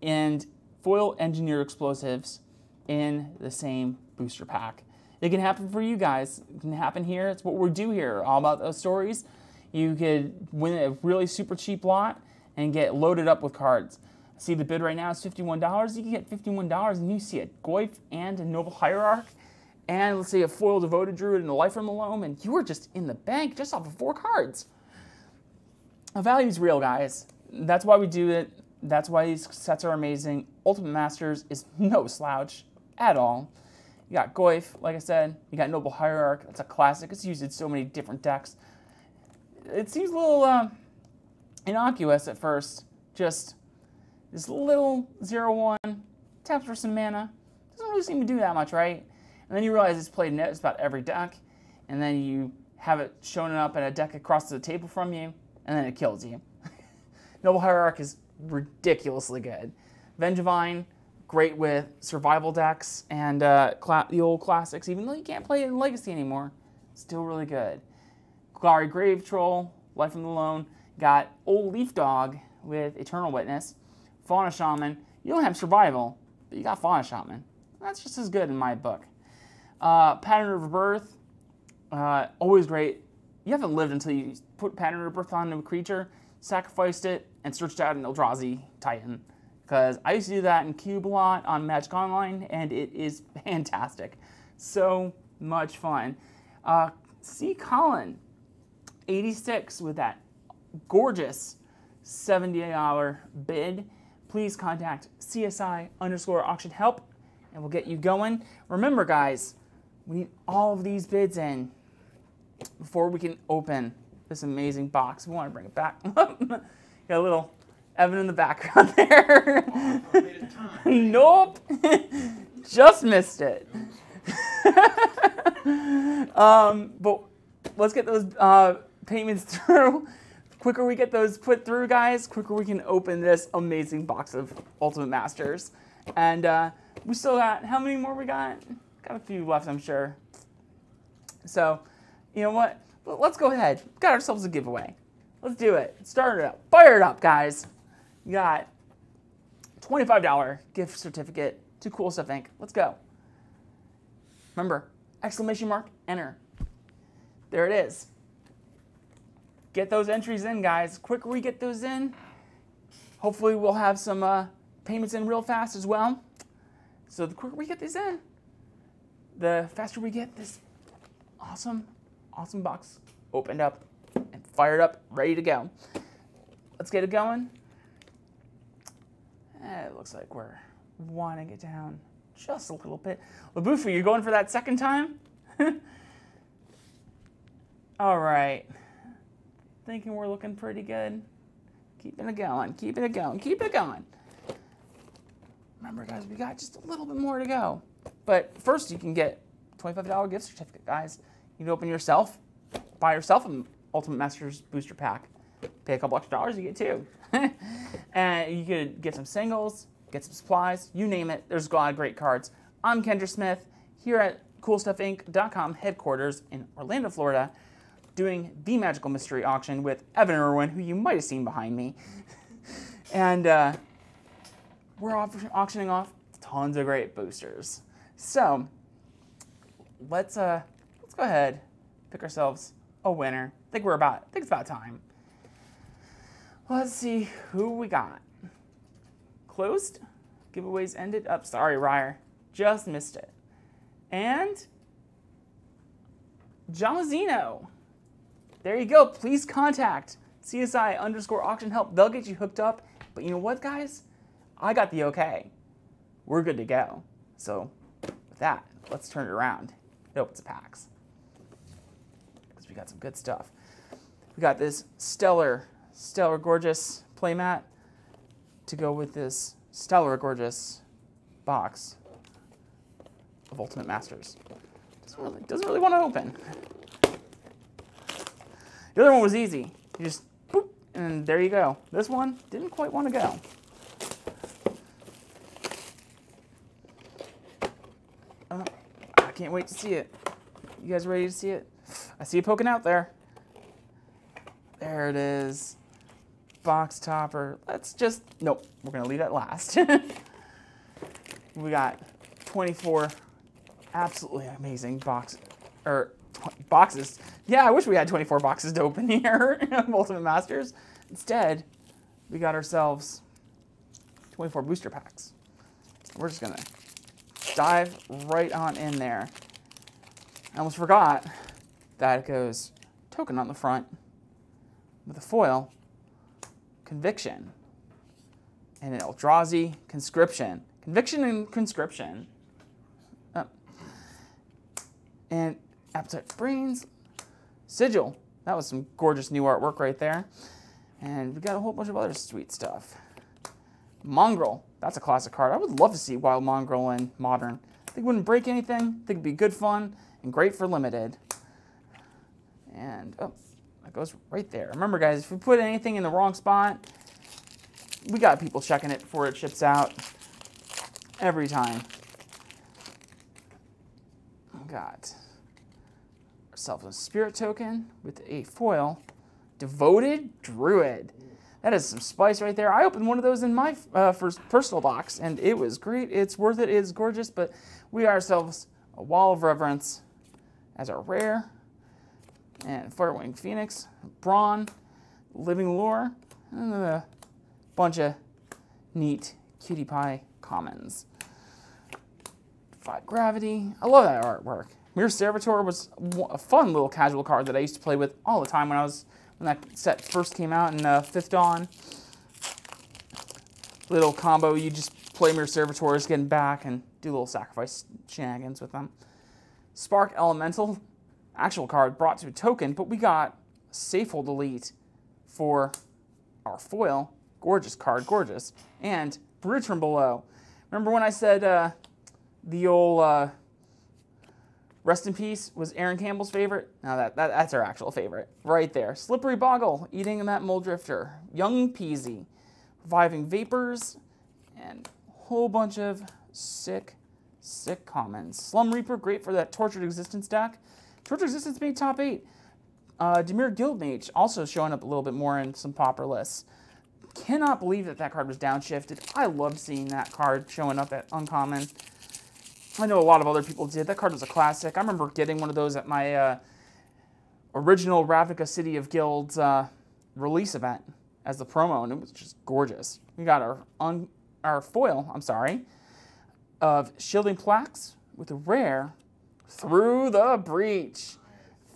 and Foil Engineer Explosives in the same booster pack. It can happen for you guys. It can happen here. It's what we do here, all about those stories. You could win a really super cheap lot and get loaded up with cards. See the bid right now is $51. You can get $51 and you see a Goyf and a Noble Hierarch and let's say a Foil Devoted Druid and a Life from Malome, and you are just in the bank just off of 4 cards. The value's real, guys. That's why we do it. That's why these sets are amazing. Ultimate Masters is no slouch at all. You got Goyf, like I said. You got Noble Hierarch. That's a classic. It's used in so many different decks. It seems a little innocuous at first. Just this little 0/1, taps for some mana. Doesn't really seem to do that much, right? And then you realize it's played in just about every deck. And then you have it showing up in a deck across the table from you. And then it kills you. Noble Hierarch is ridiculously good. Vengevine, great with survival decks and the old classics, even though you can't play it in Legacy anymore. Still really good. Glari Grave Troll, Life from the Lone. Got Old Leaf Dog with Eternal Witness. Fauna Shaman. You don't have survival, but you got Fauna Shaman. That's just as good in my book. Pattern of Rebirth, always great. You haven't lived until you put Pattern of Rebirth on a creature, sacrificed it, and searched out an Eldrazi Titan. Because I used to do that in Cube a lot on Magic Online, and it is fantastic. So much fun. C. Colin, 86 with that gorgeous $70 bid. Please contact CSI_auction help, and we'll get you going. Remember, guys, we need all of these bids in before we can open this amazing box. We want to bring it back. Got a little Evan in the background there. Nope. Just missed it. But let's get those payments through. The quicker we get those put through, guys, quicker we can open this amazing box of Ultimate Masters. And we still got, how many more we got? Got a few left, I'm sure. So, you know what? Let's go ahead. Got ourselves a giveaway. Let's do it. Start it up. Fire it up, guys. You got $25 gift certificate to CoolStuffInc. Let's go. Remember, exclamation mark, enter. There it is. Get those entries in, guys. Quicker we get those in, hopefully we'll have some payments in real fast as well. So the quicker we get these in, the faster we get this awesome box opened up and fired up, ready to go. Let's get it going. It looks like we're winding it down just a little bit. Labufu, you going for that second time? All right. Thinking we're looking pretty good. Keeping it going, keeping it going, keeping it going. Remember, guys, we got just a little bit more to go. But first, you can get a $25 gift certificate, guys. You can open yourself, buy yourself an Ultimate Masters booster pack. Pay a couple extra dollars, you get two. And you could get some singles, get some supplies, you name it. There's a lot of great cards. I'm Kendra Smith here at CoolStuffInc.com headquarters in Orlando, Florida, doing the Magical Mystery Auction with Evan Irwin, who you might have seen behind me. And we're auctioning off tons of great boosters. So let's go ahead, pick ourselves a winner. I think it's about time. Let's see who we got. Closed. Giveaways ended. Oh, sorry, Ryer. Just missed it. And Jamazino. There you go. Please contact CSI_auction help. They'll get you hooked up. But you know what, guys? I got the okay. We're good to go. So with that, let's turn it around. It opens the packs. Because we got some good stuff. We got this stellar gorgeous playmat to go with this stellar gorgeous box of Ultimate Masters. Doesn't really want to open. The other one was easy. You just boop, and there you go. This one didn't quite want to go. I can't wait to see it. You guys ready to see it? I see it poking out there. There it is. Box topper. Nope, we're going to leave that last. We got 24 absolutely amazing boxes. Yeah, I wish we had 24 boxes to open here of Ultimate Masters. Instead, we got ourselves 24 booster packs. We're just going to dive right on in there. I almost forgot that it goes token on the front with a foil, Conviction, and an Eldrazi Conscription. Conviction and Conscription. And Appetite for Brains, Sigil. That was some gorgeous new artwork right there. And we got a whole bunch of other sweet stuff. Mongrel. That's a classic card. I would love to see Wild Mongrel in Modern. I think it wouldn't break anything. I think it'd be good fun and great for Limited. And, oh, that goes right there. Remember, guys, if we put anything in the wrong spot, we got people checking it before it ships out. Every time. We got ourselves a Spirit token with a foil. Devoted Druid. That is some spice right there. I opened one of those in my first personal box, and it was great. It's worth it. It's gorgeous, but we got ourselves a Wall of Reverence as our rare, and Firewing Phoenix, Brawn, Living Lore, and a bunch of neat cutie pie commons. 5 Gravity. I love that artwork. Mirror Servitor was a fun little casual card that I used to play with all the time when that set first came out in 5th Dawn. Little combo, you just play Mirror Servitors, get them back, and do little sacrifice shenanigans with them. Spark Elemental, actual card brought to a token, but we got Safehold Elite for our foil. Gorgeous card, gorgeous. And Bridge from Below. Remember when I said the old Rest in Peace was Aaron Campbell's favorite? Now that's our actual favorite. Right there. Slippery Boggle, eating that Mold Drifter. Young Peasy, Reviving Vapors, and a whole bunch of sick commons. Slum Reaper, great for that Tortured Existence deck. Tortured Existence made top 8. Dimir Guildmage, also showing up a little bit more in some popper lists. Cannot believe that card was downshifted. I loved seeing that card showing up at Uncommon. I know a lot of other people did. That card was a classic. I remember getting one of those at my original Ravnica City of Guilds release event as the promo, and it was just gorgeous. We got our foil, of Shielding Plaques with a rare Through the Breach.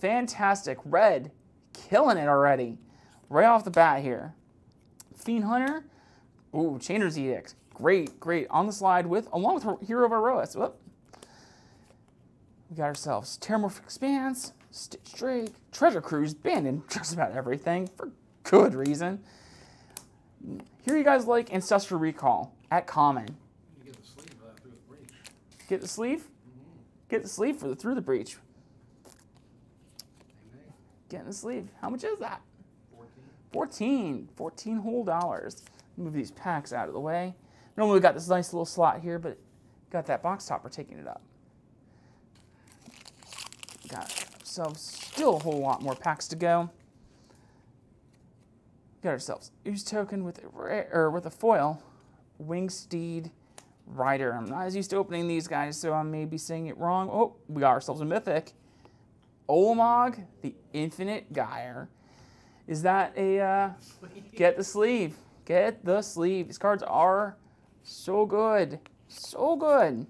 Fantastic. Red, killing it already. Right off the bat here. Fiend Hunter. Ooh, Chainer's Edict. Great on the slide along with Hero of Aroas. Whoop. We got ourselves Terramorphic Expanse, Stitch Drake, Treasure Cruise, banned in just about everything for good reason. Here you guys like Ancestral Recall at common. You get the sleeve through the breach. Get the sleeve? Mm-hmm. Get the sleeve for the through the breach. Getting the sleeve. How much is that? 14 whole dollars. Move these packs out of the way. Normally we got this nice little slot here, but got that box topper taking it up. Got ourselves still a whole lot more packs to go. Got ourselves Ooze Token with a foil, Wingsteed Rider. I'm not as used to opening these guys, so I may be saying it wrong. Oh, we got ourselves a mythic. Olamog, the Infinite Gyre. Is that a, get the sleeve. Get the sleeve. These cards are so good. So good.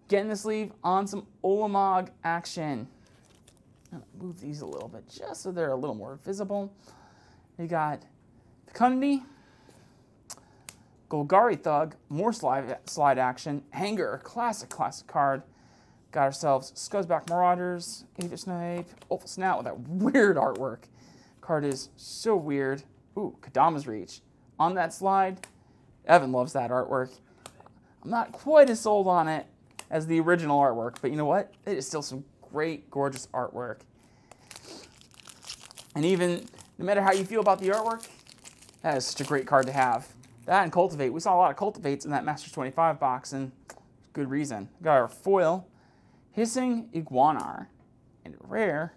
Getting the sleeve on some Olamog action. I'm gonna move these a little bit just so they're a little more visible. We got Fecundity, Golgari Thug, more slide action, Hanger, classic card. Got ourselves Scuzzback Marauders, Aether Snipe, Opal Snout with that weird artwork. Card is so weird. Ooh, Kadama's Reach. On that slide, Evan loves that artwork. I'm not quite as sold on it as the original artwork, but you know what? It is still some great, gorgeous artwork. And even, no matter how you feel about the artwork, that is such a great card to have. That and Cultivate. We saw a lot of Cultivates in that Masters 25 box, and good reason. Got our foil, Hissing Iguanar, and rare,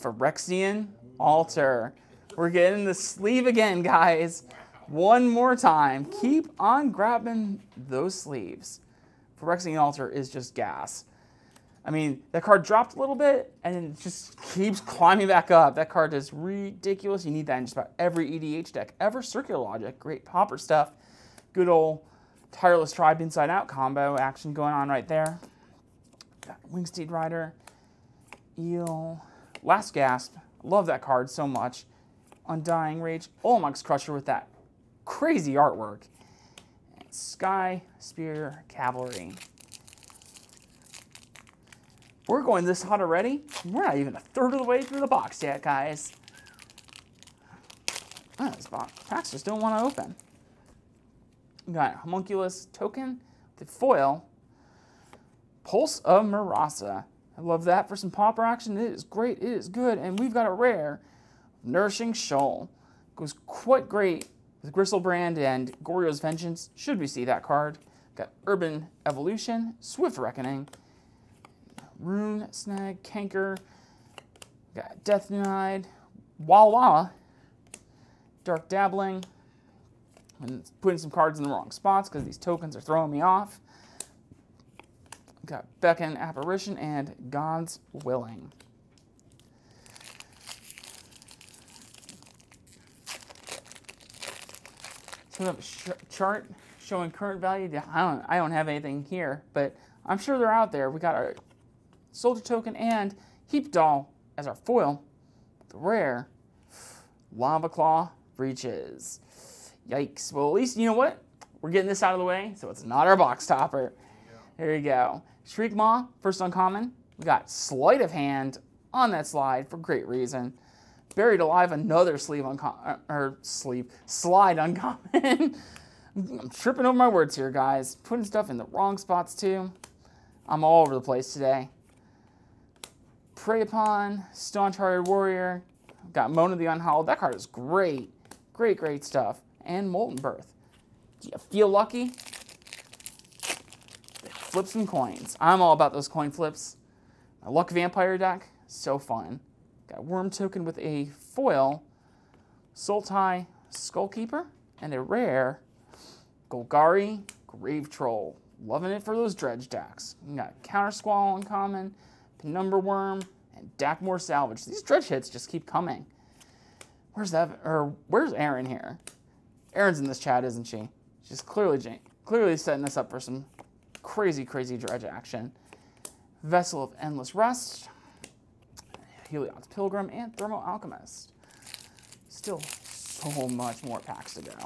Phyrexian Altar. We're getting the sleeve again, guys. One more time. Keep on grabbing those sleeves. Phyrexian Altar is just gas. I mean, that card dropped a little bit, and it just keeps climbing back up. That card is ridiculous. You need that in just about every EDH deck ever. Circular Logic, great popper stuff. Good old Tireless Tribe Inside Out combo action going on right there. Got Wingsteed Rider, Eel, Last Gasp. Love that card so much. Undying Rage, Olamog's Crusher with that crazy artwork. And Sky Spear Cavalry. We're going this hot already. We're not even a third of the way through the box yet, guys. Oh, this box packs just don't want to open. We got Homunculus Token, the foil, Pulse of Marasa. I love that for some popper action. It is great. It is good. And we've got a rare, Nourishing Shoal. Goes quite great with Gristlebrand and Goryo's Vengeance. Should we see that card? Got Urban Evolution, Swift Reckoning, Rune Snag, Canker, got Death Denied, Walla, Dark Dabbling, and putting some cards in the wrong spots because these tokens are throwing me off. Got Beckon Apparition and God's Willing. So we have a chart showing current value. I don't have anything here, but I'm sure they're out there. We got our Soldier Token and Heap Doll as our foil. The rare Lava Claw Breaches. Yikes. Well, at least, you know what? We're getting this out of the way, so it's not our box topper. There you go. Shriek Maw, first uncommon. We got Sleight of Hand on that slide for great reason. Buried Alive, another slide uncommon. I'm tripping over my words here, guys. Putting stuff in the wrong spots, too. I'm all over the place today. Prey Upon, Staunch-Hearted Warrior. Got Mona the Unhallowed. That card is great. Great, great stuff. And Molten Birth. Do you feel lucky? Flip some coins. I'm all about those coin flips. My Luck Vampire deck, so fun. Got Worm Token with a foil, Sultai Skullkeeper, and a rare Golgari Grave Troll. Loving it for those dredge decks. We got Counter Squall uncommon, Penumbra Worm, and Dakmore Salvage. These dredge hits just keep coming. Where's Erin here? Erin's in this chat, isn't she? She's clearly setting us up for some crazy, crazy dredge action. Vessel of Endless Rest, Heliod's Pilgrim, and Thermo Alchemist. Still so much more packs to go.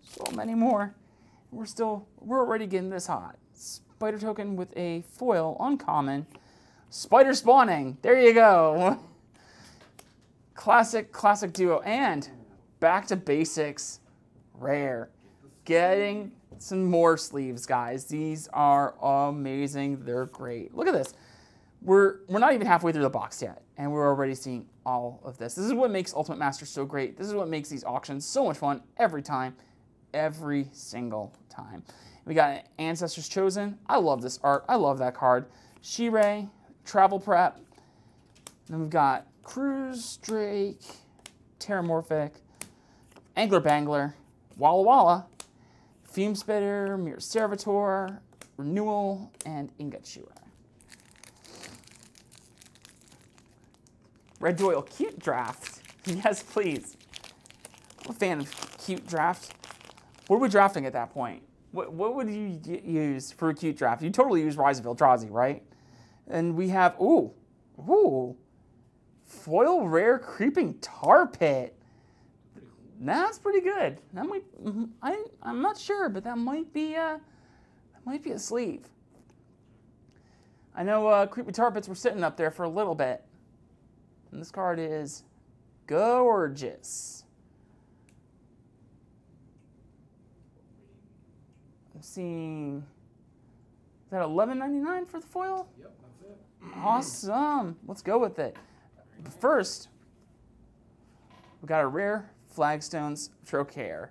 So many more. We're already getting this hot. Biter token with a foil uncommon. Spider spawning. There you go. Classic duo. And back to basics. Rare. Getting some more sleeves, guys. These are amazing. They're great. Look at this. We're not even halfway through the box yet, and we're already seeing all of this. This is what makes Ultimate Masters so great. This is what makes these auctions so much fun every time, every single time. We got Ancestors Chosen. I love this art. I love that card. Shirei, Travel Prep. Then we've got Cruise Drake, Terramorphic, Angler Bangler, Walla Walla, Fume Spitter, Mirror Servitor, Renewal, and Ingot Chewer. Red Doyle Cute Draft. Yes, please. I'm a fan of Cute Draft. What are we drafting at that point? What would you use for a Cute Draft? You totally use Rise of Eldrazi, right? And we have, ooh, foil rare Creeping Tar Pit. That's pretty good. That might, I'm not sure, but that might be a sleeve. I know Creeping Tar Pits were sitting up there for a little bit. And this card is gorgeous. I'm seeing, is that $11.99 for the foil? Yep, that's it. Awesome. Let's go with it. But first, we got a rare Flagstones Trocaire.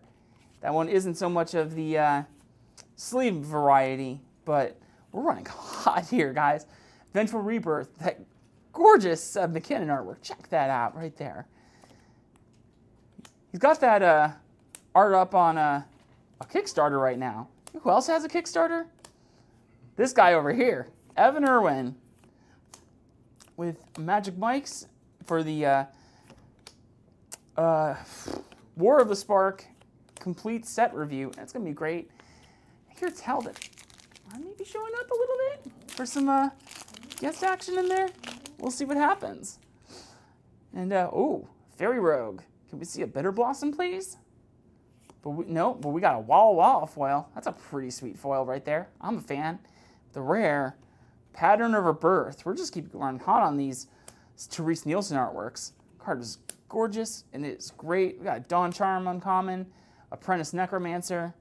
That one isn't so much of the sleeve variety, but we're running hot here, guys. Vengeful Rebirth, that gorgeous McKinnon artwork. Check that out right there. He's got that art up on a Kickstarter right now. Who else has a Kickstarter? This guy over here, Evan Irwin, with Magic Mics for the War of the Spark complete set review. That's going to be great. I hear tell that I may be showing up a little bit for some guest action in there. We'll see what happens. And, oh, Fairy Rogue. Can we see a Bitter Blossom, please? But we got a Walla Walla foil. That's a pretty sweet foil right there. I'm a fan. The rare Pattern of Rebirth. We're just keep running hot on these Therese Nielsen artworks. Card is gorgeous, and it's great. We got Dawn Charm uncommon, Apprentice Necromancer,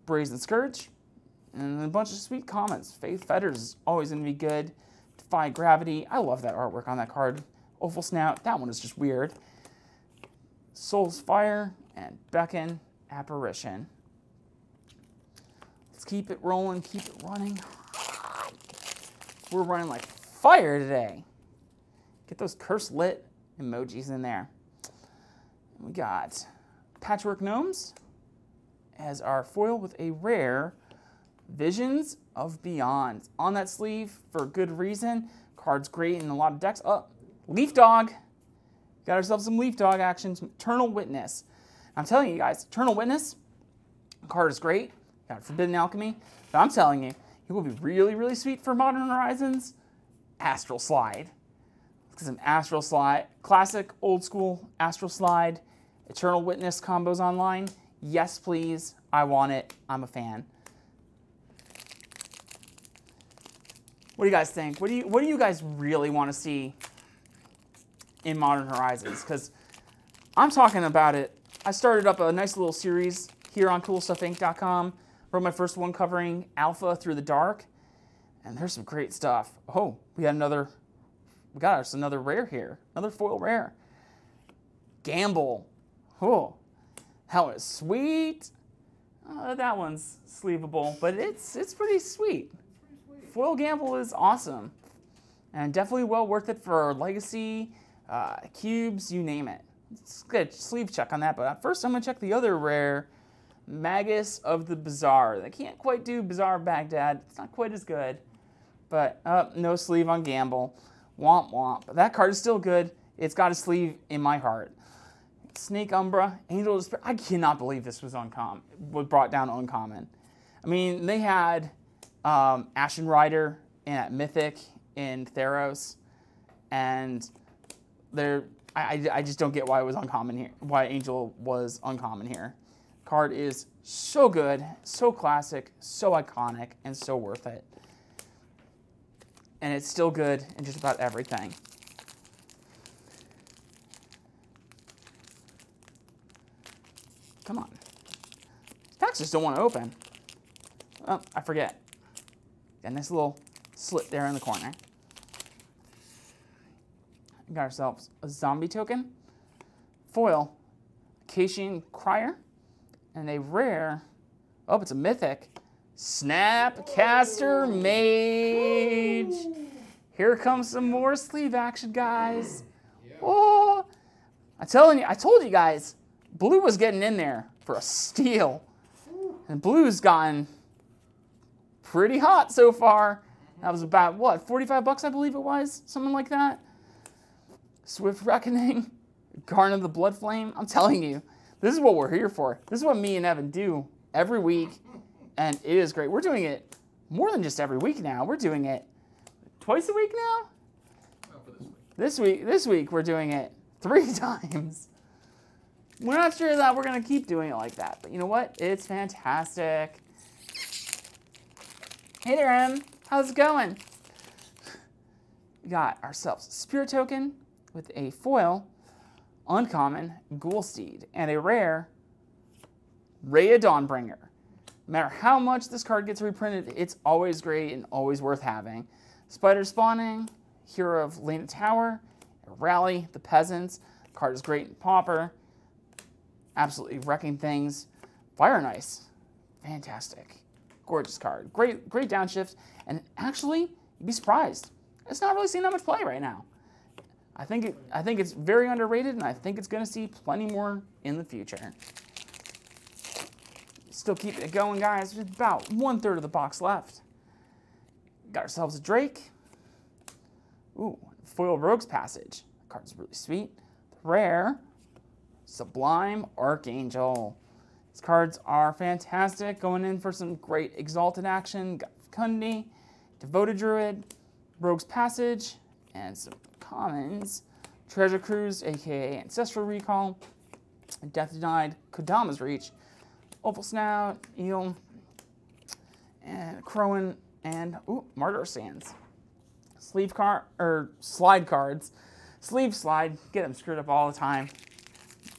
Brazen Scourge, and a bunch of sweet comments. Faith Fetters is always going to be good. Defy Gravity. I love that artwork on that card. Oval Snout. That one is just weird. Soul's Fire and Beckon Apparition. Let's keep it rolling, keep it running. We're running like fire today. Get those curse lit emojis in there. We got Patchwork Gnomes as our foil with a rare Visions of Beyond. On that sleeve for good reason. Card's great in a lot of decks. Oh, Leaf Dog. Got ourselves some Leaf Dog action. Some Eternal Witness. I'm telling you guys, Eternal Witness, card is great. Got Forbidden Alchemy. But I'm telling you, it will be really, really sweet for Modern Horizons. Astral Slide. Let's get some Astral Slide. Classic, old school Astral Slide. Eternal Witness combos online. Yes, please. I want it. I'm a fan. What do you guys think? What do you guys really want to see in Modern Horizons? Because I'm talking about it. I started up a nice little series here on CoolStuffInc.com. Wrote my first one covering Alpha Through the Dark, and there's some great stuff. Oh, we got us another rare here, another foil rare. Gamble. Oh, that was sweet. That one's sleevable, but it's pretty sweet. Foil Gamble is awesome, and definitely well worth it for Legacy, cubes, you name it. Let's get a sleeve check on that, but first I'm going to check the other rare, Magus of the Bazaar. They can't quite do Bazaar Baghdad. It's not quite as good, but no sleeve on Gamble. Womp womp. But that card is still good. It's got a sleeve in my heart. Snake Umbra, Angel of Despair. I cannot believe this was brought down uncommon. I mean, they had Ashen Rider and Mythic in Theros, and I just don't get why it was uncommon here. Why Angel was uncommon here. Card is so good, so classic, so iconic, and so worth it. And it's still good in just about everything. Come on. These packs just don't want to open. Oh, I forget. Got a nice little slit there in the corner. Got ourselves a zombie token, foil, Acacian Crier, and a rare, oh, it's a mythic, Snapcaster Mage. Here comes some more sleeve action, guys. Oh, I told you guys, blue was getting in there for a steal. And blue's gotten pretty hot so far. That was about, what, 45 bucks, I believe it was? Something like that. Swift Reckoning, Garn of the Blood Flame. I'm telling you, this is what we're here for. This is what me and Evan do every week, and it is great. We're doing it more than just every week now. We're doing it twice a week now? Oh, for this week. This week we're doing it 3 times. We're not sure that we're going to keep doing it like that, but you know what? It's fantastic. Hey there, Em. How's it going? We got ourselves a Spirit Token with a foil, uncommon, Ghoulsteed, and a rare, Rhea Dawnbringer. No matter how much this card gets reprinted, it's always great and always worth having. Spider Spawning, Hero of Lena Tower, Rally the Peasants. Card is great in Pauper. Absolutely wrecking things. Fire and Ice, fantastic. Gorgeous card. Great downshift. And actually, you'd be surprised. It's not really seeing that much play right now. I think it's very underrated, and I think it's going to see plenty more in the future. Still keeping it going, guys. There's about 1/3 of the box left. Got ourselves a Drake. Ooh, foil Rogue's Passage. The card's really sweet. Rare, Sublime Archangel. These cards are fantastic. Going in for some great Exalted action. Got Fecundity, Devoted Druid, Rogue's Passage, and some commons. Treasure Cruise, aka Ancestral Recall, Death Denied, Kodama's Reach, Opal Snout, Eel, and Crowan, and Martyr Sands. Slide cards. Sleeve slide, get them screwed up all the time.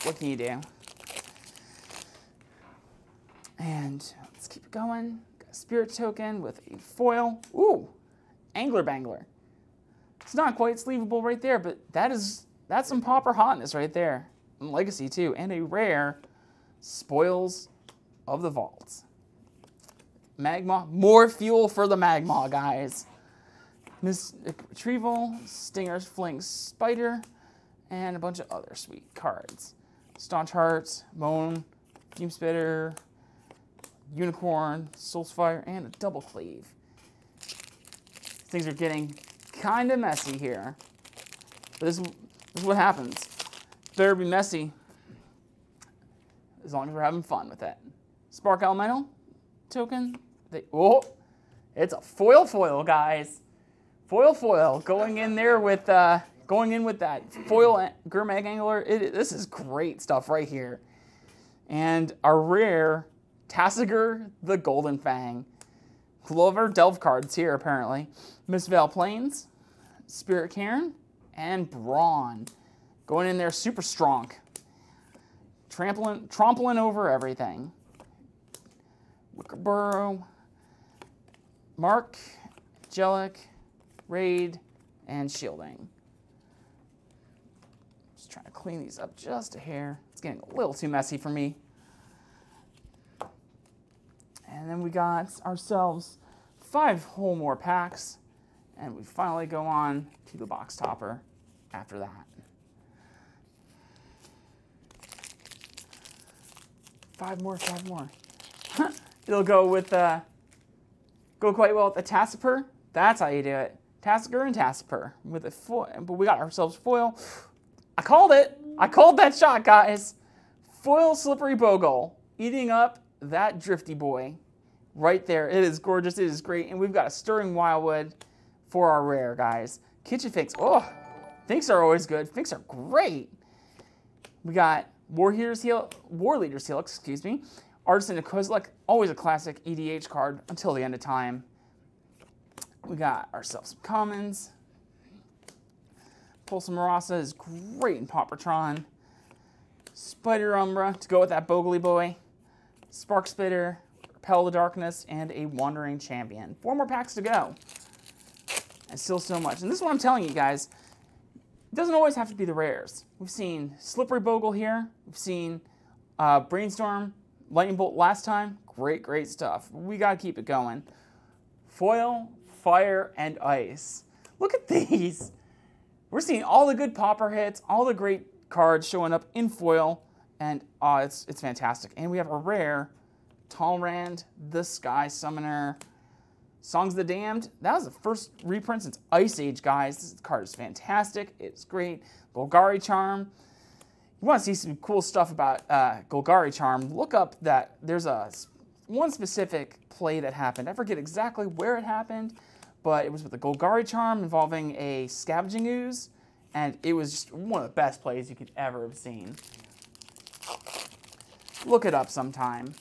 What can you do? And let's keep it going. Got a Spirit Token with a foil. Ooh, Angler Bangler. It's not quite sleevable right there, but that's some Pauper hotness right there. And Legacy too, and a rare Spoils of the Vault. Magma, more fuel for the Magma, guys. Mystic Retrieval, Stinger's Fling Spider, and a bunch of other sweet cards. Staunch Heart, Moan, Fume Spitter, Unicorn, Soulsfire, and a Double Cleave. Things are getting kind of messy here. But this is what happens. Better be messy as long as we're having fun with it. Spark Elemental token. It's a foil, guys. Foil, going in there with that foil Gurmag Angler. This is great stuff right here. And a rare Tassiger the Golden Fang. Love our Delve cards here, apparently. Mistveil Plains, Spirit Cairn, and Brawn. Going in there super strong. Trampling over everything. Wickerburrow, Mark, Angelic, Raid, and Shielding. Just trying to clean these up just a hair. It's getting a little too messy for me. And then we got ourselves 5 whole more packs, and we finally go on to the box topper after that. 5 more. It'll go with go quite well with the Tassiper. That's how you do it. Tassiger and Tassiper with a foil. But we got ourselves foil. I called it. I called that shot, guys. Foil Slippery Bogle eating up that drifty boy right there. It is gorgeous. It is great. And we've got a Stirring Wildwood for our rare, guys. Kitchen Finks. Oh, Finks are always good. Finks are great. We got War Leader's Helix, excuse me. Artisan and Kozilek, always a classic EDH card until the end of time. We got ourselves some commons. Pulsa Marasa is great in Paupertron. Spider Umbra to go with that Bogly Boy. Spark Spitter, Repel the Darkness, and a Wandering Champion. 4 more packs to go. And still so much. And this is what I'm telling you guys. It doesn't always have to be the rares. We've seen Slippery Bogle here. We've seen Brainstorm, Lightning Bolt last time. Great, great stuff. We got to keep it going. Foil, Fire, and Ice. Look at these. We're seeing all the good popper hits, all the great cards showing up in foil, and it's fantastic. And we have a rare Talrand, the Sky Summoner. Songs of the Damned, that was the first reprint since Ice Age, guys. This card is fantastic. It's great. Golgari Charm. You want to see some cool stuff about Golgari Charm, look up that there's one specific play that happened. I forget exactly where it happened, but it was with the Golgari Charm involving a Scavenging Ooze, and it was just one of the best plays you could ever have seen. Look it up sometime.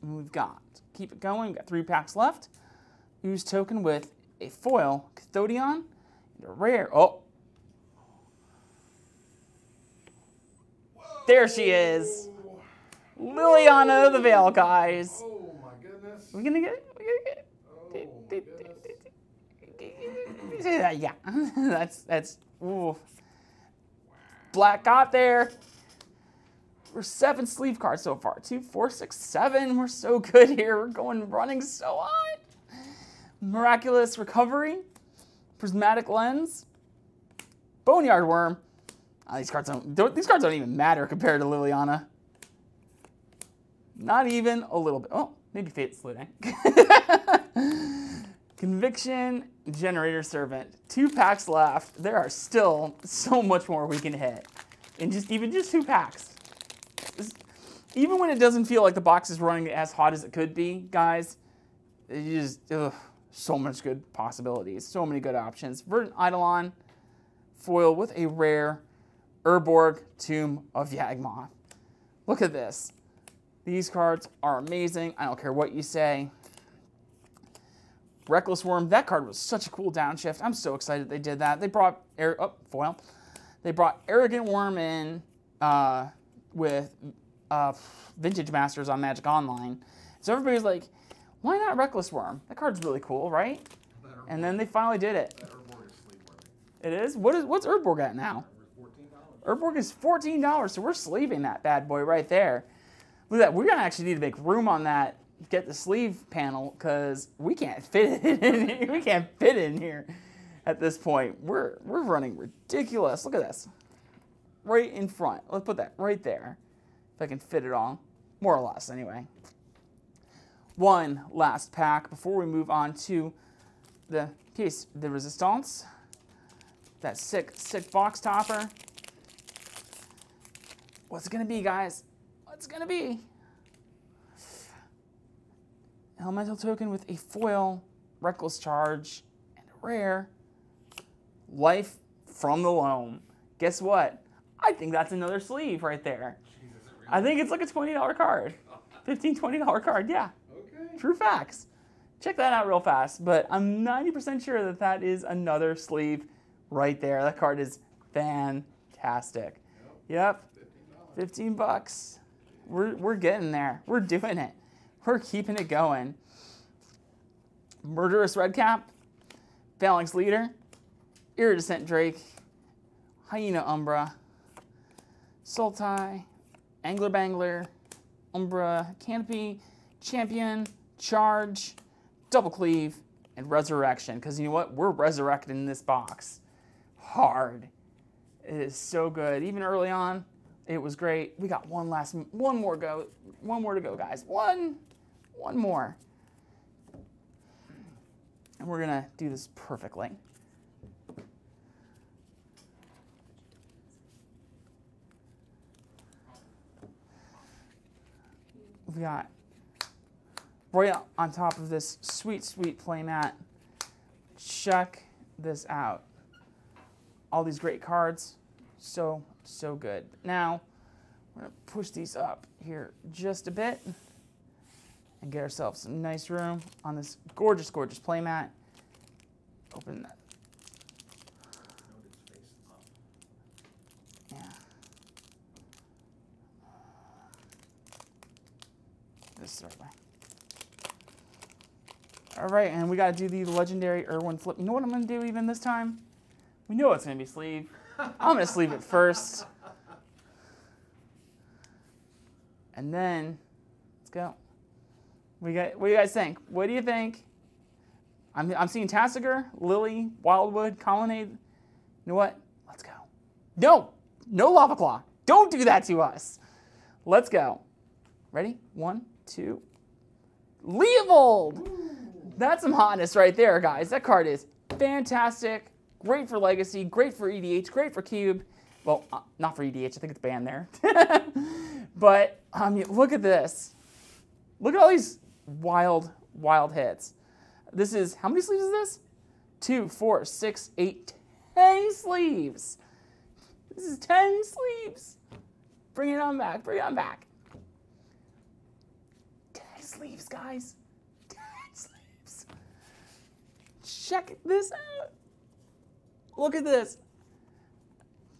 We've got, keep it going, we've got 3 packs left. Ooze token with a foil Cathodion, and a rare, oh. There she is. Liliana of the Veil, guys. Oh my goodness. We're gonna get it? We're gonna get it? Yeah. That's ooh. Black got there. We're 7 sleeve cards so far. 2, 4, 6, 7. We're so good here. We're running so hot. Miraculous Recovery. Prismatic Lens. Boneyard Worm. These cards don't even matter compared to Liliana. Not even a little bit. Oh, maybe Fate's Looting. Conviction, Generator Servant. 2 packs left. There are still so much more we can hit in even just 2 packs. Even when it doesn't feel like the box is running as hot as it could be, guys, it just so much good possibilities, so many good options. Verdant Eidolon, foil with a rare Urborg Tomb of Yawgmoth. Look at this. These cards are amazing. I don't care what you say. Reckless Worm, that card was such a cool downshift. I'm so excited they did that. They brought foil. They brought Arrogant Worm in with Vintage Masters on Magic Online. So everybody's like, why not Reckless Worm? That card's really cool, right? And then they finally did it. It is? What's Urborg at now? Urborg is $14, so we're sleeving that bad boy right there. Look at that. We're going to actually need to make room on that, get the sleeve panel, because we can't fit it in here. We can't fit it in here at this point. We're running ridiculous. Look at this. Right in front. Let's put that right there. If I can fit it all. More or less, anyway. One last pack before we move on to the piece de resistance. That sick box topper. What's it going to be, guys? What's it going to be? Elemental token with a foil, Reckless Charge, and a rare Life from the Loam. Guess what? I think that's another sleeve right there. I think it's like a $20 card. $15, $20 card, yeah. Okay. True facts. Check that out real fast. But I'm 90% sure that that is another sleeve right there. That card is fantastic. Yep. 15 bucks. We're getting there. We're doing it. We're keeping it going. Murderous Redcap, Phalanx Leader, Iridescent Drake, Hyena Umbra, Sultai, Angler Bangler, Umbra Canopy, Champion, Charge, Double Cleave, and Resurrection. Because you know what? We're resurrecting this box hard. It is so good. Even early on, it was great. We got one more to go, guys. One more. And we're gonna do this perfectly. We got right on top of this sweet, sweet playmat. Check this out. All these great cards. So So good. Now, we're going to push these up here just a bit and get ourselves some nice room on this gorgeous, gorgeous playmat. Open that. Yeah. This sort of way. All right, and we got to do the legendary Irwin flip. You know what I'm going to do even this time? We know it's going to be sleeve. I'm going to sleeve it first. And then, let's go. What do you guys think? What do you think? I'm seeing Tassiger, Lily, Wildwood, Colonnade. You know what? Let's go. No Lava Claw. Don't do that to us. Let's go. Ready? 1, 2. Leovold! That's some hotness right there, guys. That card is fantastic. Great for Legacy, great for EDH, great for Cube. Well, not for EDH. I think it's banned there. But look at this. Look at all these wild hits. This is, how many sleeves is this? 2, 4, 6, 8, 10 sleeves. This is 10 sleeves. Bring it on back. Bring it on back. 10 sleeves, guys. 10 sleeves. Check this out. Look at this.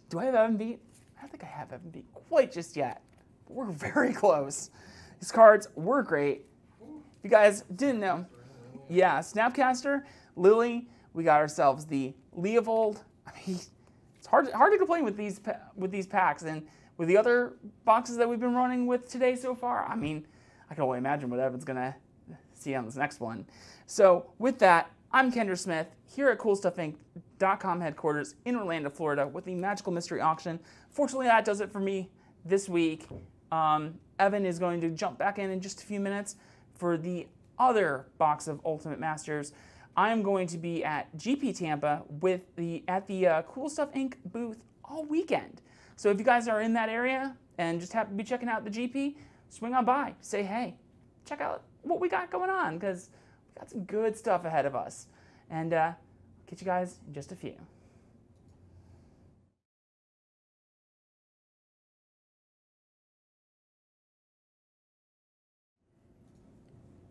Do I have Evan beat? I don't think I have Evan beat quite just yet. But we're very close. These cards were great. If you guys didn't know, yeah, Snapcaster, Lily, we got ourselves the Leovold. I mean, it's hard to complain with these packs, and with the other boxes that we've been running with today so far. I mean, I can only imagine what Evan's gonna see on this next one. So with that, I'm Kendra Smith here at CoolStuffInc.com headquarters in Orlando, Florida, with the Magical Mystery Auction. Fortunately, that does it for me this week. Evan is going to jump back in just a few minutes for the other box of Ultimate Masters. I am going to be at GP Tampa at the Cool Stuff Inc. booth all weekend. So if you guys are in that area and just happen to be checking out the GP, swing on by, say hey, check out what we got going on, because we got some good stuff ahead of us. And get you guys in just a few.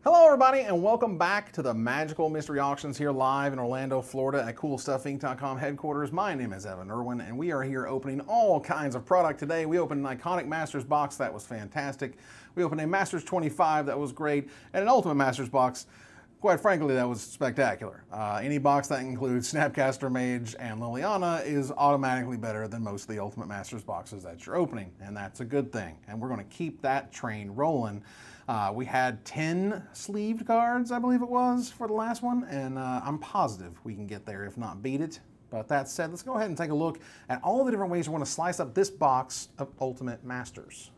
Hello everybody, and welcome back to the Magical Mystery Auctions here live in Orlando, Florida at CoolStuffInc.com headquarters. My name is Evan Irwin, and we are here opening all kinds of product today. We opened an iconic Masters box that was fantastic. We opened a Masters 25 that was great, and an Ultimate Masters box, quite frankly, that was spectacular. Any box that includes Snapcaster Mage and Liliana is automatically better than most of the Ultimate Masters boxes that you're opening, and that's a good thing. And we're going to keep that train rolling. We had 10 sleeved cards, I believe it was, for the last one, and I'm positive we can get there, if not beat it. But that said, let's go ahead and take a look at all the different ways we want to slice up this box of Ultimate Masters.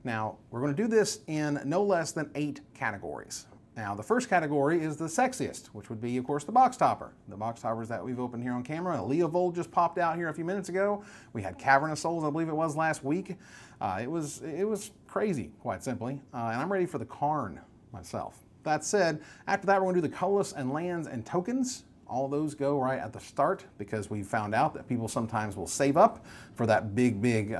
Now, we're going to do this in no less than 8 categories. Now, the first category is the sexiest, which would be, of course, the box topper. The box toppers that we've opened here on camera. Leovold just popped out here a few minutes ago. We had Cavernous Souls, I believe it was, last week. It was crazy, quite simply. And I'm ready for the Karn myself. That said, after that, we're going to do the colorless and lands and tokens. All those go right at the start, because we found out that people sometimes will save up for that big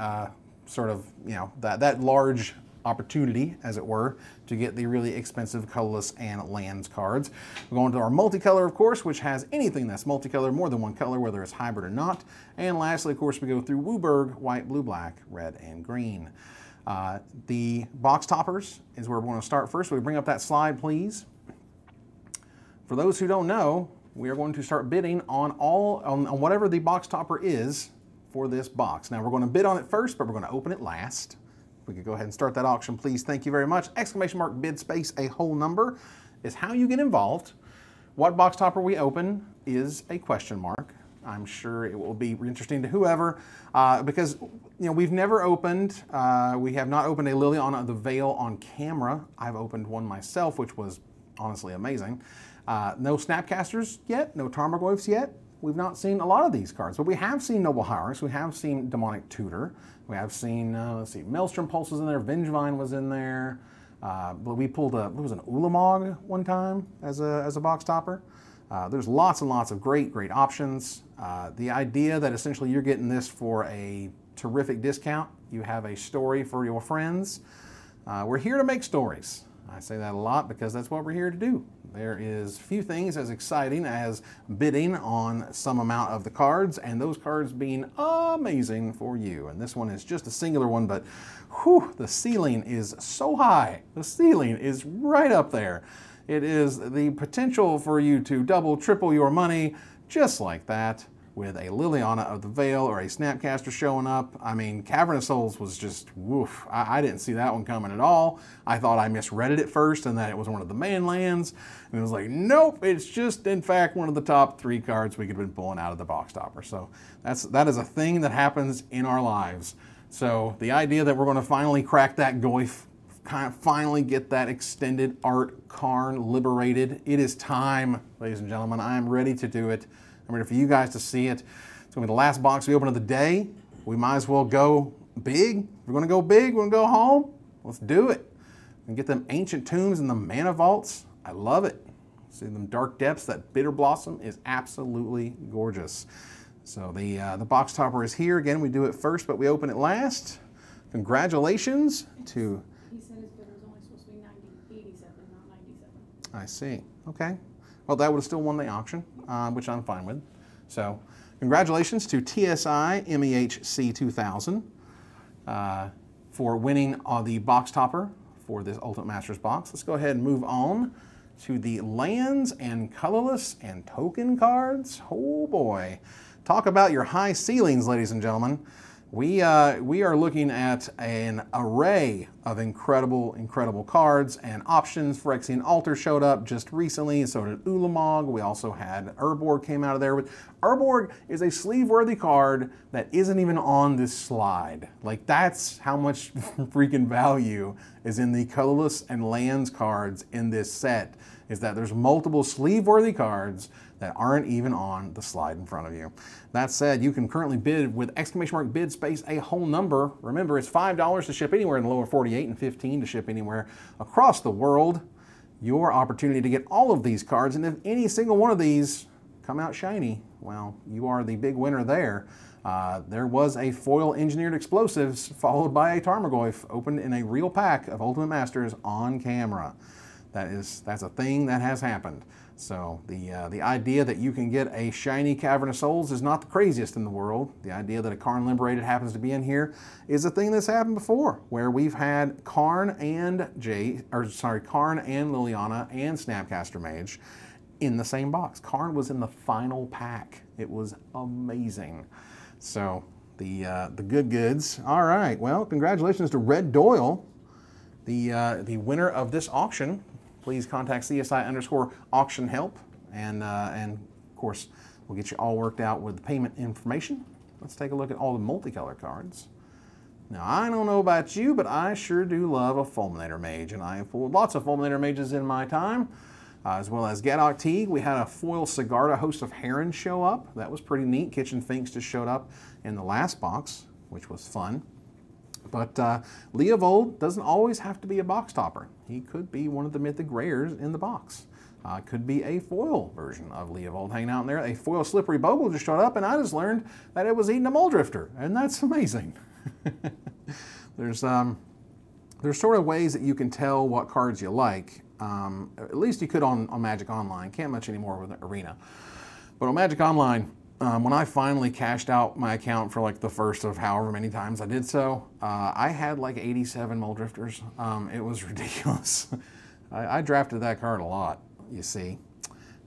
sort of, you know, that large opportunity, as it were, to get the really expensive colorless and lands cards. We're going to our multicolor, of course, which has anything that's multicolor, more than one color, whether it's hybrid or not. And lastly, of course, we go through Wooburg, white, blue, black, red, and green. The box toppers is where we're going to start first. So we bring up that slide, please. For those who don't know, we are going to start bidding on whatever the box topper is for this box. Now, we're going to bid on it first, but we're going to open it last. We could go ahead and start that auction, please. Thank you very much. Exclamation mark bid space a whole number is how you get involved. What box topper we open is a question mark. I'm sure it will be interesting to whoever, because we've never opened, we have not opened a Liliana the Veil on camera. I've opened one myself, which was honestly amazing. No Snapcasters yet, no Tarmogoyfs yet. We've not seen a lot of these cards, but we have seen Noble Hierarchs, we have seen Demonic Tutor, we have seen, let's see, Maelstrom Pulse was in there, Vengevine was in there, but we pulled what was an Ulamog one time as a box topper. There's lots and lots of great options. The idea that essentially you're getting this for a terrific discount. You have a story for your friends. We're here to make stories. I say that a lot because that's what we're here to do. There is few things as exciting as bidding on some amount of the cards, and those cards being amazing for you. And this one is just a singular one, but whew, the ceiling is so high. The ceiling is right up there. It is the potential for you to double, triple your money just like that, with a Liliana of the Veil or a Snapcaster showing up. I mean, Cavern of Souls was just, woof. I didn't see that one coming at all. I thought I misread it at first and that it was one of the main lands. And it was like, nope, it's just, in fact, one of the top 3 cards we could have been pulling out of the box topper. So that is a thing that happens in our lives. So the idea that we're going to finally crack that goif, kind of finally get that extended art Karn liberated. It is time, ladies and gentlemen. I am ready to do it. I'm ready for you guys to see it. It's going to be the last box we open of the day. We might as well go big. We're going to go big. We're going to go home. Let's do it. And get them ancient tombs and the mana vaults. I love it. See them dark depths. That bitter blossom is absolutely gorgeous. So the box topper is here. Again, we do it first, but we open it last. Congratulations to... He said his bid was only supposed to be 87, not 97. I see. Okay. Well, that would have still won the auction, which I'm fine with. So, congratulations to TSI MEHC 2000 for winning the box topper for this Ultimate Masters box. Let's go ahead and move on to the lands and colorless and token cards. Oh boy. Talk about your high ceilings, ladies and gentlemen. We are looking at an array of incredible cards and options. Phyrexian Altar showed up just recently, and so did Ulamog. We also had Urborg came out of there. But Urborg is a sleeve-worthy card that isn't even on this slide. Like, that's how much freaking value is in the colorless and lands cards in this set, is that there's multiple sleeve-worthy cards that aren't even on the slide in front of you. That said, you can currently bid with ! bid space a whole number. Remember, it's $5 to ship anywhere in the lower 48 and $15 to ship anywhere across the world. Your opportunity to get all of these cards, and if any single one of these come out shiny, well, you are the big winner there. There was a foil engineered explosives followed by a Tarmogoyf opened in a real pack of Ultimate Masters on camera. That's a thing that has happened. So the idea that you can get a shiny Cavern of Souls is not the craziest in the world. The idea that a Karn Liberated happens to be in here is a thing that's happened before, where we've had Karn and Karn and Liliana and Snapcaster Mage in the same box. Karn was in the final pack. It was amazing. So the good goods. All right. Well, congratulations to Red Doyle, the winner of this auction. Please contact CSI_auction help, and of course, we'll get you all worked out with the payment information. Let's take a look at all the multicolor cards. Now, I don't know about you, but I sure do love a Fulminator Mage, and I have pulled lots of Fulminator Mages in my time, as well as Gadok Teague. We had a foil Sigarda Host of Heron show up. That was pretty neat. Kitchen Finks just showed up in the last box, which was fun. But Leovold doesn't always have to be a box topper. He could be one of the mythic rares in the box. Could be a foil version of Leovold hanging out in there. A foil Slippery Bogle just showed up, and I just learned that it was eating a Muldrifter, and that's amazing. There's sort of ways that you can tell what cards you like. At least you could on Magic Online. Can't much anymore with Arena. But on Magic Online, when I finally cashed out my account for like the first of however many times I did so, I had like 87 Muldrifters. It was ridiculous. I drafted that card a lot, you see.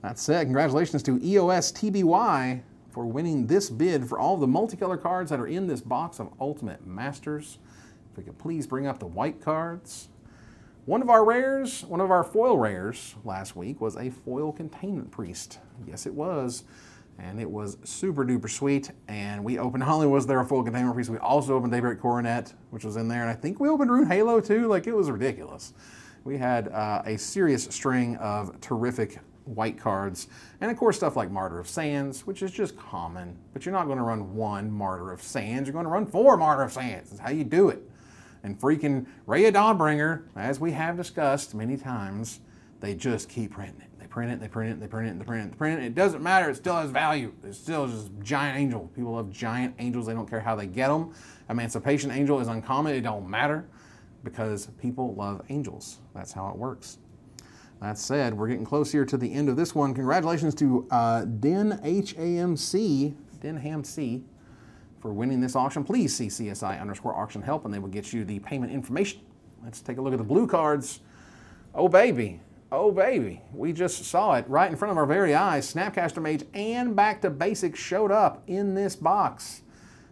That said, congratulations to EOS TBY for winning this bid for all the multicolor cards that are in this box of Ultimate Masters. If we could please bring up the white cards. One of our foil rares last week was a foil Containment Priest. Yes, it was. And it was super duper sweet. And we opened, not only was there a full Containment Priest, we also opened Daybreak Coronet, which was in there. And I think we opened Rune Halo too. Like, it was ridiculous. We had a serious string of terrific white cards. And of course, stuff like Martyr of Sands, which is just common. But you're not going to run one Martyr of Sands. You're going to run 4 Martyr of Sands. That's how you do it. And freaking Raya Dawnbringer, as we have discussed many times, they just keep printing it. They print it, they print it, they print it, they print it, they print it. It doesn't matter. It still has value. It's still just giant angel. People love giant angels. They don't care how they get them. Emancipation angel is uncommon. It don't matter because people love angels. That's how it works. That said, we're getting close here to the end of this one. Congratulations to Den HAMC for winning this auction. Please see CSI_auction help and they will get you the payment information. Let's take a look at the blue cards. Oh baby, oh baby. We just saw it right in front of our very eyes. Snapcaster Mage and Back to Basics showed up in this box.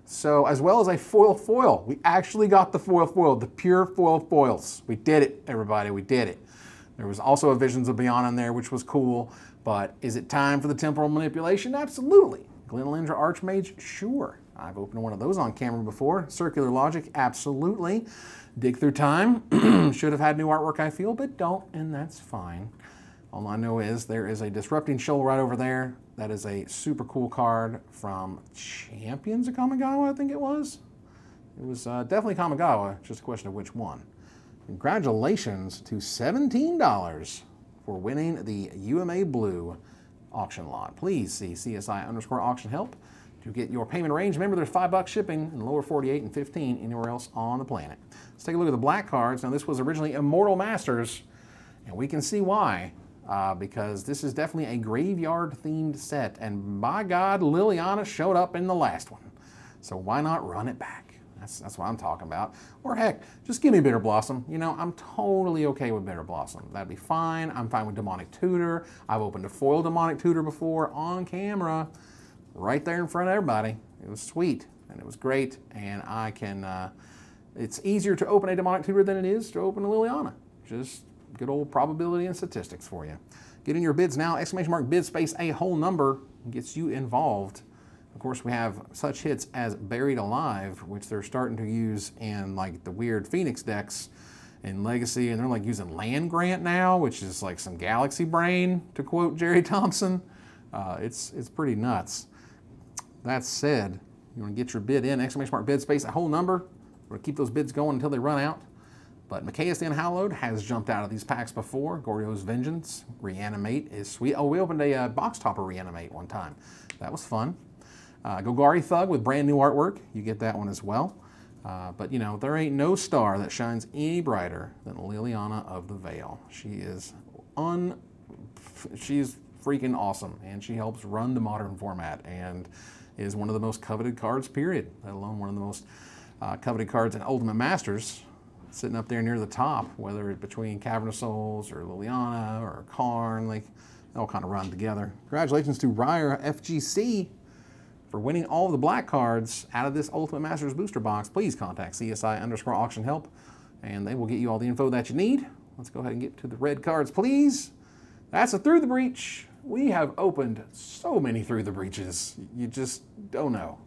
So as well as a foil. We actually got the foil, the pure foils. We did it, everybody, we did it. There was also a Visions of Beyond in there, which was cool, but is it time for the temporal manipulation? Absolutely. Glenelendra Archmage? Sure. I've opened one of those on camera before. Circular Logic? Absolutely. Dig Through Time? Should have had new artwork, I feel, but don't, and that's fine. All I know is there is a Disrupting Shoal right over there. That is a super cool card from Champions of Kamigawa, I think it was. It was definitely Kamigawa, just a question of which one. Congratulations to $17 for winning the UMA Blue auction lot. Please see CSI_auction help to get your payment range. Remember, there's $5 shipping in the lower 48 and 15 anywhere else on the planet. Let's take a look at the black cards. Now, this was originally Immortal Masters, and we can see why, because this is definitely a graveyard-themed set, and by God, Liliana showed up in the last one. So why not run it back? That's what I'm talking about. Or heck, just give me Bitter Blossom. You know, I'm totally okay with Bitter Blossom. That'd be fine. I'm fine with Demonic Tutor. I've opened a foil Demonic Tutor before on camera, right there in front of everybody. It was sweet and it was great. And I can, it's easier to open a Demonic Tutor than it is to open a Liliana. Just good old probability and statistics for you. Get in your bids now. !bid space a whole number gets you involved. Of course, we have such hits as Buried Alive, which they're starting to use in like the weird Phoenix decks in Legacy, and they're like using Land Grant now, which is like some galaxy brain, to quote Jerry Thompson. It's pretty nuts. That said, you want to get your bid in, !bid space a whole number. We're going to keep those bids going until they run out. But Mikaeus the Unhallowed has jumped out of these packs before. Goryo's Vengeance, Reanimate is sweet. Oh, we opened a box topper Reanimate one time. That was fun. Golgari Thug with brand new artwork. You get that one as well. But you know, there ain't no star that shines any brighter than Liliana of the Veil. She's freaking awesome, and she helps run the modern format and is one of the most coveted cards, period, let alone one of the most coveted cards in Ultimate Masters, sitting up there near the top, whether it's between Cavern of Souls or Liliana or Karn, like they all kind of run together. Congratulations to Ryer FGC for winning all of the black cards out of this Ultimate Masters booster box. Please contact CSI_auction help, and they will get you all the info that you need. Let's go ahead and get to the red cards, please. That's a Through the Breach. We have opened so many Through the Breaches. You just don't know.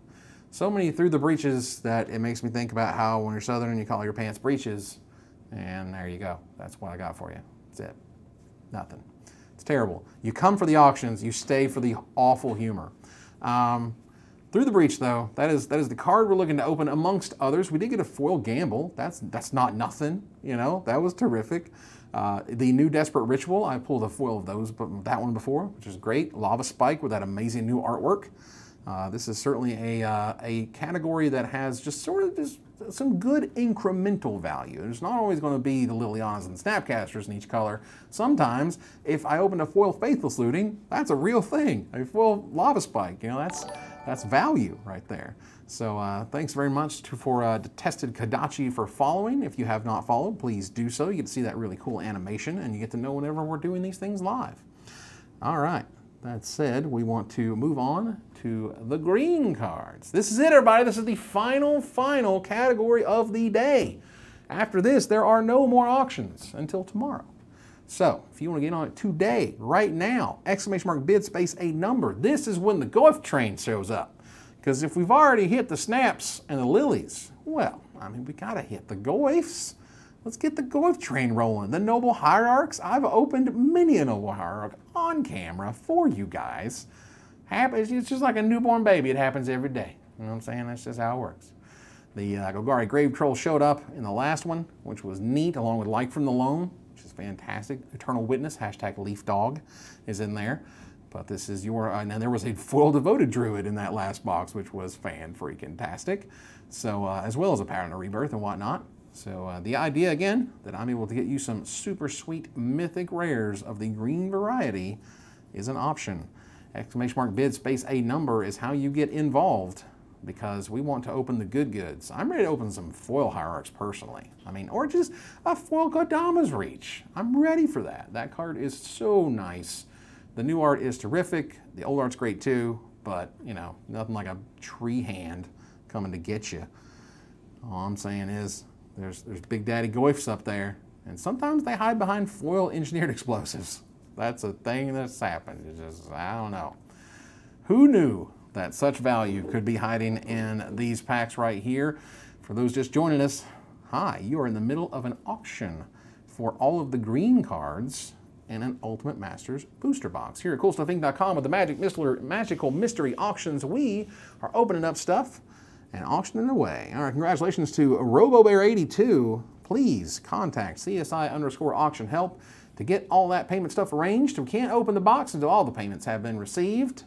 So many Through the Breaches that it makes me think about how when you're Southern, you call your pants breeches, and there you go. That's what I got for you. That's it. Nothing. It's terrible. You come for the auctions, you stay for the awful humor. Through the Breach, though, that is the card we're looking to open amongst others. We did get a foil Gamble. That's not nothing, you know. That was terrific. The new Desperate Ritual, I pulled a foil of those, but that one before, which is great. Lava Spike with that amazing new artwork. This is certainly a category that has just sort of just some good incremental value. There's not always going to be the Lilianas and Snapcasters in each color. Sometimes, if I open a foil Faithless Looting, that's a real thing. A foil Lava Spike, you know, that's value right there. So thanks very much for Detested Kadachi for following. If you have not followed, please do so. You get to see that really cool animation, and you get to know whenever we're doing these things live. All right. That said, we want to move on to the green cards. This is it, everybody. This is the final category of the day. After this, there are no more auctions until tomorrow. So, if you want to get on it today, right now, !bid space a number. This is when the Goif train shows up. Because if we've already hit the Snaps and the Lilies, well, I mean, we got to hit the Goifs. Let's get the Goif train rolling. The Noble Hierarchs, I've opened many a Noble Hierarch on camera for you guys. It's just like a newborn baby. It happens every day. You know what I'm saying? That's just how it works. The Golgari Grave Troll showed up in the last one, which was neat, along with Light from the Loam, which is It's fantastic. Eternal Witness, hashtag Leaf Dog, is in there. But this is your, and there was a foil devoted druid in that last box, which was fan-freaking-tastic. So, as well as a Pattern of Rebirth and whatnot. So the idea, again, that I'm able to get you some super sweet mythic rares of the green variety is an option. Exclamation mark bid space a number is how you get involved, because we want to open the good goods. I'm ready to open some foil Hierarchs personally. I mean, or just a foil Kodama's Reach. I'm ready for that. That card is so nice. The new art is terrific. The old art's great too, but you know, nothing like a tree hand coming to get you. All I'm saying is there's Big Daddy Goifs up there, and sometimes they hide behind foil engineered explosives. That's a thing that's happened. It's just, I don't know. Who knew that such value could be hiding in these packs right here? For those just joining us, hi, you are in the middle of an auction for all of the green cards in an Ultimate Masters booster box. Here at CoolStuffInc.com with the Magical Mystery Auctions, we are opening up stuff and auctioning away. All right, congratulations to RoboBear82. Please contact CSI_auction help to get all that payment stuff arranged. We can't open the box until all the payments have been received,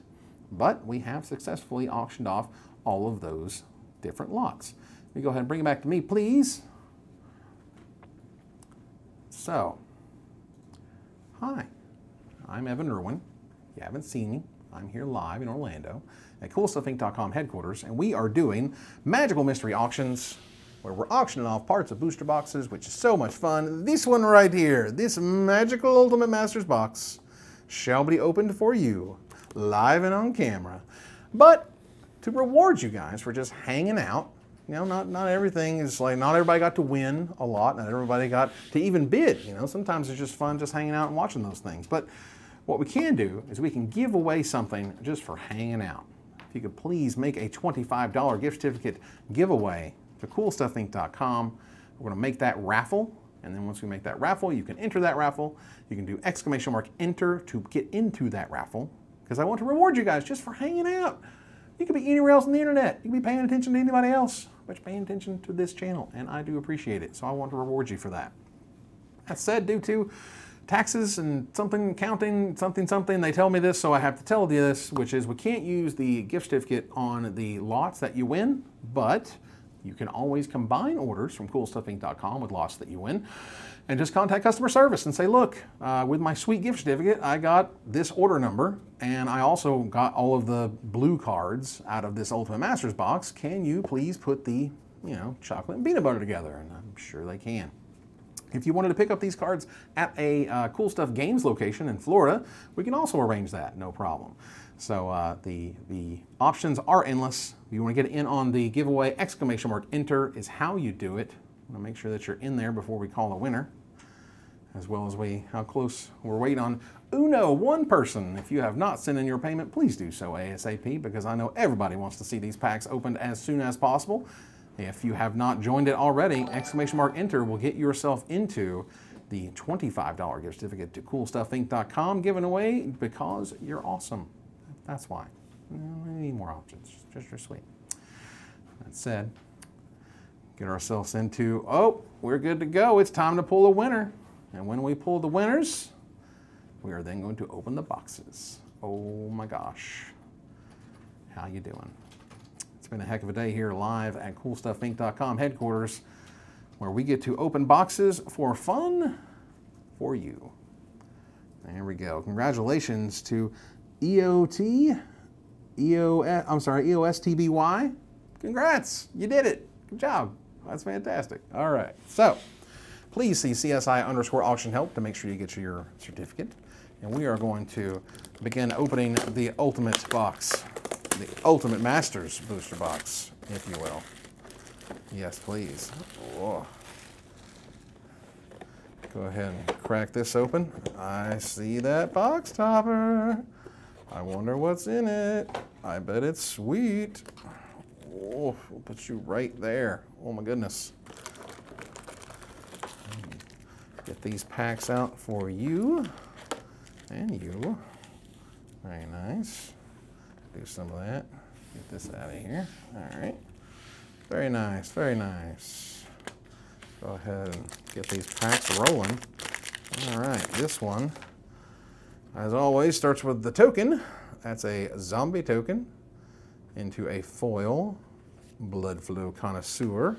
but we have successfully auctioned off all of those different lots. Let me go ahead and bring it back to me, please. So, hi, I'm Evan Irwin. You haven't seen me. I'm here live in Orlando at CoolStuffInc.com headquarters, and we are doing magical mystery auctions where we're auctioning off parts of booster boxes, which is so much fun. This one right here, this magical Ultimate Masters box, shall be opened for you, live and on camera. But to reward you guys for just hanging out, you know, not everything is like, not everybody got to win a lot, not everybody got to even bid, you know, sometimes it's just fun just hanging out and watching those things. But what we can do is we can give away something just for hanging out. If you could please make a $25 gift certificate giveaway to CoolStuffInc.com. We're going to make that raffle, and then once we make that raffle, you can enter that raffle. You can do exclamation mark enter to get into that raffle, because I want to reward you guys just for hanging out. You could be anywhere else on the internet. You could be paying attention to anybody else, but you're paying attention to this channel, and I do appreciate it, so I want to reward you for that. That said, due to taxes and something counting, something, they tell me this, so I have to tell you this, which is we can't use the gift certificate on the lots that you win, but you can always combine orders from CoolStuffInc.com with lots that you win and just contact customer service and say, look, with my sweet gift certificate, I got this order number, and I also got all of the blue cards out of this Ultimate Masters box. Can you please put the, you know, chocolate and peanut butter together? And I'm sure they can. If you wanted to pick up these cards at a Cool Stuff Games location in Florida, we can also arrange that, no problem. So the options are endless. If you want to get in on the giveaway, exclamation mark enter is how you do it. I want to make sure that you're in there before we call a winner, as well as how close we're waiting on one person. If you have not sent in your payment, please do so ASAP, because I know everybody wants to see these packs opened as soon as possible. If you have not joined it already, exclamation mark enter will get yourself into the $25 gift certificate to CoolStuffInc.com given away because you're awesome. That's why. We need more options. Just your sweet. That said, get ourselves into, oh, we're good to go. It's time to pull a winner. And when we pull the winners, we are then going to open the boxes. Oh my gosh. How you doing? It's been a heck of a day here live at CoolStuffInc.com headquarters, where we get to open boxes for fun for you. There we go. Congratulations to EOSTBY. Congrats, you did it. Good job. That's fantastic. All right, so please see CSI_auction help to make sure you get your certificate. And we are going to begin opening the Ultimate box, the Ultimate Masters booster box, if you will. Yes, please. Oh. Go ahead and crack this open. I see that box topper. I wonder what's in it. I bet it's sweet. Oh, we'll put you right there. Oh my goodness. Get these packs out for you and you. Very nice. Do some of that. Get this out of here. All right. Very nice, very nice. Go ahead and get these packs rolling. All right, this one, as always, starts with the token. That's a zombie token into a foil blood flow connoisseur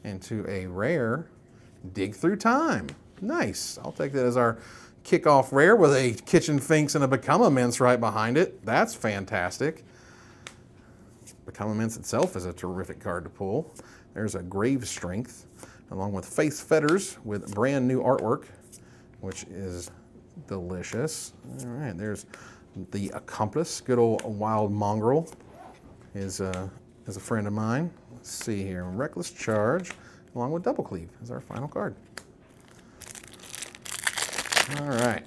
into a rare dig through time. Nice. I'll take that as our kickoff rare with a Kitchen Finks and a Become Immense right behind it. That's fantastic. Become Immense itself is a terrific card to pull. There's a Grave Strength along with Faith Fetters with brand new artwork, which is delicious. All right, there's the Accomplice, good old Wild Mongrel is a friend of mine. Let's see here, Reckless Charge along with Double Cleave is our final card. All right,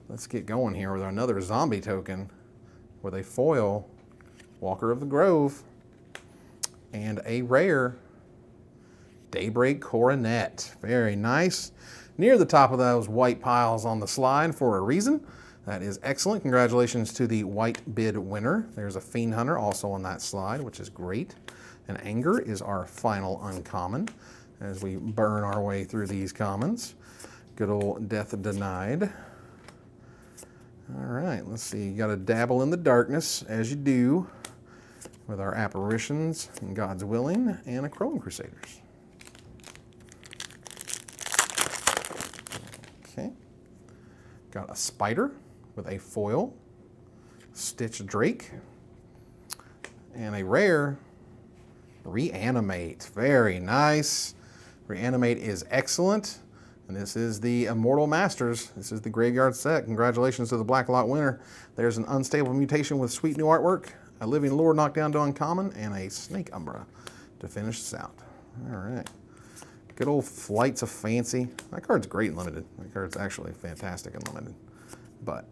let's get going here with another zombie token with a foil Walker of the Grove and a rare Daybreak Coronet. Very nice. Near the top of those white piles on the slide for a reason. That is excellent. Congratulations to the white bid winner. There's a Fiend Hunter also on that slide, which is great. And Anger is our final uncommon as we burn our way through these commons. Good old Death Denied. All right, let's see. You got to dabble in the darkness, as you do, with our Apparitions and God's Willing and a Chrome Crusaders. Okay. Got a Spider with a foil, Stitch Drake, and a rare Reanimate. Very nice. Reanimate is excellent. And this is the Immortal Masters. This is the Graveyard set. Congratulations to the Black Lot winner. There's an Unstable Mutation with sweet new artwork, a Living Lore knockdown to uncommon, and a Snake Umbra to finish this out. All right. Good old Flights of Fancy. That card's great in Limited. That card's actually fantastic in Limited. But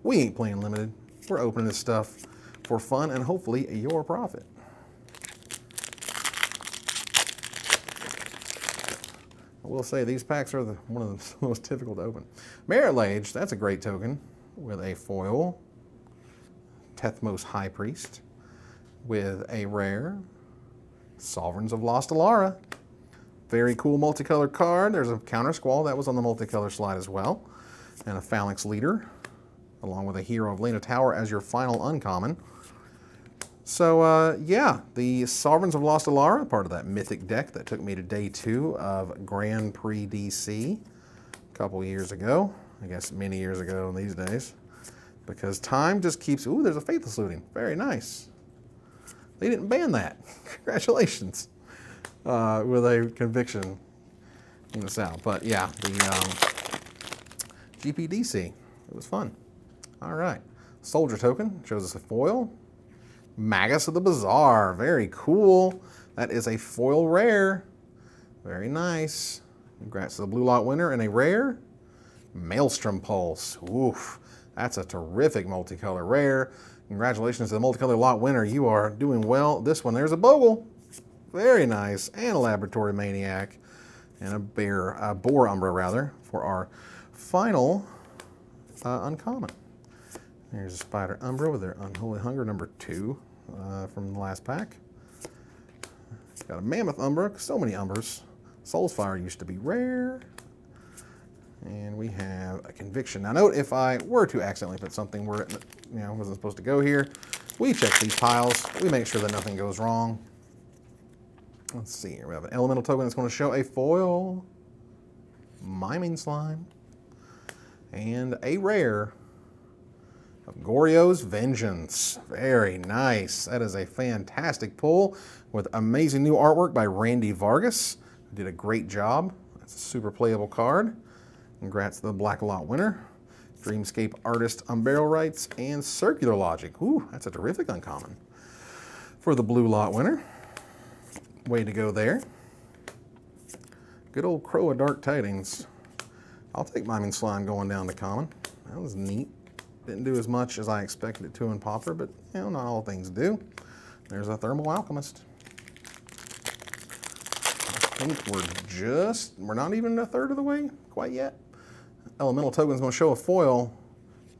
we ain't playing Limited. We're opening this stuff for fun and hopefully your profit. I will say these packs are one of the most difficult to open. Merit Lage, that's a great token with a foil Tethmos High Priest with a rare Sovereigns of Lost Alara. Very cool multicolored card. There's a Counter Squall that was on the multicolor slide as well, and a Phalanx Leader along with a Hero of Lena Tower as your final uncommon. So yeah, the Sovereigns of Lost Alara, part of that mythic deck that took me to day 2 of Grand Prix DC a couple years ago. I guess many years ago these days. Because time just keeps, ooh, there's a Faithless Looting. Very nice. They didn't ban that. Congratulations. With a conviction in the South. But yeah, the GPDC, it was fun. All right. Soldier token shows us a foil. Magus of the Bazaar, very cool. That is a foil rare. Very nice. Congrats to the Blue Lot winner and a rare Maelstrom Pulse. Oof, that's a terrific multicolor rare. Congratulations to the multicolor lot winner. You are doing well. This one, there's a Bogle. Very nice. And a Laboratory Maniac and a Boar Umbra rather for our final uncommon. There's a Spider Umbra with their Unholy Hunger number 2 from the last pack. Got a Mammoth Umbra, so many Umbras. Soulsfire used to be rare. And we have a Conviction. Now note, if I were to accidentally put something where it wasn't supposed to go here, we check these piles. We make sure that nothing goes wrong. Let's see here. We have an Elemental token that's going to show a foil Miming Slime and a rare of Goryo's Vengeance. Very nice. That is a fantastic pull with amazing new artwork by Randy Vargas, who did a great job. That's a super playable card. Congrats to the Black Lot winner. Dreamscape Artist Unburial Rights and Circular Logic. Ooh, that's a terrific uncommon for the Blue Lot winner. Way to go there. Good old Crow of Dark Tidings. I'll take Miming Slime going down to common. That was neat. Didn't do as much as I expected it to in Pauper, but not all things do. There's a Thermal Alchemist. I think we're not even a third of the way quite yet. Elemental token's going to show a foil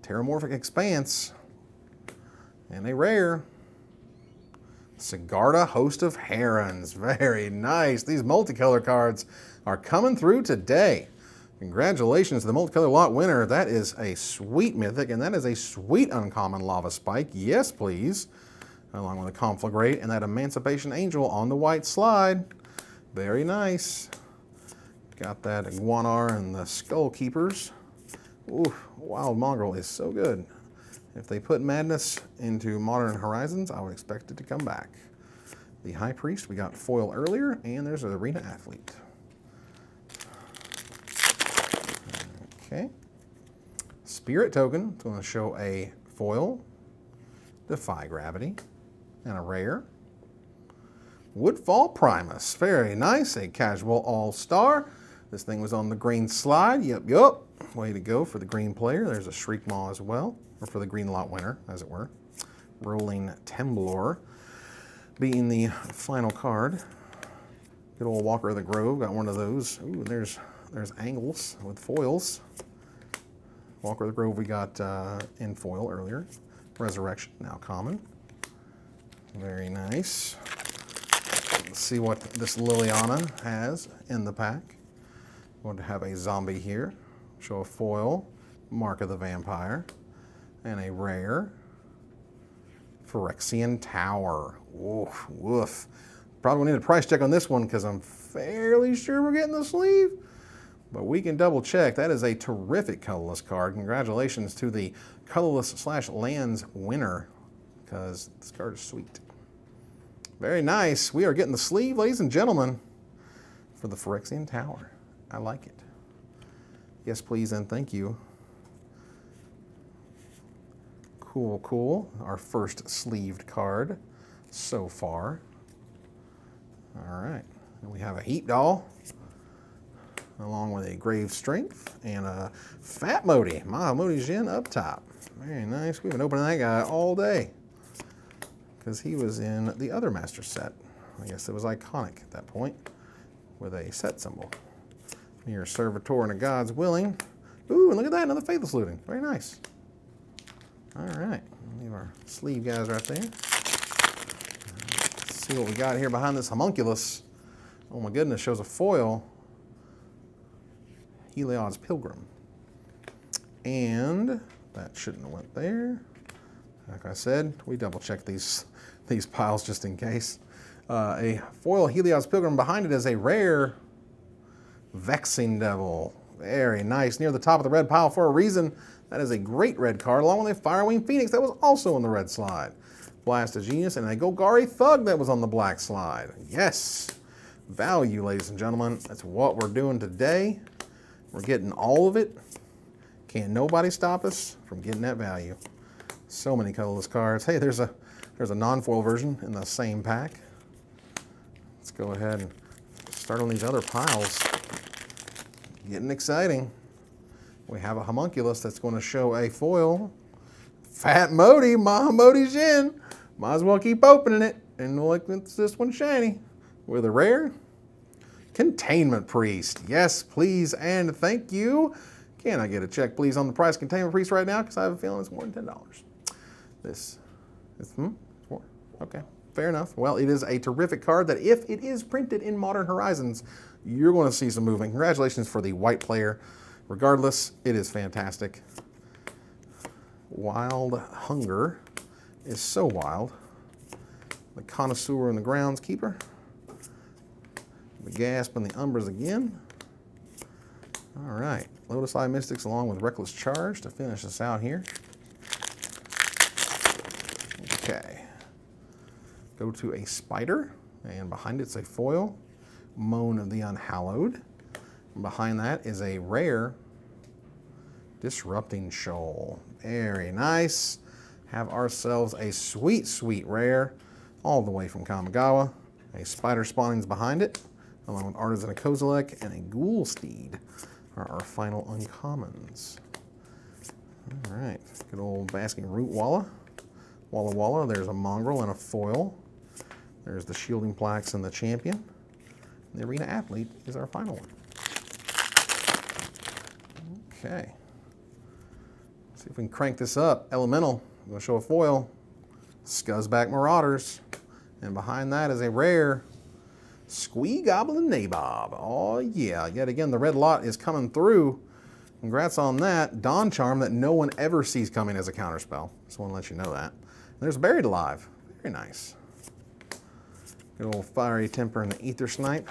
Terramorphic Expanse and a rare Sigarda Host of Herons. Very nice. These multicolor cards are coming through today. Congratulations to the multicolor lot winner. That is a sweet mythic, and that is a sweet uncommon Lava Spike. Yes, please. Along with a Conflagrate and that Emancipation Angel on the white slide. Very nice. Got that Iguanar and the Skull Keepers. Ooh, Wild Mongrel is so good. If they put Madness into Modern Horizons, I would expect it to come back. The High Priest, we got foil earlier, and there's an Arena Athlete. Okay. Spirit Token, it's going to show a foil, Defy Gravity, and a rare. Woodfall Primus, very nice, a casual all-star. This thing was on the green slide, yep. Way to go for the green player. There's a Shriekmaw as well, or for the green lot winner, as it were. Rolling Temblor being the final card. Good old Walker of the Grove, got one of those. Ooh, there's angles with foils. Walker of the Grove we got in foil earlier. Resurrection, now common. Very nice. Let's see what this Liliana has in the pack. Going to have a zombie here. Show a foil, Mark of the Vampire, and a rare Phyrexian Tower. Woof, woof. Probably need a price check on this one because I'm fairly sure we're getting the sleeve. But we can double check. That is a terrific colorless card. Congratulations to the colorless/lands winner, because this card is sweet. Very nice. We are getting the sleeve, ladies and gentlemen, for the Phyrexian Tower. I like it. Yes, please, and thank you. Cool, cool. Our first sleeved card so far. All right. And we have a Heat Doll, along with a Grave Strength and a Fat Modi, Mahamodi Jin up top. Very nice. We've been opening that guy all day because he was in the other master set. I guess it was iconic at that point with a set symbol. Your Servitor and a God's Willing. Ooh, and look at that, another Faithless Looting. Very nice. All right, leave our sleeve guys right there. Let's see what we got here behind this homunculus. Oh my goodness, shows a foil. Heliod's Pilgrim. And that shouldn't have went there. Like I said, we double check these piles just in case. A foil Heliod's Pilgrim. Behind it is a rare Vexing Devil. Very nice. Near the top of the red pile for a reason. That is a great red card, along with a Firewing Phoenix that was also on the red slide. Blast of Genius and a Golgari Thug that was on the black slide. Yes. Value, ladies and gentlemen. That's what we're doing today. We're getting all of it. Can't nobody stop us from getting that value. So many colorless cards. Hey, there's a non-foil version in the same pack. Let's go ahead and start on these other piles. Getting exciting. We have a homunculus that's going to show a foil. Fat Modi, Mahamodi Jin. Might as well keep opening it. And look, it's this one shiny. With a rare Containment Priest. Yes, please, and thank you. Can I get a check, please, on the price Containment Priest right now? Because I have a feeling it's more than $10. This is, more. Okay, fair enough. Well, it is a terrific card that if it is printed in Modern Horizons, you're going to see some moving. Congratulations for the white player. Regardless, it is fantastic. Wild Hunger is so wild. The Connoisseur and the Groundskeeper. The Gasp and the Umbras again. All right, Lotus Eye Mystics along with Reckless Charge to finish us out here. Okay. Go to a Spider, and behind it's a foil, Moan of the Unhallowed. And behind that is a rare Disrupting Shoal. Very nice. Have ourselves a sweet, sweet rare, all the way from Kamigawa. A Spider Spawnings behind it, along with Artisan of Kozilek and a Ghoul Steed are our final uncommons. All right, good old Basking Root Walla. Walla Walla, there's a Mongrel and a foil. There's the Shielding Plaques and the Champion. The Arena Athlete is our final one. Okay. See if we can crank this up. Elemental, I'm going to show a foil. Scuzzback Marauders. And behind that is a rare Squee Goblin Nabob. Oh yeah, yet again the red lot is coming through. Congrats on that. Dawn Charm that no one ever sees coming as a counterspell. Just want to let you know that. And there's Buried Alive. Very nice. Good old Fiery Temper and the Ether Snipe.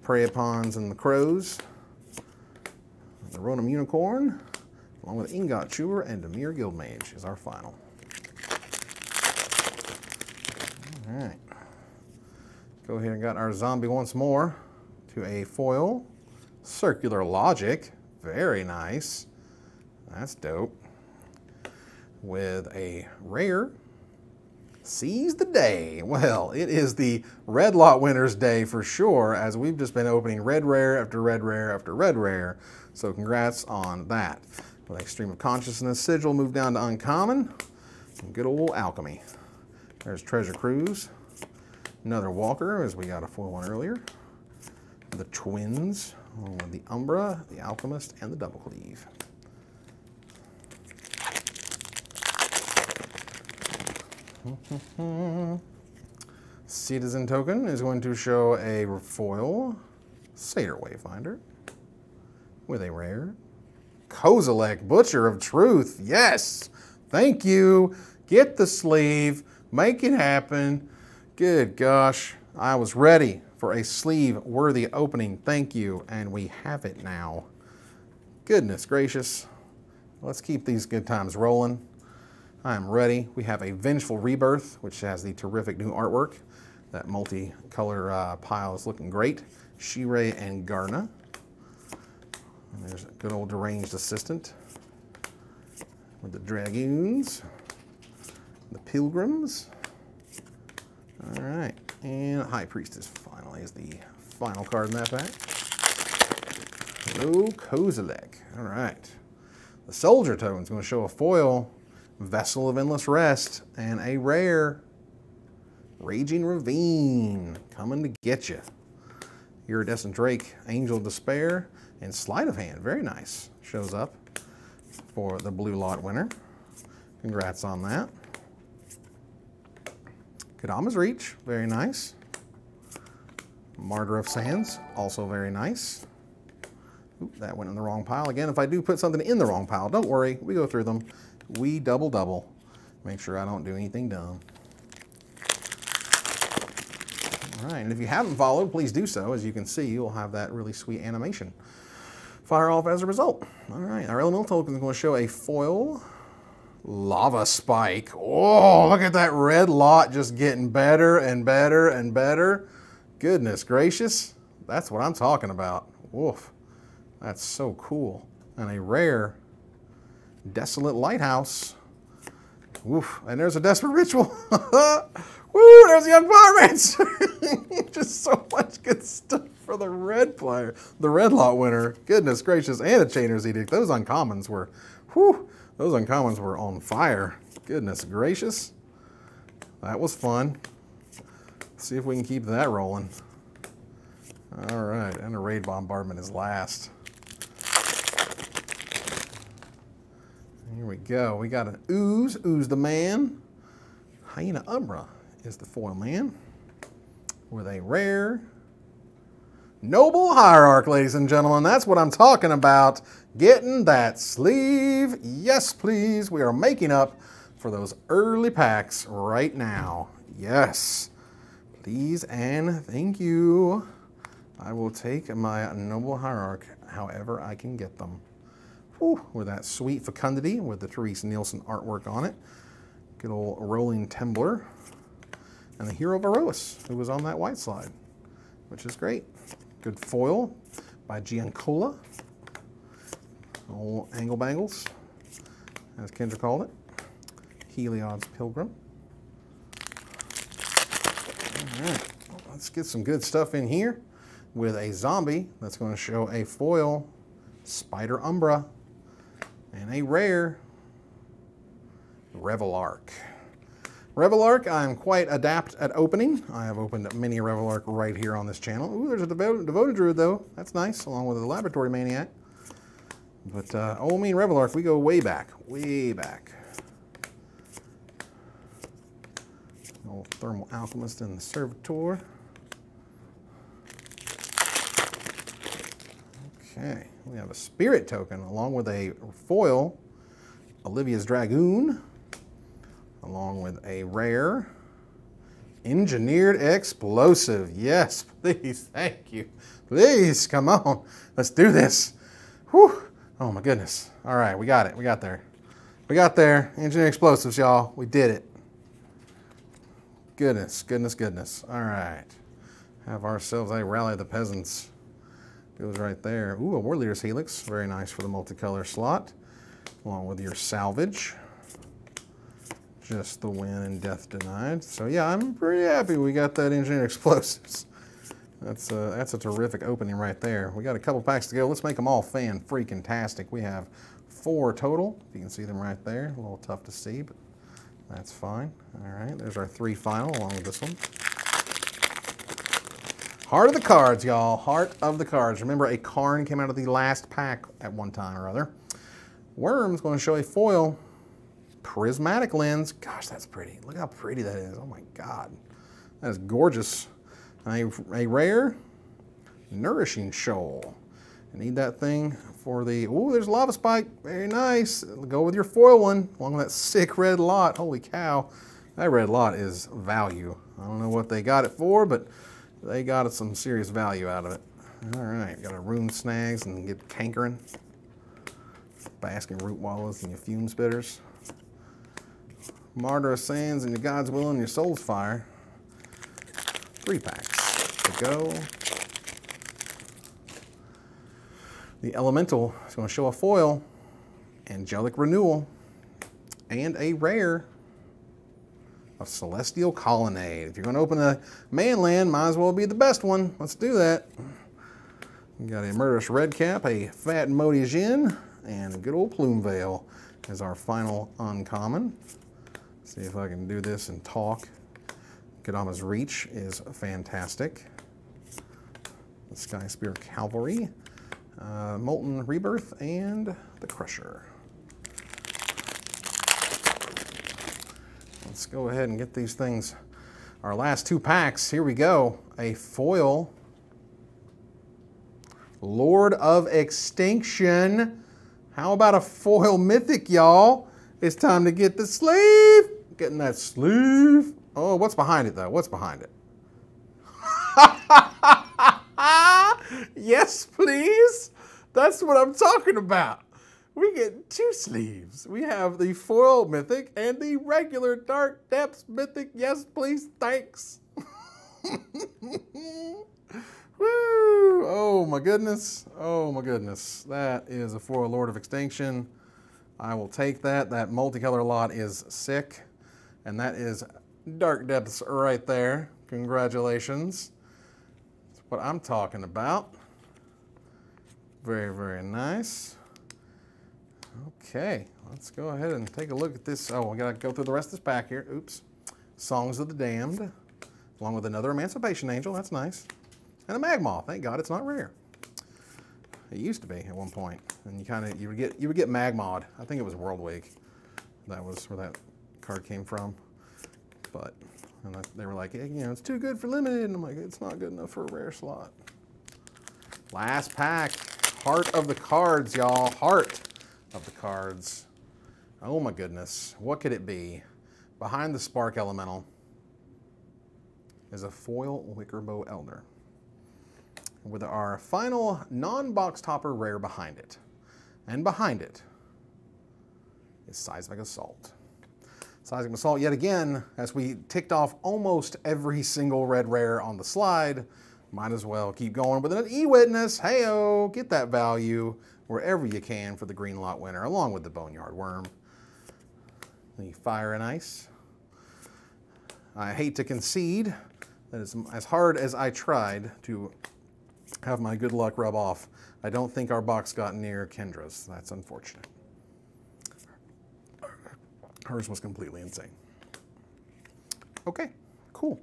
Prey Upons and the Crows. The Rotom Unicorn, along with Ingot Chewer and Demir Guildmage is our final. All right. Go ahead and got our zombie once more to a foil. Circular Logic, very nice. That's dope. With a rare, Seize the Day. Well, it is the red lot winner's day for sure, as we've just been opening red rare after red rare after red rare. So congrats on that. With Extreme of Consciousness Sigil, move down to Uncommon. And good old Alchemy. There's Treasure Cruise. Another Walker, as we got a foil one earlier. The Twins, along with the Umbra, the Alchemist, and the Double Cleave. Citizen Token is going to show a foil Satyr Wayfinder with a rare Kozilek, Butcher of Truth. Yes, thank you. Get the sleeve, make it happen. Good gosh, I was ready for a sleeve-worthy opening. Thank you, and we have it now. Goodness gracious. Let's keep these good times rolling. I am ready. We have a Vengeful Rebirth, which has the terrific new artwork. That multicolor pile is looking great. Shirei and Garna. And there's a good old Deranged Assistant with the Dragoons, the Pilgrims. All right, and High Priestess finally is the final card in that pack. Hello, Kozilek. All right. The Soldier Token is going to show a foil Vessel of Endless Rest and a rare Raging Ravine coming to get you. Iridescent Drake, Angel of Despair, and Sleight of Hand. Very nice. Shows up for the blue lot winner. Congrats on that. Kadama's Reach, very nice. Martyr of Sands, also very nice. Oop, that went in the wrong pile. Again, if I do put something in the wrong pile, don't worry, we go through them. We double. Make sure I don't do anything dumb. All right, and if you haven't followed, please do so. As you can see, you'll have that really sweet animation fire off as a result. All right, our elemental token is going to show a foil Lava Spike. Oh, look at that red lot just getting better and better and better. Goodness gracious, that's what I'm talking about. Woof, that's so cool. And a rare Desolate Lighthouse. Woof, and there's a Desperate Ritual. Woo, there's a Young Pyromancer. Just so much good stuff for the red player, the red lot winner. Goodness gracious, and a Chainer's Edict. Those uncommons were, whew, those uncommons were on fire. Goodness gracious. That was fun. Let's see if we can keep that rolling. All right, and a Raid Bombardment is last. Here we go. We got an Ooze, Ooze the Man. Hyena Umbra is the foil man with a rare Noble Hierarch, ladies and gentlemen. That's what I'm talking about. Getting that sleeve. Yes, please. We are making up for those early packs right now. Yes. Please and thank you. I will take my Noble Hierarch however I can get them. Whew, with that sweet Fecundity with the Therese Nielsen artwork on it. Good old Rolling Tembler. And the Hero of Erois, who was on that white slide, which is great. Good foil by Giancola. Old Angle Bangles, as Kendra called it. Heliod's Pilgrim. All right, let's get some good stuff in here with a zombie that's going to show a foil Spider Umbra and a rare Revelark. Revelark, I'm quite adept at opening. I have opened many Revelark right here on this channel. Ooh, there's a Devoted Druid though. That's nice, along with a Laboratory Maniac. But old mean Revelark, we go way back, way back. Old Thermal Alchemist and the Servitor. Okay, we have a spirit token along with a foil, Olivia's Dragoon, along with a rare, Engineered Explosive. Yes, please, thank you. Please, come on, let's do this. Whew. Oh my goodness. All right, we got it, we got there. We got there, Engineered Explosives, y'all. We did it. Goodness, goodness, goodness. All right, have ourselves a Rally of the Peasants. Goes right there. Ooh, a War Leader's Helix. Very nice for the multicolor slot. Along with your salvage. Just the win and death denied. So yeah, I'm pretty happy we got that Engineered Explosives. That's a terrific opening right there. We got a couple packs to go. Let's make them all fan-freaking-tastic. We have 4 total. You can see them right there. A little tough to see, but that's fine. All right, there's our 3 final along with this one. Heart of the cards, y'all. Heart of the cards. Remember, a Karn came out of the last pack at one time or other. Worm's going to show a foil prismatic lens. Gosh, that's pretty. Look how pretty that is. Oh my God. That is gorgeous. A rare Nourishing Shoal. You need that thing for the... Ooh, there's Lava Spike. Very nice. Go with your foil one along with that sick red lot. Holy cow. That red lot is value. I don't know what they got it for, but they got some serious value out of it. All right, got a Rune Snags and get Cankering. Basking Root Wallows and your Fume Spitters. Martyr of Sands and your God's Will and your Soul's Fire. 3 packs to go. The Elemental is going to show a foil, Angelic Renewal, and a rare of Celestial Colonnade. If you're going to open a Manland, might as well be the best one. Let's do that. We got a Murderous Redcap, a Fat Modi Jin, and a good old Plume Veil as our final uncommon. See if I can do this and talk. Kadama's Reach is fantastic. The Sky Spear Cavalry, Molten Rebirth, and the Crusher. Let's go ahead and get these things. Our last 2 packs, here we go. A foil Lord of Extinction. How about a foil Mythic, y'all? It's time to get the sleeve. Getting that sleeve. Oh, what's behind it, though? What's behind it? Yes, please. That's what I'm talking about. We get 2 sleeves. We have the foil Mythic and the regular Dark Depths Mythic. Yes, please. Thanks. Woo! Oh my goodness. Oh my goodness. That is a foil Lord of Extinction. I will take that. That multicolor lot is sick. And that is Dark Depths right there. Congratulations. That's what I'm talking about. Very, very nice. Okay, let's go ahead and take a look at this. Oh, we gotta go through the rest of this pack here. Oops. Songs of the Damned, along with another Emancipation Angel. That's nice. And a Magmaw. Thank God it's not rare. It used to be at one point, and you would get Magmawed. I think it was World Week. That was where that card came from. But they were like, hey, you know, it's too good for limited. And I'm like, it's not good enough for a rare slot. Last pack. Heart of the cards, y'all. Heart of the cards. Oh my goodness. What could it be? Behind the Spark Elemental is a foil Wickerbow Elder, with our final non-box topper rare behind it. And behind it is Seismic Assault. Seismic Assault, yet again, as we ticked off almost every single red rare on the slide, might as well keep going with an E-Witness. Hey-o, get that value wherever you can for the green lot winner, along with the Boneyard Worm. The Fire and Ice. I hate to concede that as hard as I tried to have my good luck rub off, I don't think our box got near Kendra's. That's unfortunate. Hers was completely insane. Okay, cool.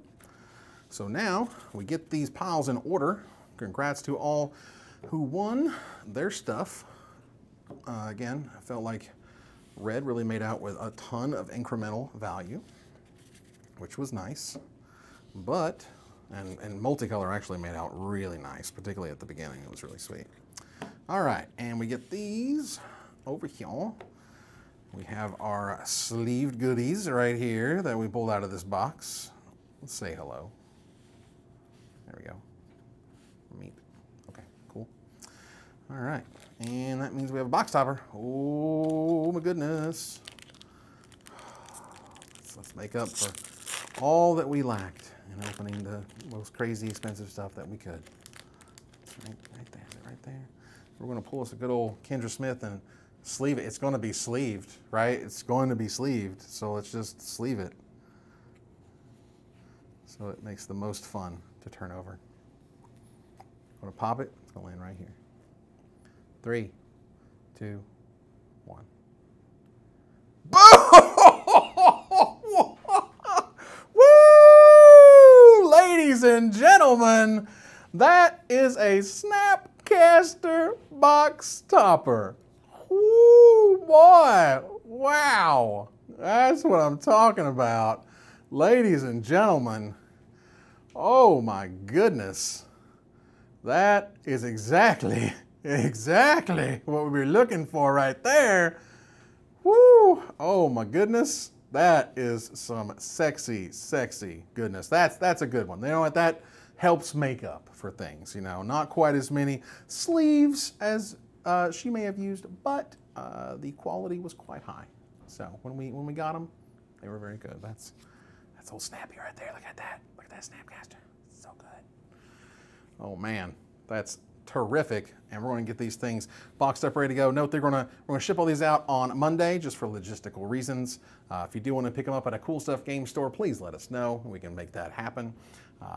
So now we get these piles in order. Congrats to all who won their stuff. Again, I felt like red really made out with a ton of incremental value, which was nice. But, and multicolor actually made out really nice, particularly at the beginning. It was really sweet. All right, and we get these over here. We have our sleeved goodies right here that we pulled out of this box. Let's say hello. There we go. Meep. Okay, cool. All right, and that means we have a box topper. Oh my goodness. Let's make up for all that we lacked in opening the most crazy expensive stuff that we could. It's right there, right there. We're gonna pull us a good old Kendra Smith and sleeve it. It's gonna be sleeved, right? It's going to be sleeved, so let's just sleeve it. So it makes the most fun to turn over. I'm gonna pop it, it's gonna land right here. 3, 2, 1. Boom! Woo! Ladies and gentlemen, that is a Snapcaster box topper. Woo, boy, wow. That's what I'm talking about. Ladies and gentlemen, oh my goodness. That is exactly what we were looking for right there. Woo, oh my goodness. That is some sexy, sexy goodness. That's a good one. You know what, that helps make up for things, you know. Not quite as many sleeves as she may have used, but the quality was quite high. So when we got them, they were very good. That's old Snappy right there. Look at that. Look at that Snapcaster. So good. Oh man, that's terrific. And we're going to get these things boxed up, ready to go. Note we're going to ship all these out on Monday just for logistical reasons. If you do want to pick them up at a Cool Stuff game store, please let us know. We can make that happen.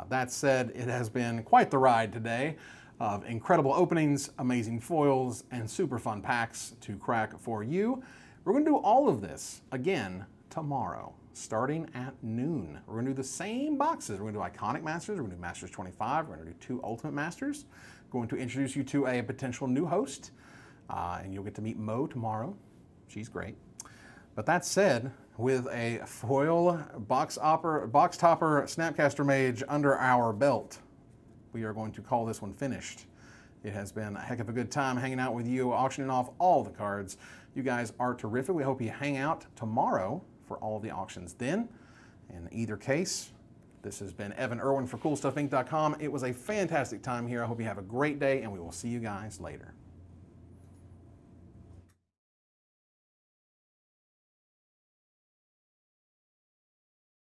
That said, it has been quite the ride today of incredible openings, amazing foils, and super fun packs to crack for you. We're going to do all of this again tomorrow, starting at noon. We're going to do the same boxes. We're going to do Iconic Masters, we're going to do Masters 25, we're going to do 2 Ultimate Masters. Going to introduce you to a potential new host, and you'll get to meet Mo tomorrow. She's great. But that said, with a foil box topper Snapcaster Mage under our belt, we are going to call this one finished. It has been a heck of a good time hanging out with you, auctioning off all the cards. You guys are terrific. We hope you hang out tomorrow for all of the auctions then. In either case, this has been Evan Irwin for CoolStuffInc.com. It was a fantastic time here. I hope you have a great day, and we will see you guys later.